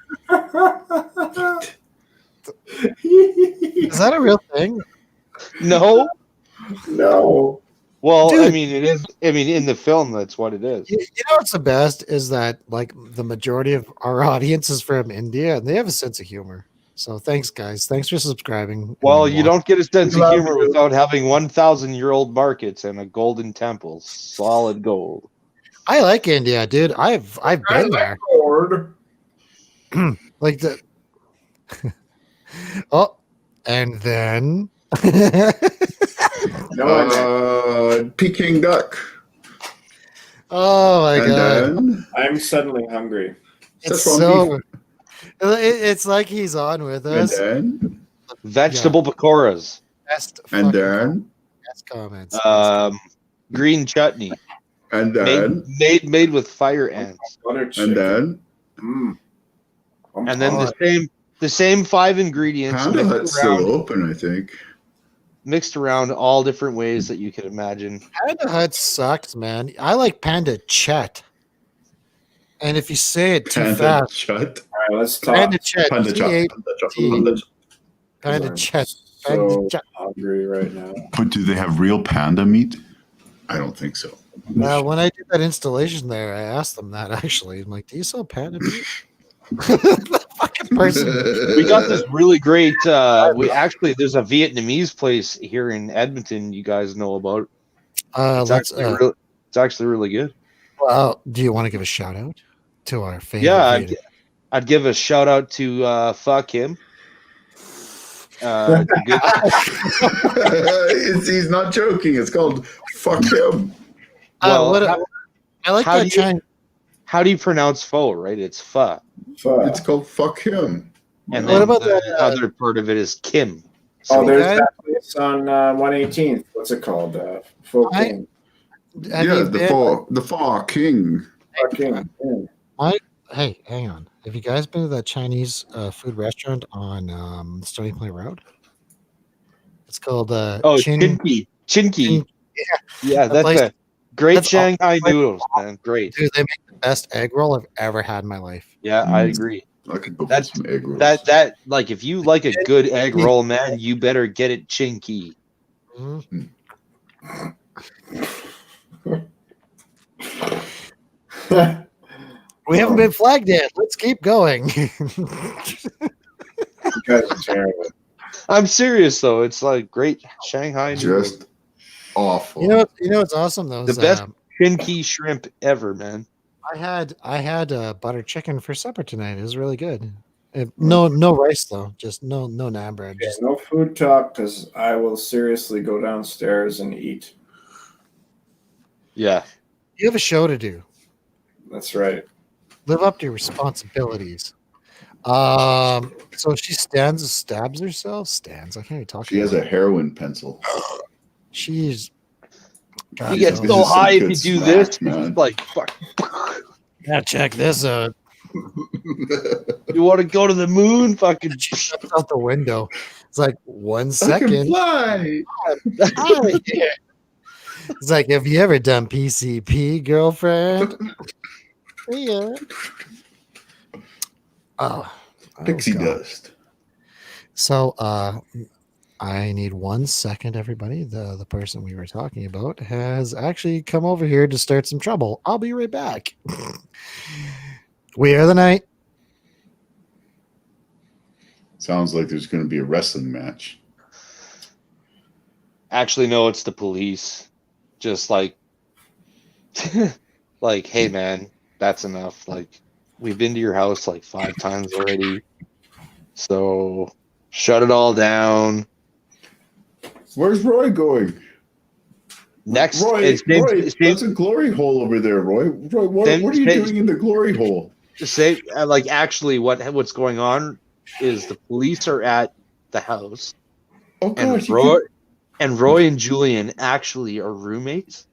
Is that a real thing? No. No. Well, I Dude. mean, it is. I mean, in the film, that's what it is. You know what's the best is that like the majority of our audience is from India and they have a sense of humor. So thanks, guys. Thanks for subscribing. Well, and you don't get a sense of Love humor you. without having 1,000-year-old markets and a golden temple, solid gold. I like India, dude. I've been there. Lord. Like the oh, and then No, Peking duck. oh my And god, then I'm suddenly hungry. it's Szechuan so. It's like he's on with and us. then Vegetable pakoras, Best and fucking then best comments. green chutney, and then made with fire ants, Butter and chicken. then and then the same 5 ingredients Panda Hut's still open, I think. mixed around all different ways that you can imagine. Panda Hut sucks, man. I like Panda Chet. And if you say it too Panda fast, Chut. All right, let's talk. Panda Chet, Panda Chut. C-H- Panda Chut. T- Panda Chut. Panda I'm Chet, Panda so Chet. hungry right now. But do they have real panda meat? I don't think so. When I did that installation there, I asked them that actually. I'm like, "Do you sell panda meat?" The fucking person. We got this really great. There's a Vietnamese place here in Edmonton. You guys know about? It's actually really good. Well, do you want to give a shout out to our favorite? Yeah, I'd give a shout out to fuck him. He's not joking. It's called fuck him. Well, I like that Chinese. How do you pronounce pho? Right, it's pho. It's called fuck him. And what then about the other part of it is Kim. Oh, there's that place on 118th. What's it called? Pho King. The Pho King. Pho King. Hey, hang on. Have you guys been to that Chinese food restaurant on Stony Point Road? It's called Chinky. Yeah, that's a great Shanghai noodles, man. Great. Dude, they make the best egg roll I've ever had in my life. Yeah, I agree. I could go for some egg rolls. That like if you like a good egg roll, man, you better get it Chinky. Mm-hmm. We haven't been flagged yet. Let's keep going. You guys are terrible. I'm serious though. It's like great Shanghai noodles. Just awful. You know what's awesome though? The best Chinky shrimp ever, man. I had butter chicken for supper tonight. It was really good. No rice though. Just no naan bread. Yeah, no food talk because I will seriously go downstairs and eat. Yeah. You have a show to do. That's right. Live up to your responsibilities. So she stabs herself. Stands. I can't even talk. She has a heroin pencil. She's. God, You get so high if you do this, man. Like fuck. Yeah, check this out. You want to go to the moon? Fucking She shuts out the window. It's like 1 I second. can fly. It's like, have you ever done PCP, girlfriend? Yeah. Oh, Pixie God. dust. So, I need 1 second, everybody. The person we were talking about has actually come over here to start some trouble. I'll be right back. We are the night. Sounds like there's going to be a wrestling match. Actually, no, it's the police. Just like, like, hey, man, that's enough. Like, we've been to your house like 5 times already. So shut it all down. Where's Roy going? Next, Roy, that's a glory hole over there, Roy. Roy, what are you doing in the glory hole? Just say, like, actually, what's going on is the police are at the house. Oh, God. And Roy and Julian actually are roommates.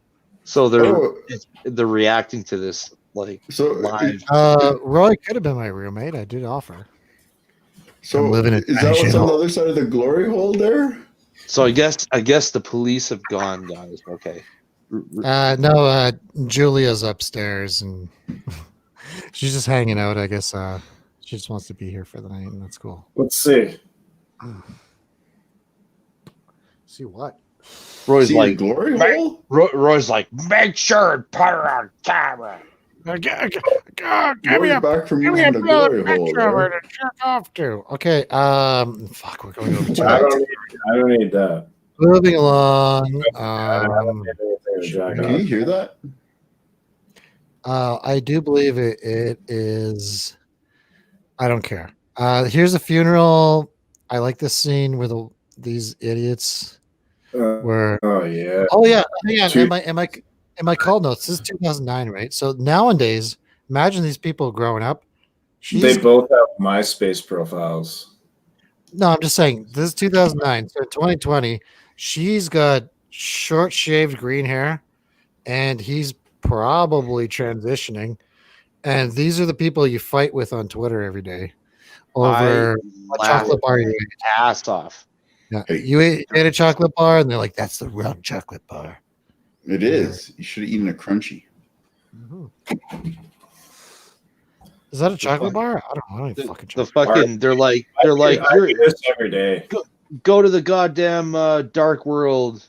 So they're reacting to this, like, live. Roy could have been my roommate. I did offer. So is that what's on the other side of the glory hole there? So I guess the police have gone, guys. Okay. No, Julia's upstairs and she's just hanging out. I guess she just wants to be here for the night, and that's cool. Let's see. See what? Roy's like, glory hole? Roy's like, make sure and put her on camera. Give me a back from using the glory hole. to jerk off to. Okay. Fuck. We're going over I don't need that. Moving along. Can you hear that? I do believe it is. I don't care. Here's a funeral. I like this scene where these idiots were. Oh yeah. Oh yeah. Hang on. In my call notes, this is 2009, right? So nowadays, imagine these people growing up. They both have MySpace profiles. No, I'm just saying this is 2009. So 2020, she's got short shaved green hair, and he's probably transitioning. And these are the people you fight with on Twitter every day over a chocolate bar. You ate. Ass off. Yeah. You ate a chocolate bar, and they're like, "That's the wrong chocolate bar." It is. You should have eaten a crunchy. Mm-hmm. Is that a chocolate bar? I don't know. They're like I do this every day. Go to the goddamn dark world.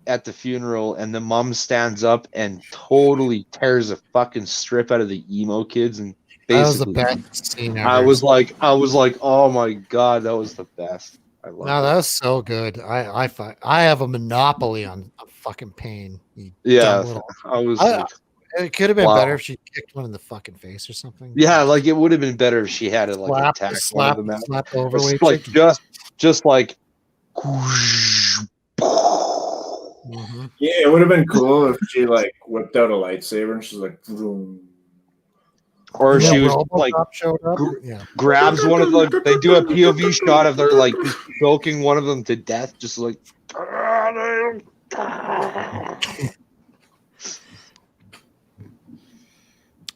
at the funeral, and the mom stands up and totally tears a fucking strip out of the emo kids, and That was the basically, best scene ever. I was like, oh my god, that was the best. I love No, it. that was so good. I have a monopoly on fucking pain. You Yeah, dumb little. I was I- like, It could have been Wow. better if she kicked one in the fucking face or something. yeah, like it would have been better if she had it like slap, attack one slap, of them. slap the It's overweight like chick. just like. Mhm. Yeah, it would have been cool if she like whipped out a lightsaber and she's like, vroom. Or Yeah, she was RoboCop like showed up. gr- Yeah. grabs one of them. They do a POV shot of they're like just choking one of them to death, just like.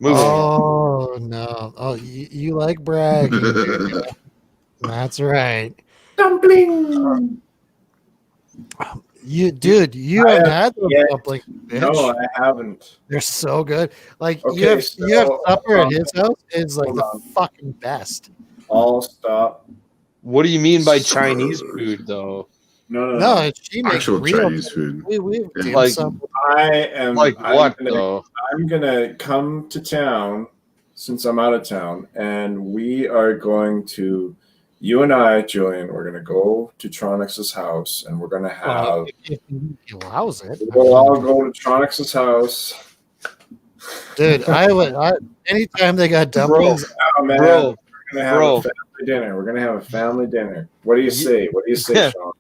Moving on. Oh no! Oh, you like bragging? That's right. Dumpling. You I haven't have- had those yeah. dumplings, bitch. No, I haven't. They're so good. Like Okay, you have so, supper at his house. It's like hold the on. fucking best. I'll stop. What do you mean by Chinese food, though? No. She makes Actual real Chinese food. We have dim Like- sum. I am Like I'm what, gonna, though? I'm gonna come to town since I'm out of town, and we are going to. You and I, Julian, we're gonna go to Tronix's house, and we're gonna have. If he allows it. We'll all go to Tronix's house. Dude, anytime they got dumplings, Oh man, Bro, we're gonna have bro. a family dinner. We're gonna have a family dinner. What do you say? What do you say, Sean?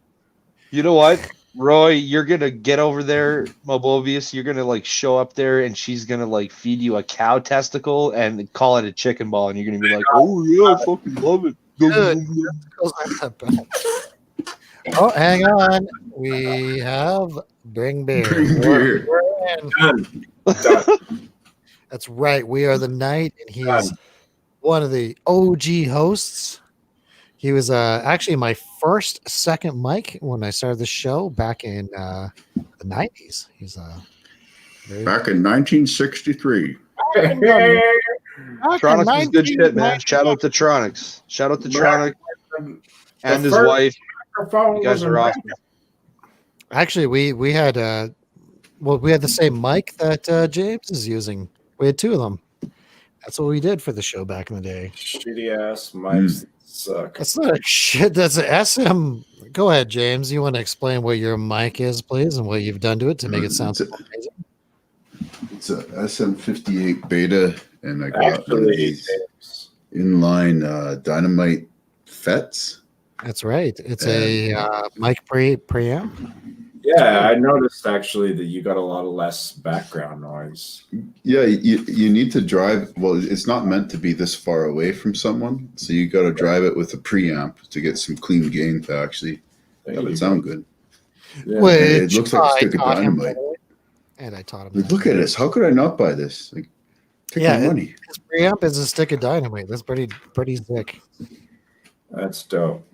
You know what, Roy? You're gonna get over there, Mobovius. You're gonna like show up there, and she's gonna like feed you a cow testicle and call it a chicken ball, and you're gonna be like, "Oh yeah, I fucking love it." Dude. Oh, hang on. We have Bring Beer. Bring beer. We're in. Done. Done. That's right. We are the Knight, and he is Done. one of the OG hosts. He was actually my second mic when I started the show back in the 90s. He's Back in 1963. Tronics is good shit, man. Shout out to Tronics. Shout out to Tronics and his wife. You guys are awesome. Actually, we had we had the same mic that James is using. We had two of them. That's what we did for the show back in the day. Shitty ass mics suck. That's not a shit. That's a SM. Go ahead, James. You want to explain what your mic is, please, and what you've done to it to make it sound so amazing? It's a SM58 beta, and I got one of Actually, these inline dynamite FETs. That's right. It's a mic preamp. yeah, I noticed actually that you got a lot of less background noise. Yeah, you need to drive. Well, it's not meant to be this far away from someone, so you got to drive it with a preamp to get some clean gain to actually have it sound good. Yeah. Which It looks like a stick of I taught him, dynamite. by the way. And I taught him. Like, that. look at this. How could I not buy this? Like, take Yeah, my money. His preamp is a stick of dynamite. That's pretty sick. That's dope.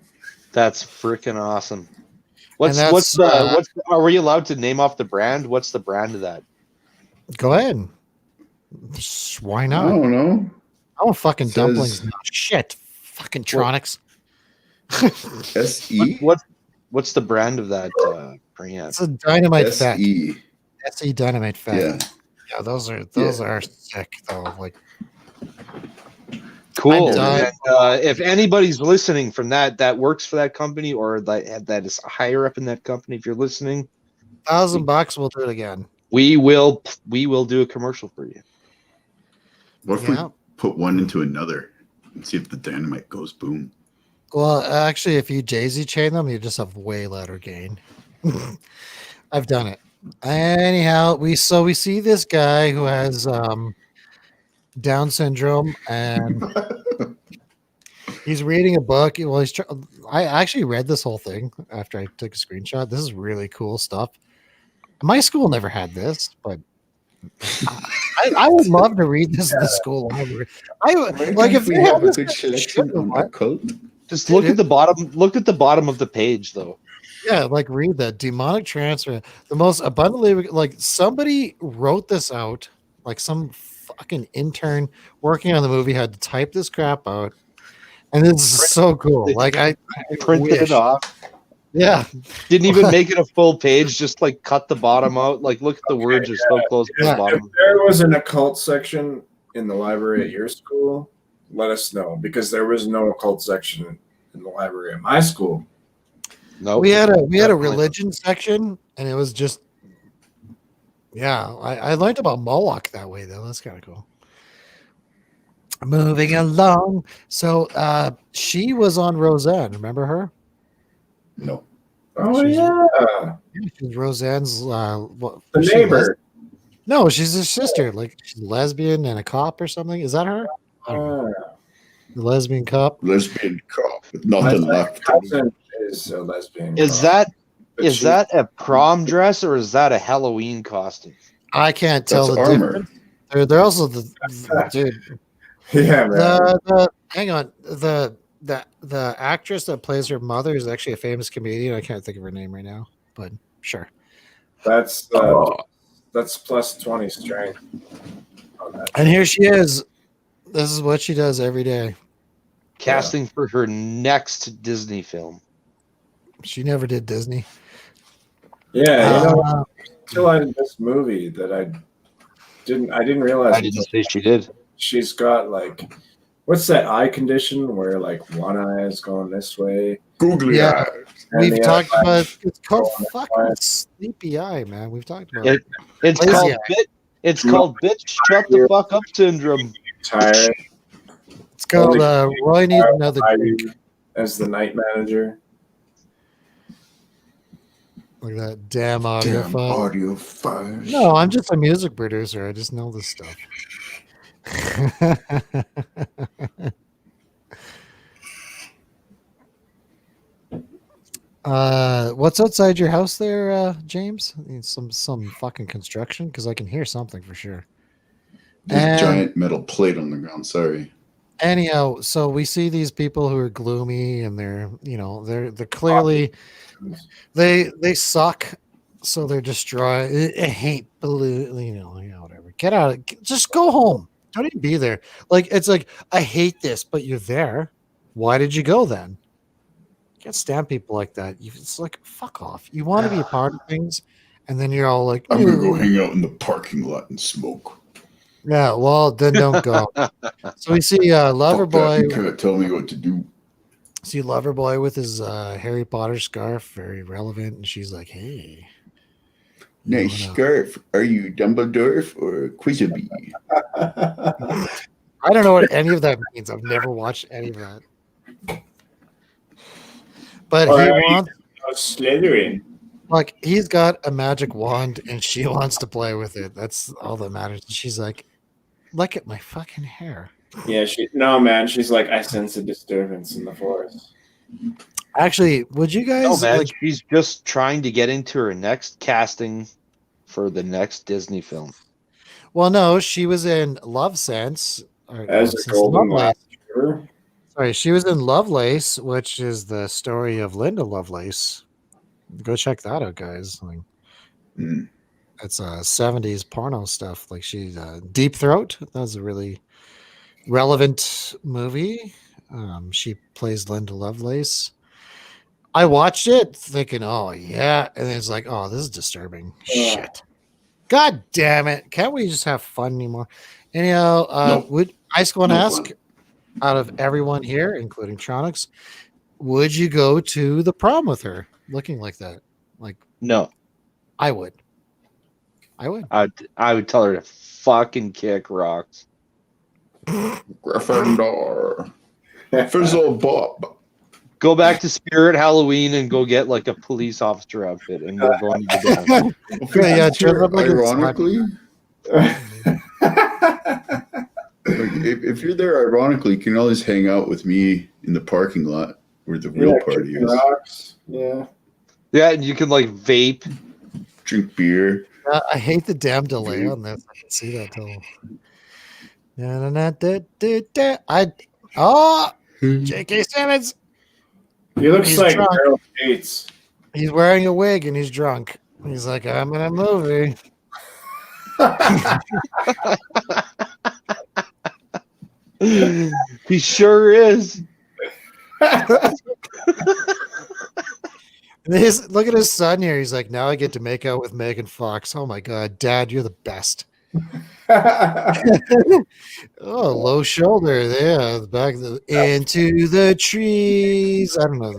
That's freaking awesome. And What's are we allowed to name off the brand? What's the brand of that? Go ahead. Why I not? don't know. I want fucking Says- dumplings now. Shit. Fucking Tronics. SE? What's the brand of that preamp? It's a dynamite fat. SE. SE dynamite fat. Yeah. Yeah, those are sick though. Like Cool. I'm done. And, if anybody's listening from that works for that company or that is higher up in that company, if you're listening, $1,000, we'll do it again. we will do a commercial for you. What if Yeah. we put one into another and see if the dynamite goes boom? Well, actually, if you Jay-Z chain them, you just have way louder gain. I've done it. Anyhow, we see this guy who has Down syndrome, and he's reading a book. Well, I actually read this whole thing after I took a screenshot. This is really cool stuff. My school never had this, but I would love to read this in the school library. If they have this shit, what? cult. Just look at the bottom. Look at the bottom of the page, though. Yeah, like read that demonic transfer. The most abundantly, like somebody wrote this out, like some fucking intern working on the movie had to type this crap out, and this is so cool. Like I Printed wish. it off. Yeah. Didn't even make it a full page, just like cut the bottom out. Like, look at the words are so close to the If bottom. there was an occult section in the library at your school, let us know, because there was no occult section in the library at my school. No, We had a religion section, and it was just I learned about Moloch that way though. That's kind of cool. Moving along. So she was on Roseanne. Remember her? No. Oh She's- yeah, She's Roseanne's the was she neighbor. no, she's his sister. Like she's lesbian and a cop or something. Is that her? I don't know. The lesbian cop. Lesbian cop with nothing My left. cousin is a lesbian. is cop, but is she- that a prom dress or is that a Halloween costume? I can't tell That's the armor. difference. They're also the dude. Yeah, man. Hang on. The actress that plays her mother is actually a famous comedian. I can't think of her name right now, but sure. That's plus 20 strength. on that. And here she is. This is what she does every day. Casting for her next Disney film. She never did Disney. Yeah, you know, Uh, until I did this movie that I didn't realize I didn't say she did. she's got like, what's that eye condition where like one eye is going this way? Googly Yeah. eyes. and We've the talked other eye about it's called going fucking eye. sleepy eye, man. We've talked about It- It's Lazy called eye. It's called bitch shut the fuck up syndrome. Tired. It's called Roy needs another drink. As the night manager. Look at that damn audio Damn file. audio files. No, I'm just a music producer. I just know this stuff. What's outside your house there, James? Some fucking construction? Because I can hear something for sure. There's a And- giant metal plate on the ground. Sorry. Anyhow, so we see these people who are gloomy and they're they're clearly they suck, so they're destroyed. I hate blue, whatever. Get out. Just go home. Don't even be there. Like it's like I hate this, but you're there. Why did you go then? Can't stand people like that. It's like fuck off. You want to be a part of things, and then you're all like, I'm gonna go hang out in the parking lot and smoke. yeah. Well, then don't go. So we see Fuck that, Loverboy. you can't tell me what to do. See Loverboy with his Harry Potter scarf, very relevant, and she's like, "Hey, you Nice wanna-" scarf. Are you Dumbledore or Quizzabee? I don't know what any of that means. I've never watched any of that. But Or he are you- wants, Slytherin. like, he's got a magic wand, and she wants to play with it. That's all that matters. And she's like, "Look at my fucking hair." Yeah, she's like, I sense a disturbance in the forest. Actually, would you guys No, man, like? she's just trying to get into her next casting for the next Disney film. Well, no, she was in Love Sense. Or, As Love a Sense, golden Lovelace. Retriever. Sorry, she was in Lovelace, which is the story of Linda Lovelace. Go check that out, guys. Like, Mm. it's 70s porno stuff. Like she's Deep Throat. That was a really relevant movie. She plays Linda Lovelace. I watched it thinking, oh yeah, and then it's like, oh, this is disturbing. Shit. God damn it. Can't we just have fun anymore? Anyhow, No. I just want to No ask, fun. out of everyone here, including Tronix, would you go to the prom with her looking like that? Like No, I would. I would. I would tell her to fucking kick rocks. Gryffindor. Fizzle Bob. Go back to Spirit Halloween and go get like a police officer outfit, and we're going to the dance. Yeah, dress up like a ironically, like, if you're there ironically, you can always hang out with me in the parking lot where the real party kicking is. rocks. Yeah. Yeah, and you can like vape. Drink beer. I hate the damn delay on this. I can see that till. J.K. Simmons. He looks He's like drunk. Harold Gates. He's wearing a wig and he's drunk. He's like, I'm in a movie. He sure is. Look at his son here. He's like, now I get to make out with Megan Fox. Oh my god, Dad, you're the best. Oh, low shoulder there, the back of into the trees. I don't know.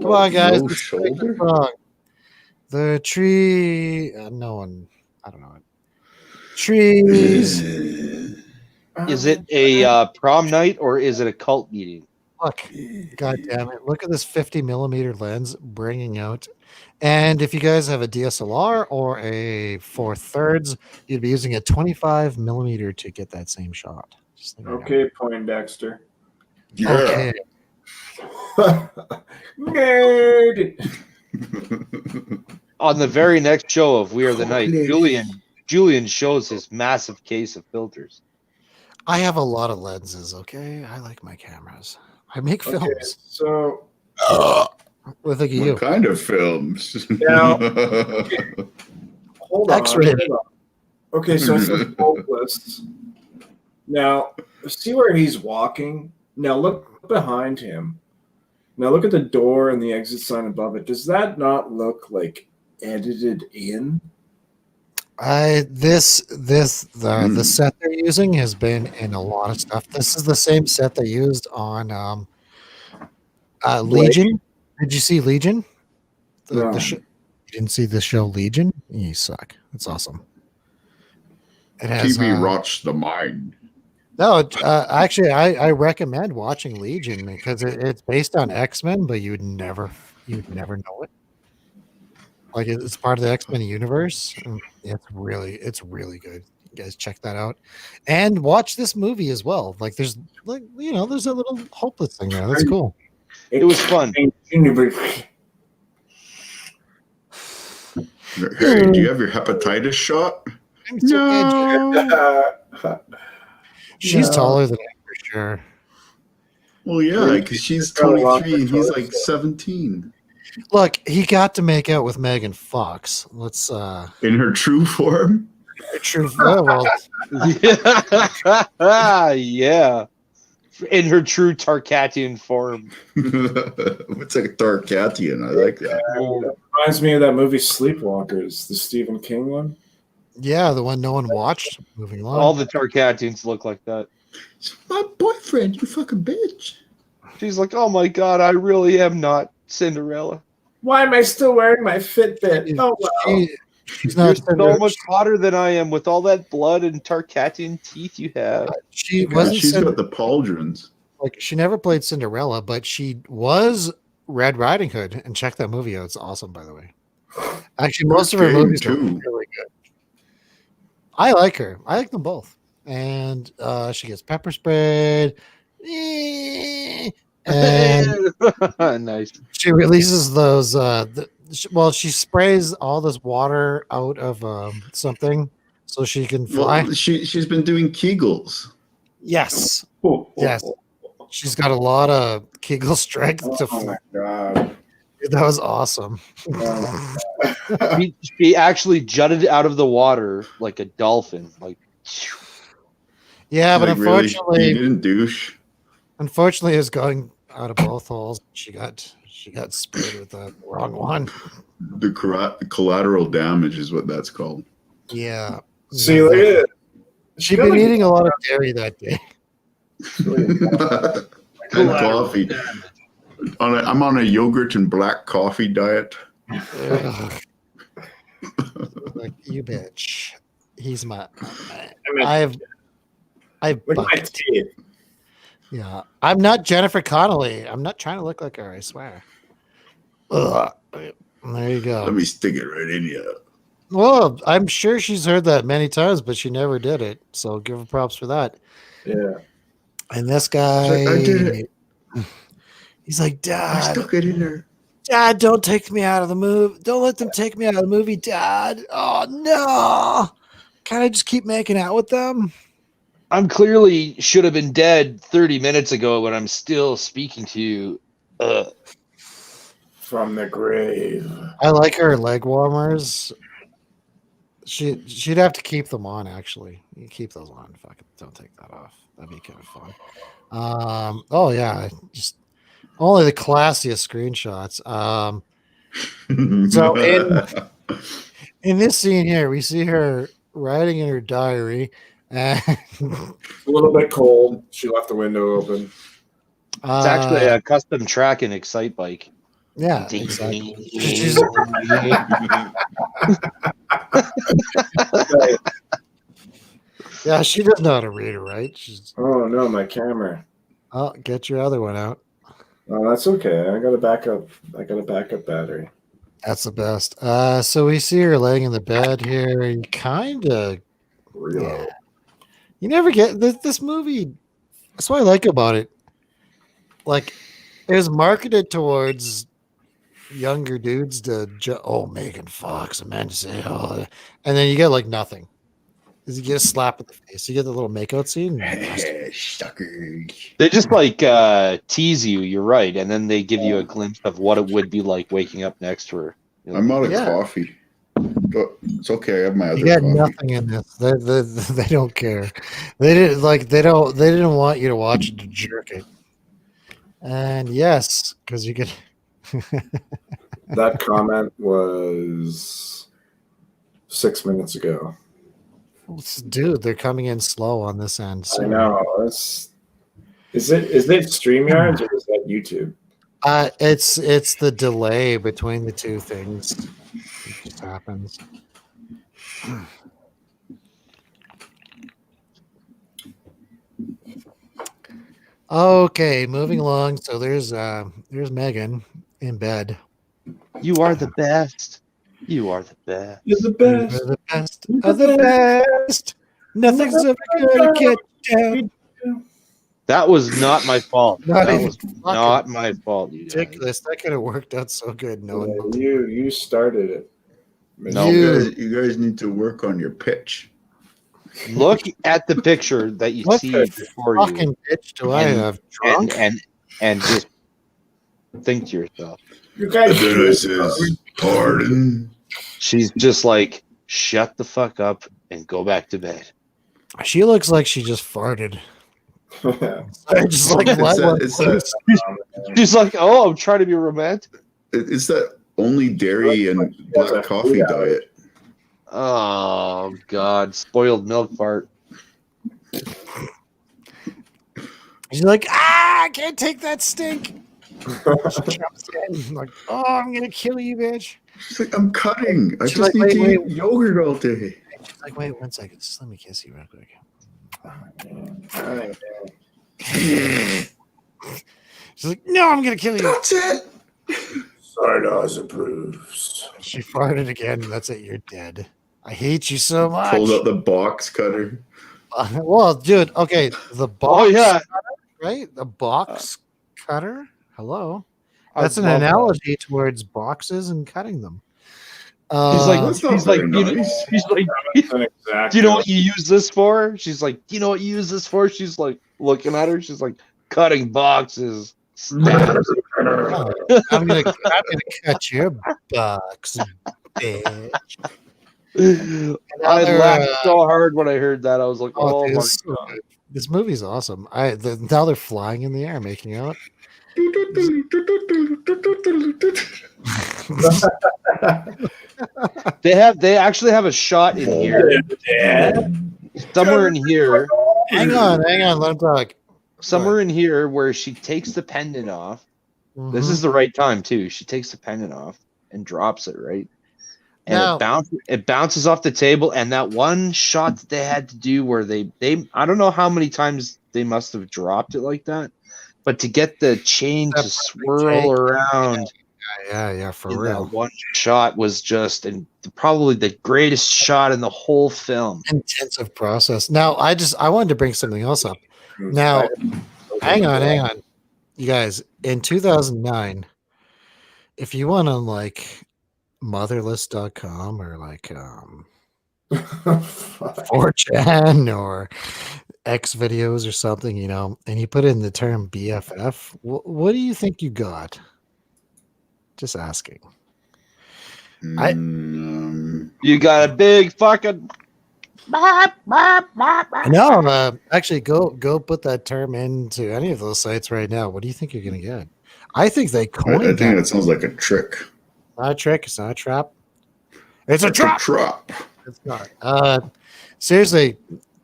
Come on, guys. Low let's sing the shoulder? song. The tree. No one. I don't know it. Trees. Is it a prom night or is it a cult meeting? Look, god damn it! Look at this 50mm lens bringing out. And if you guys have a DSLR or a 4/3, you'd be using a 25mm to get that same shot. Just letting you know. Okay, Poindexter. Yeah. Okay. Nerd. On the very next show of We Are the Night, Julian shows his massive case of filters. I have a lot of lenses. Okay, I like my cameras. I make films. Okay, so Look at you. What kind of films? Now- hold on. X-rated. hold on. Okay, so it's hopeless. Now, see where he's walking? Now look behind him. Now look at the door and the exit sign above it. Does that not look like edited in? The set they're using has been in a lot of stuff. This is the same set they used on Legion. Did you see Legion? No. You didn't see the show Legion? You suck. It's awesome. It has TV rots the mind. no. Actually, I recommend watching Legion because it's based on X-Men, but you'd never know it. Like it's part of the X-Men universe. And it's really good. You guys check that out, and watch this movie as well. Like there's a little hopeless thing there. That's cool. It was fun. Hey, do you have your hepatitis shot? I'm so glad she's No. taller than him for sure. Well, yeah, because she's 23 and he's like 17. Look, he got to make out with Megan Fox. Let's In her true form? true. Well, Yeah. In her true Tarkatian form. What's a Tarkatian? I like that. Reminds me of that movie Sleepwalkers, the Stephen King one. yeah, the one no one watched. Moving along. All the Tarkatians look like that. It's my boyfriend, you fucking bitch. She's like, oh my god, I really am not Cinderella. Why am I still wearing my Fitbit? Oh well. She's You're not so much hotter than I am with all that blood and Tarkatian teeth you have. She God, wasn't. she's got the pauldrons. Like she never played Cinderella, but she was Red Riding Hood. And check that movie out; it's awesome, by the way. Actually, most of her Game, movies are too. really good. I like her. I like them both, and she gets pepper sprayed. And Nice. she releases those. She sprays all this water out of something so she can fly. Well, she's been doing Kegels. Yes, Oh, yes. She's got a lot of Kegel strength to Oh fly. my god. That was awesome. She actually jutted out of the water like a dolphin. Like, Yeah, but Like, really? unfortunately, You didn't douche. it's going out of both holes. She got sprayed with the wrong one. The collateral damage is what that's called. Yeah. See, look at it. She'd been eating a lot of dairy that day. And coffee. I'm on a yogurt and black coffee diet. Ugh. Like you bitch. He's my mean, I've Look at my bucked. teeth. Yeah. I'm not Jennifer Connelly. I'm not trying to look like her, I swear. Ugh. There you go. Let me stick it right in you. Well, I'm sure she's heard that many times, but she never did it. So give her props for that. Yeah. And this guy, I did it. He's like, I Dad, stuck it in her. Dad, don't take me out of the movie. Don't let them take me out of the movie, Dad. Oh no! Can't I just keep making out with them? I'm clearly should have been dead 30 minutes ago, but I'm still speaking to you. From the grave. I like her leg warmers. She'd have to keep them on. Actually, you keep those on. Fuck it, don't take that off. That'd be kind of fun. Oh yeah, just Only the classiest screenshots. So in this scene here, we see her writing in her diary, and It's a little bit cold. She left the window open. It's actually a custom track and Excite bike. yeah, exactly. Yeah, she does know how to read it, right? She's Oh no, my camera. get your other one out. Oh, that's okay. I got a backup battery. That's the best. So we see her laying in the bed here, and kind of, Reload. you never get this movie. That's what I like about it. Like, it was marketed towards younger dudes to Megan Fox, Amanda Seyfried, and then you get like nothing. Is you get a slap in the face. You get the little makeout scene. Suckers. They just like tease you. You're right, and then they give you a glimpse of what it would be like waking up next to her. You know? I'm out of Yeah. coffee. But it's okay. I have my other You got coffee. nothing in this. They don't care. They didn't like. They didn't want you to watch it to jerk it. And yes, because you could. That comment was 6 minutes ago. Dude, they're coming in slow on this end. I know. Is it StreamYards or is that YouTube? It's the delay between the two things. It just happens. Okay, moving along. So there's Megan in bed. You are the best. You are the best. You're the You're best. the best of the best. Nothing's ever gonna get down. That was not my fault. Not That even was fucking not my fault. You guys. Ridiculous. That could have worked out so good. No one. You started it. No. You guys need to work on your pitch. Look at the picture that you What see the before you, fucking bitch do I And- have? Drunk? and just think to yourself. You guys. This is pardon. She's just like, shut the fuck up and go back to bed. She looks like she just farted. I just like It's let that- one it's loose. She's like, oh, I'm trying to be romantic. It's that only dairy and black coffee diet. Oh God, spoiled milk fart. She's like, I can't take that stink. She jumps in, like, oh, I'm gonna kill you, bitch. She's like, I'm cutting. I She's just like, need to wait, eat yogurt all day. She's like, wait 1 second, just let me kiss you real quick. She's like, no, I'm gonna kill you. That's it. Sardos approves. She farted again. That's it. You're dead. I hate you so much. Pulled out the box cutter. Well, dude. Okay, the box. Oh yeah, right. The box cutter. Hello. I That's an love that. analogy towards boxes and cutting them. He's like, That's not he's like, very nice. he's like, That's an exact. do you know what you use this for? She's like, do you know what you use this for? She's like, looking at her. She's like, cutting boxes. Stabs. I'm gonna cut your box, bitch. I Another, laughed so hard when I heard that. I was like, Oh, oh dude, my it's so God. good. This movie's awesome. Now they're flying in the air, making out. They actually have a shot in here. Somewhere in here. Hang on, let him talk. Somewhere in here where she takes the pendant off. This is the right time too. She takes the pendant off and drops it, right? And Now- it bounces off the table. And that one shot that they had to do where they I don't know how many times they must have dropped it like that, but to get the chain That to perfect swirl take. around Yeah, for in real. that one shot was just probably the greatest shot in the whole film. Intensive process. Now, I wanted to bring something else up. Now, hang on. You guys, in 2009, if you went on like motherless.com or like 4chan or X videos or something, and you put in the term BFF, what do you think you got? Just asking. You got a big fucking. No, actually, go put that term into any of those sites right now. What do you think you're gonna get? I think they I coined think that. that sounds like a trick. Not a trick. It's not a trap. It's a It's trap. a trap. It's not. Seriously,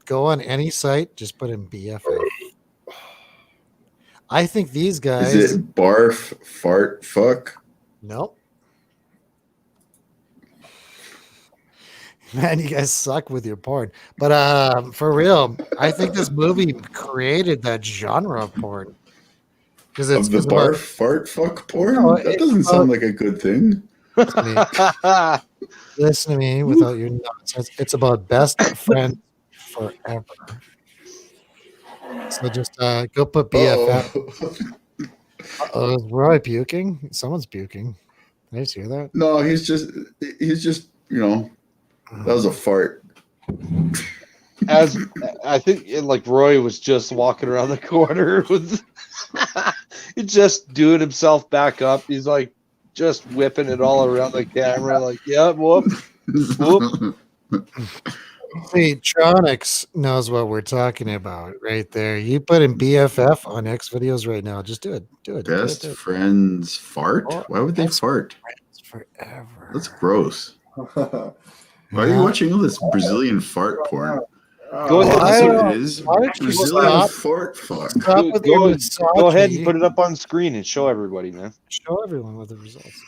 go on any site. Just put in BFF. I think these guys. Is it barf, fart, fuck? Nope. Man, you guys suck with your porn. But for real, I think this movie created that genre of porn. Because Of the barf, fart, fuck porn? No, That doesn't sound like a good thing. listen to me without your nonsense. It's about best friends forever. So just go put BFF. Oh. Is Roy puking? Someone's puking. Did you hear that? No, he's just, that was a fart. As I think, like Roy was just walking around the corner with, he's just doing himself back up. He's like just whipping it all around the camera, like, yeah, whoop, whoop. See, Tronics knows what we're talking about right there. You put in BFF on X videos right now. Just do it. Do it. Best do it. friends fart? Oh, Why would they best fart? Forever. That's gross. Why are you watching all this Brazilian fart porn? Go ahead. Why- That's what it is. why don't you Brazilian stop? fart fuck. Stop with your Go ahead and misogyny. put it up on screen and show everybody, man. Show everyone what the results.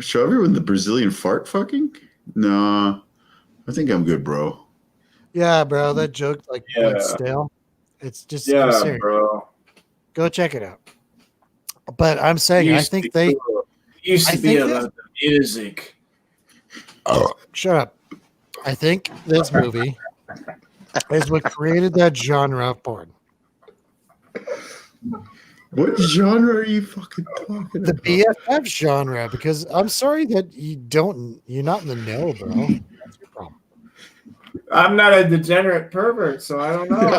Show everyone the Brazilian fart fucking? No. I think I'm good, bro. Yeah, bro, that joke like Yeah. went stale. It's just Yeah, serious. bro. Go check it out. But I'm saying, I think they used I to be think about the music. shut up. I think this movie is what created that genre of porn. What genre are you fucking talking The about? BFF genre, because I'm sorry that you're not in the know, bro. That's your problem. I'm not a degenerate pervert, so I don't know.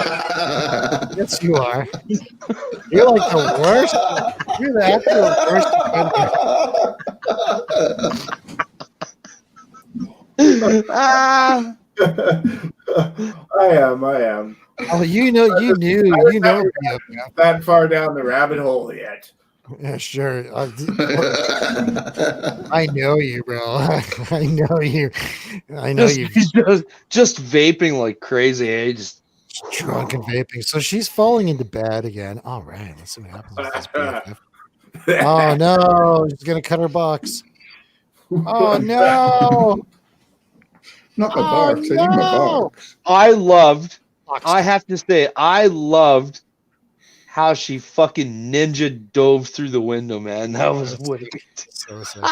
Yes, you are. You're like the worst. You're the actual worst offender. Ah, I am. Oh, you know BFF. That far down the rabbit hole yet. Yeah, sure. I know you, bro. I know you. I know you. just vaping like crazy. Eh? Just Drunk and vaping. So she's falling into bed again. All right, let's see what happens with this BFF. Oh no, she's gonna cut her box. Oh no! Not my Oh, box. I need my no! box. I have to say, I loved how she fucking ninja dove through the window, man. That was wicked. So sick.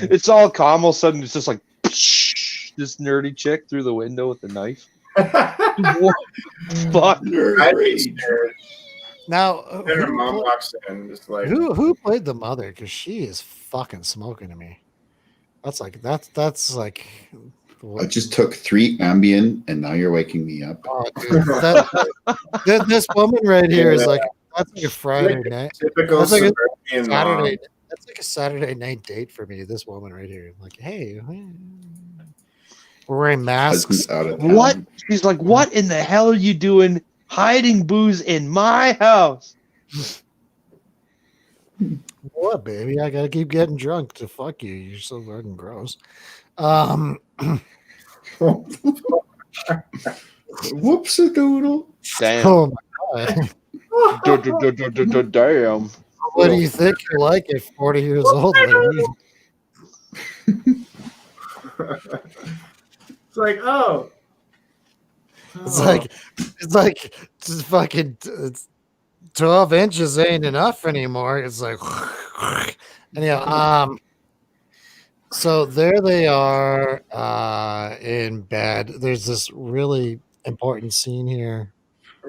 It's all calm. All of a sudden, it's just like this nerdy chick through the window with the knife. What? Fuck. I'd be scared. Now, Then her mom walks in, just like, who played the mother? Because she is fucking smoking to me. That's like. I just took 3 Ambien, and now you're waking me up. Oh, dude, this woman right here is like that's like a Friday night. typical That's like a suburban Saturday. mom. That's like a Saturday night date for me. This woman right here, like, hey, we're wearing masks. Husband's out of town. What? She's like, what in the hell are you doing hiding booze in my house? What, baby? I gotta keep getting drunk to fuck you. You're so fucking gross. Whoops-a-doodle. Damn. Oh my god. Damn. What do you think you're like at 40 years old? Lady? It's like, oh. It's like just fucking it's 12 inches ain't enough anymore. It's like anyhow, so there they are in bed. There's this really important scene here.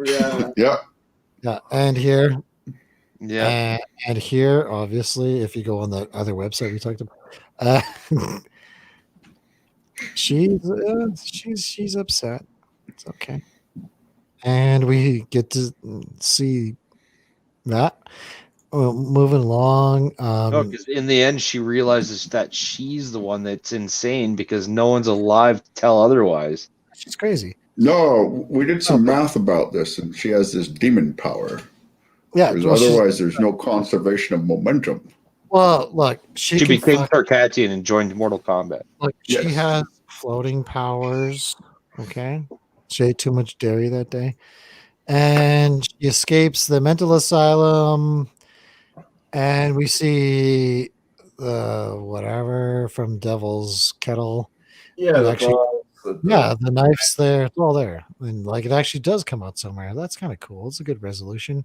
Yeah. Yep. Yeah, and here. Yeah. And here, obviously, if you go on the other website we talked about, she's upset. It's okay, and we get to see that. Well, moving along. No, because in the end, she realizes that she's the one that's insane because no one's alive to tell otherwise. She's crazy. No, we did some math about this, and she has this demon power. Yeah, Because well, otherwise, there's no conservation of momentum. well, look, she She can became fuck, Tarkatian and joined Mortal Kombat. look, she Yes. has floating powers. Okay, she ate too much dairy that day, and she escapes the mental asylum. And we see the whatever from Devil's Kettle. Yeah, It the actually, balls. yeah, the knife's there. It's all there. And like it actually does come out somewhere. That's kind of cool. It's a good resolution.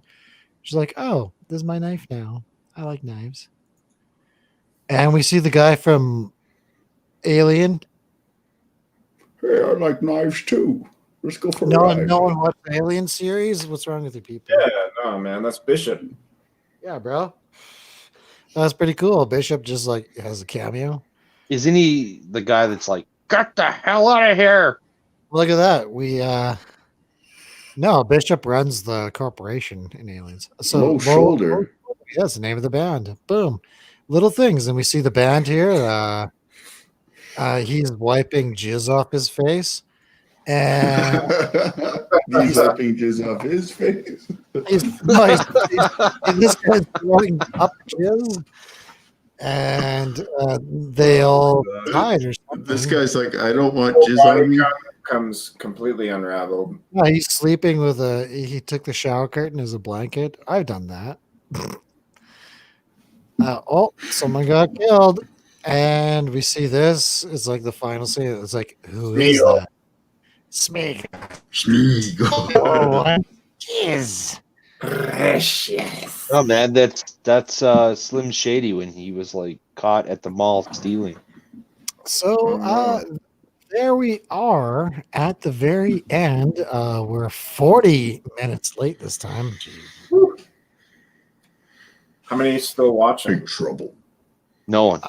She's like, oh, this is my knife now. I like knives. And we see the guy from Alien. Hey, I like knives too. Let's go for a No ride. one watched the Alien series. What's wrong with you people? Yeah, no, man, that's Bishop. Yeah, bro. That's pretty cool. Bishop just like has a cameo. Isn't he the guy that's like, get the hell out of here? Look at that. We no, Bishop runs the corporation in Aliens. So Low shoulder. yeah, that's the name of the band. Boom. Little things. And we see the band here. He's wiping jizz off his face. And He's wiping jizz off his face. this guy's throwing up jizz. And they all died or something. This guy's like, I don't want jizz on me. Comes completely unraveled. Yeah, he's sleeping with he took the shower curtain as a blanket. I've done that. Oh, someone got killed. And we see this. It's like the final scene. It's like, who is that? Smeagol. Smeagol. Oh, jeez. Precious. Oh man, that's Slim Shady when he was like caught at the mall stealing. So there we are at the very end. We're 40 minutes late this time. How many still watching? Big trouble. No one.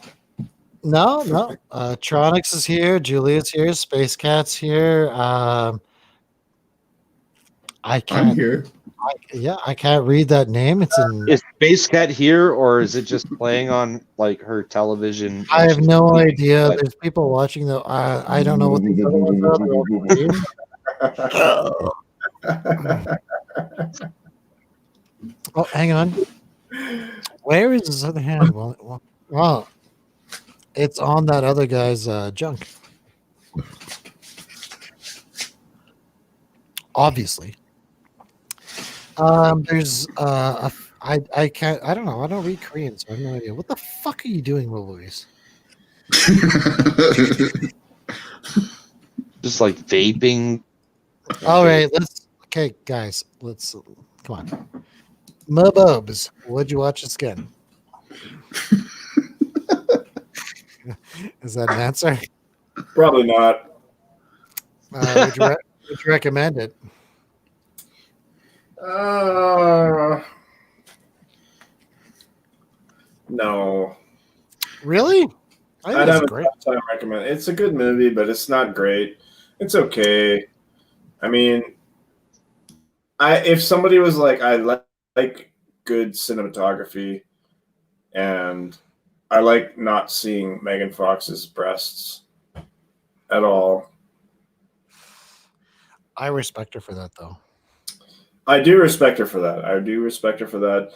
No. Tronics is here. Julia's here. Space Cat's here. I I'm can't. here. I can't read that name. It's in. Is Space Cat here, or is it just playing on like her television? I have no idea. But- There's people watching though. I don't know what the other ones are. Oh, hang on. Where is his other hand? Well, it's on that other guy's junk. Obviously. There's I can't. I don't know. I don't read Korean, so I have no idea. What the fuck are you doing, Louise? Just like vaping. All right, okay, guys, let's come on. Mububs, would you watch this again? Is that an answer? Probably not. Would you recommend it? No. Really? I think I'd it's have a great. tough time recommending. It's a good movie, but it's not great. It's okay. I mean, if somebody was like, I like good cinematography, and I like not seeing Megan Fox's breasts at all. I respect her for that, though. I do respect her for that.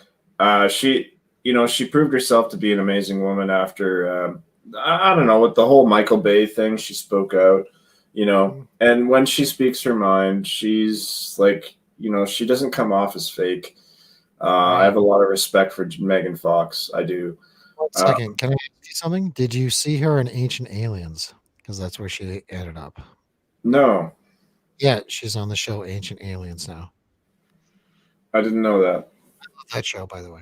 She proved herself to be an amazing woman after, I don't know, with the whole Michael Bay thing. She spoke out, and when she speaks her mind, she's like, she doesn't come off as fake. I have a lot of respect for Megan Fox. I do. 1 second. Can I ask you something? Did you see her in Ancient Aliens? Because that's where she ended up. No, Yeah, she's on the show Ancient Aliens now. I didn't know that. I love that show, by the way.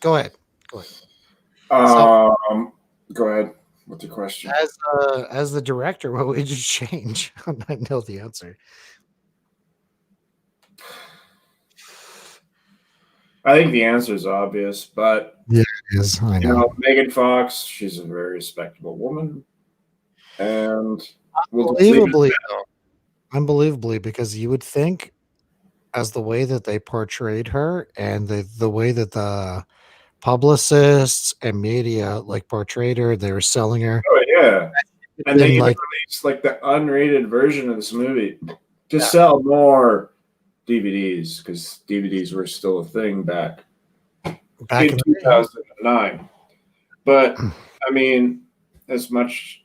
Go ahead. Go ahead. What's your question? As the director, what would you change? I know the answer. I think the answer is obvious, but Yeah, it is. I know. Megan Fox, she's a very respectable woman, and we'll just leave it at Unbelievably, that. unbelievably, because you would think, as the way that they portrayed her and the way that the publicists and media like portrayed her, they were selling her. Oh yeah, and they Then, even like, released like the unrated version of this movie to sell more DVDs because DVDs were still a thing back Back in in the day. 2009. But I mean, as much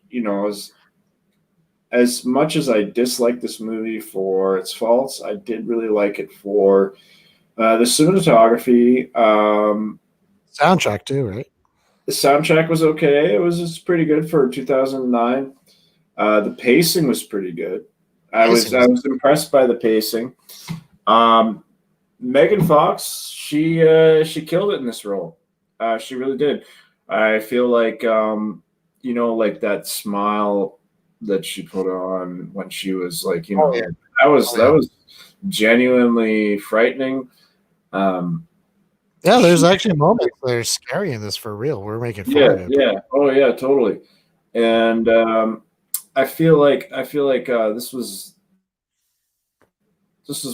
as much as I dislike this movie for its faults, I did really like it for the cinematography. Soundtrack too, right? The soundtrack was okay. It was just pretty good for 2009. The pacing was pretty good. I was impressed by the pacing. Megan Fox, she killed it in this role. She really did. I feel like like that smile that she put on when she was like, that was genuinely frightening. Yeah, there's actually moments that are scary in this for real. We're making fun of it. Yeah. Oh yeah, totally. And I feel like this was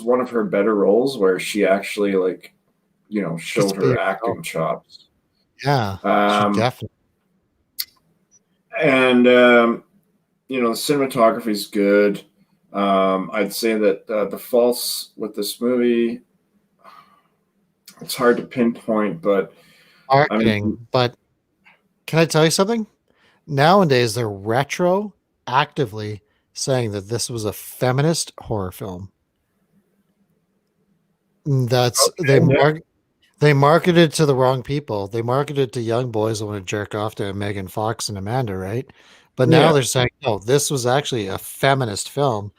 one of her better roles where she actually showed her acting chops. Yeah, she definitely. And the cinematography is good. I'd say that the faults with this movie, it's hard to pinpoint, but Marketing. But can I tell you something? Nowadays, they're actively saying that this was a feminist horror film. That's they marketed to the wrong people. They marketed to young boys who want to jerk off to Megan Fox and Amanda, right? But now they're saying, no, this was actually a feminist film,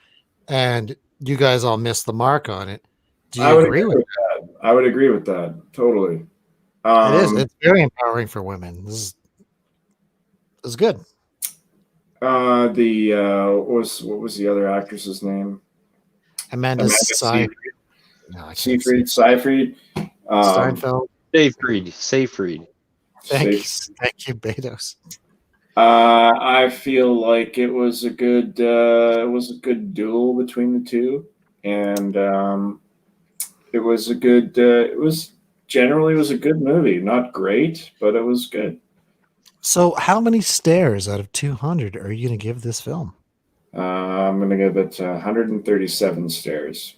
and you guys all missed the mark on it. Do you agree with that? I would agree with that totally. It is. It's very empowering for women. This is good. What was the other actress's name? Amanda Seyfried. Seyfried. Steinfeld. Seyfried. Thank you, Betos. I feel like it was a good duel between the two, and it was a good generally a good movie. Not great, but it was good. So, how many stars out of 200 are you going to give this film? I'm going to give it 137 stars.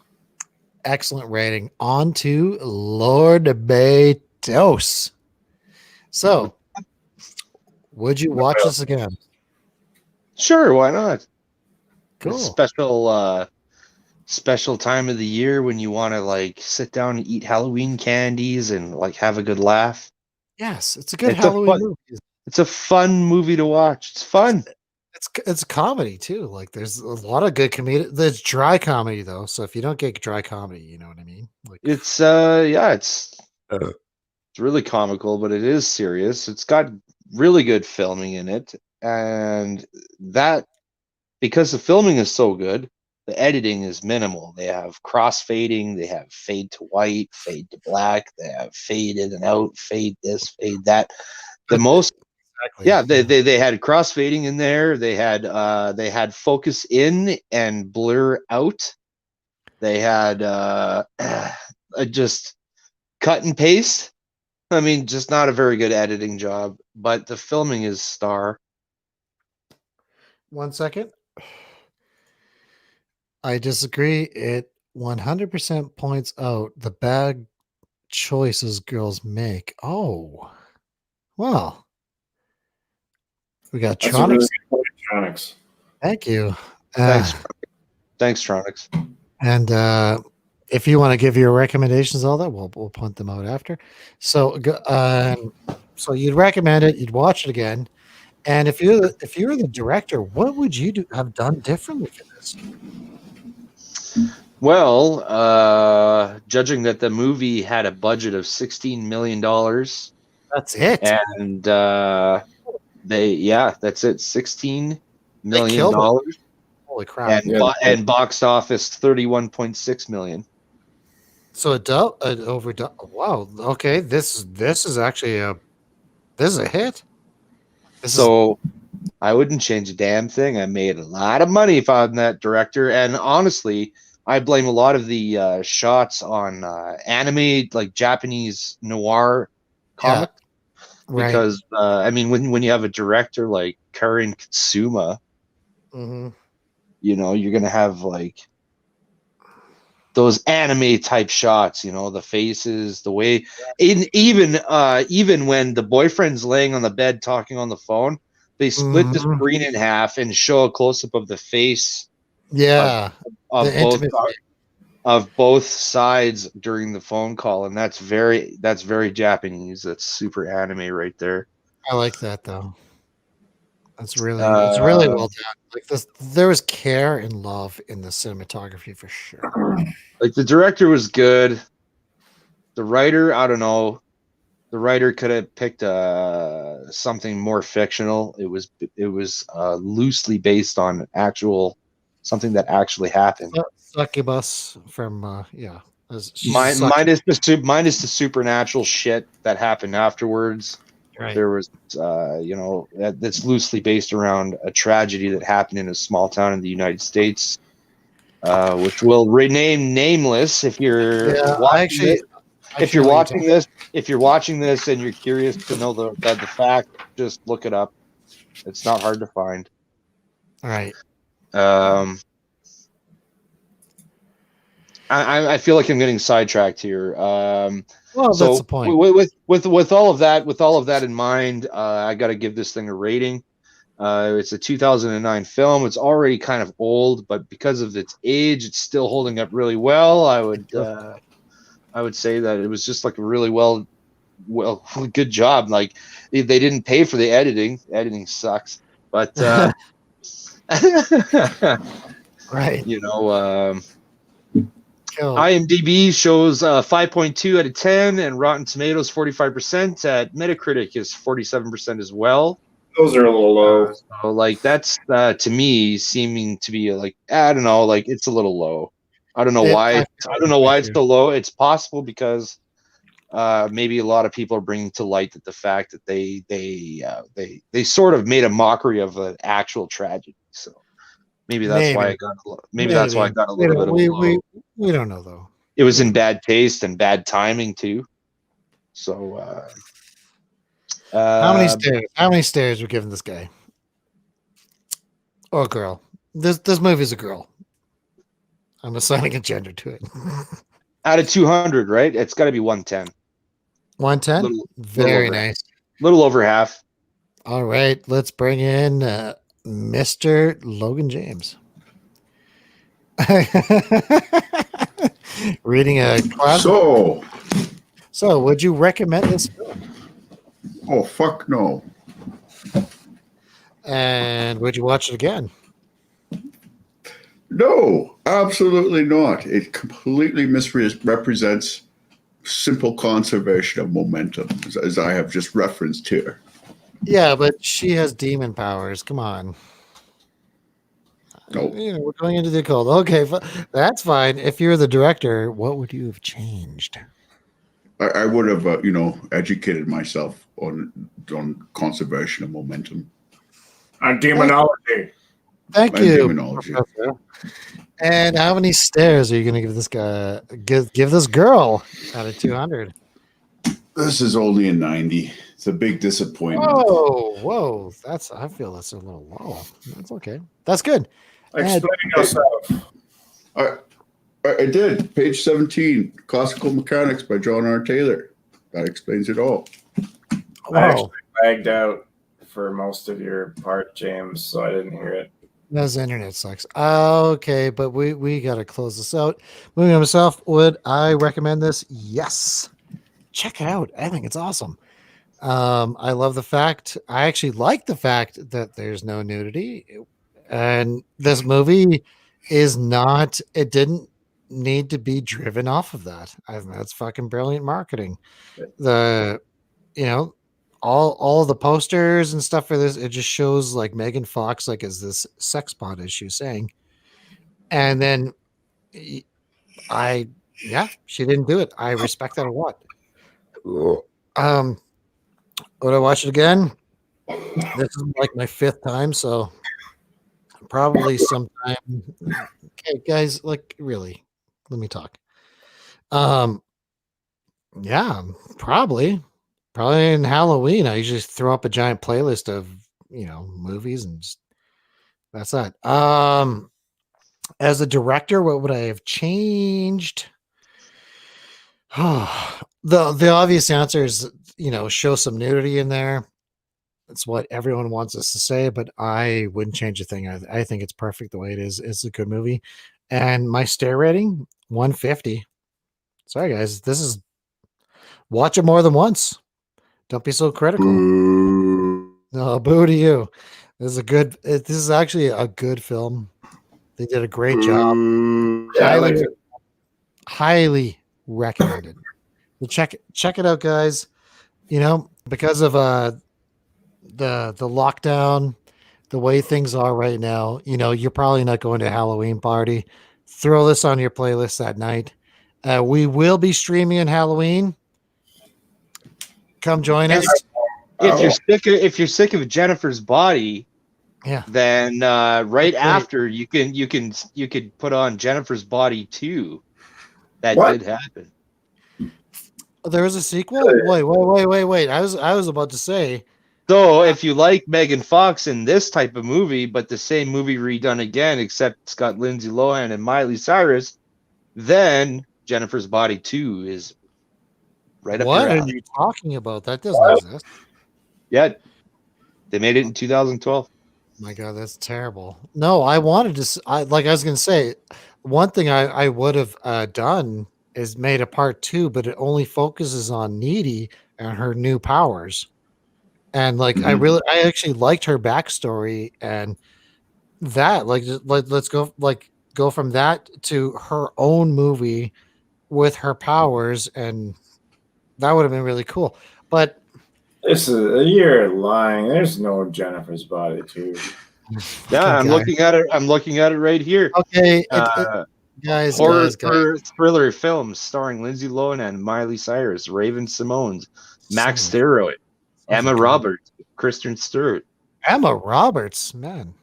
Excellent rating. On to Lord Betos. So, would you watch this again? Sure, why not? Cool. It's special time of the year when you want to like sit down and eat Halloween candies and like have a good laugh. Yes, it's a good Halloween movie. It's a fun movie to watch. It's fun. It's comedy too. Like there's a lot of good comedy. There's dry comedy though. So if you don't get dry comedy, you know what I mean? Like it's really comical, but it is serious. It's got really good filming in it, and that because the filming is so good, the editing is minimal. They have crossfading, they have fade to white, fade to black, they have fade in and out, fade this, fade that. The most they had crossfading in there. They had focus in and blur out. They had just cut and paste. I mean, just not a very good editing job, but the filming is star. 1 second. I disagree. It 100% points out the bad choices girls make. Oh, well. We got Tronics. Tronics. Thank you. Thanks, Tronics. And if you want to give your recommendations, all that, we'll point them out after. So, so you'd recommend it, you'd watch it again, and if you were the director, what would you have done differently for this? Well, judging that the movie had a budget of $16 million, that's it, and that's it, $16 million. Holy crap! And box office $31.6 million. So overdone. Wow. Okay, this is actually a hit. I wouldn't change a damn thing. I made a lot of money if I'm that director, and honestly, I blame a lot of the shots on anime, like Japanese noir comic. Yeah. Right. Because I mean, when you have a director like Karin Katsuma, mm-hmm. you're gonna have like those anime type shots, you know, the faces, the way, even when the boyfriend's laying on the bed talking on the phone, they split the Mhm. screen in half and show a close up of the face Yeah, of the intimacy. both sides during the phone call, and that's very Japanese. That's super anime right there. I like that though. It's really well done. Like this, there was care and love in the cinematography for sure. Like the director was good. The writer, I don't know. The writer could have picked something more fictional. It was loosely based on something that actually happened. Succubus from yeah. She's Minus the supernatural shit that happened afterwards. right. There was, that's loosely based around a tragedy that happened in a small town in the United States, which we'll rename nameless. If you're Yeah, watching if you're know what watching this and you're curious to know the fact, just look it up. It's not hard to find. All right. I feel like I'm getting sidetracked here. Well, so that's the point. With all of that in mind, I got to give this thing a rating. It's a 2009 film. It's already kind of old, but because of its age, it's still holding up really well. I would say that it was just like a really well good job. Like they didn't pay for the editing. Editing sucks, but right. you know. Cool. IMDb shows 5.2 out of 10, and Rotten Tomatoes 45%. At Metacritic is 47% as well. Those are a little low. So like that's to me seeming to be like, I don't know, like it's a little low. I don't know why. I don't know why it's so low. It's possible because maybe a lot of people are bringing to light that the fact that they sort of made a mockery of an actual tragedy. So maybe that's why I got that's why I got a little bit of a low. We don't know though. It was in bad taste and bad timing too. So how many stairs? How many stairs were given this guy? Or girl? This movie's a girl. I'm assigning a gender to it. Out of 200, right? It's got to be 110. 110? Very nice. Little over half. All right, let's bring in Mr. Logan James. Reading a class. So would you recommend this film? Oh, fuck no. And would you watch it again? No, absolutely not. It completely misrepresents simple conservation of momentum, as I have just referenced here. Yeah, but she has demon powers. Come on. Nope. You know, we're going into the cold. Okay, that's fine. If you're the director, what would you have changed? I would have, educated myself on conservation of momentum. On demonology. Thank And you. demonology. Professor. And how many stairs are you going to give this guy? Give this girl out of 200? This is only a 90. It's a big disappointment. Whoa! I feel that's a little low. That's okay. That's good. Explain yourself. I did. Page 17, Classical Mechanics by John R. Taylor. That explains it all. I actually lagged out for most of your part, James, so I didn't hear it. Those internet sucks. Okay, but we got to close this out. Moving on myself, would I recommend this? Yes. Check it out. I think it's awesome. I love the fact. I actually like the fact that there's no nudity, and this movie is not. It didn't need to be driven off of that. I think that's fucking brilliant marketing. All the posters and stuff for this, it just shows like Megan Fox like as this sex pot, as she was saying, and then she didn't do it. I respect that a lot. Would I watch it again? This is like my 5th time, so probably sometime. Okay, guys, like really, let me talk. Yeah, probably in Halloween. I usually throw up a giant playlist of movies and that's that. As a director, what would I have changed? The obvious answer is, show some nudity in there. That's what everyone wants us to say, but I wouldn't change a thing. I think it's perfect the way it is. It's a good movie. And my stare rating, 150. Sorry, guys. This is watch it more than once. Don't be so critical. No, boo to you. This is actually a good film. They did a great job. Yeah, I liked it. Highly recommended. So check it out, guys. Because of the lockdown, the way things are right now, you're probably not going to a Halloween party. Throw this on your playlist that night. We will be streaming on Halloween. Come join us. If you're sick of Jennifer's body, Yeah. then right after you could put on Jennifer's Body 2. That What? did happen. There is a sequel? Wait. I was about to say. So if you like Megan Fox in this type of movie, but the same movie redone again, except it's got Lindsay Lohan and Miley Cyrus, then Jennifer's Body 2 is right up What your are alley. you talking about? That doesn't exist. Yeah, they made it in 2012. My God, that's terrible. No, I wanted to. I was going to say, one thing I would have done is made a part 2, but it only focuses on Needy and her new powers. And I actually liked her backstory, and that let's go from that to her own movie with her powers, and that would have been really cool. But You're lying. There's no Jennifer's Body 2. Yeah, I'm looking at it. I'm looking at it right here. Okay, guys, Horror guys. thriller films starring Lindsay Lohan and Miley Cyrus, Raven Simones, Max Steroid, Emma Roberts, Kristen Stewart. Emma Roberts, man.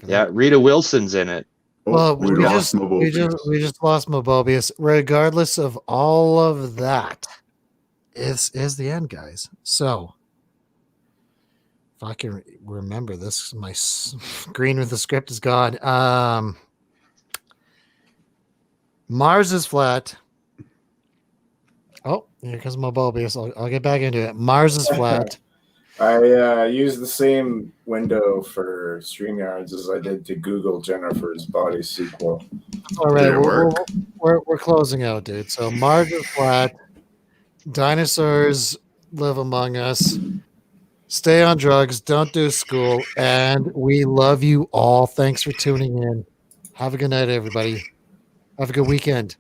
Yeah, Rita Wilson's in it. Well, we lost Mobius. we just lost Mobius. Regardless of all of that, is the end, guys. So, if I can remember this, my screen with the script is gone. Mars is flat. Oh, here comes Mobius. I'll get back into it. Mars is flat. I used the same window for StreamYards as I did to Google Jennifer's Body sequel. All right, we're closing out, dude. So Mars is flat. Dinosaurs live among us. Stay on drugs. Don't do school. And we love you all. Thanks for tuning in. Have a good night, everybody. Have a good weekend.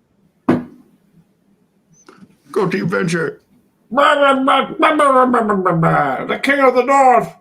Go Team Venture. The King of the North.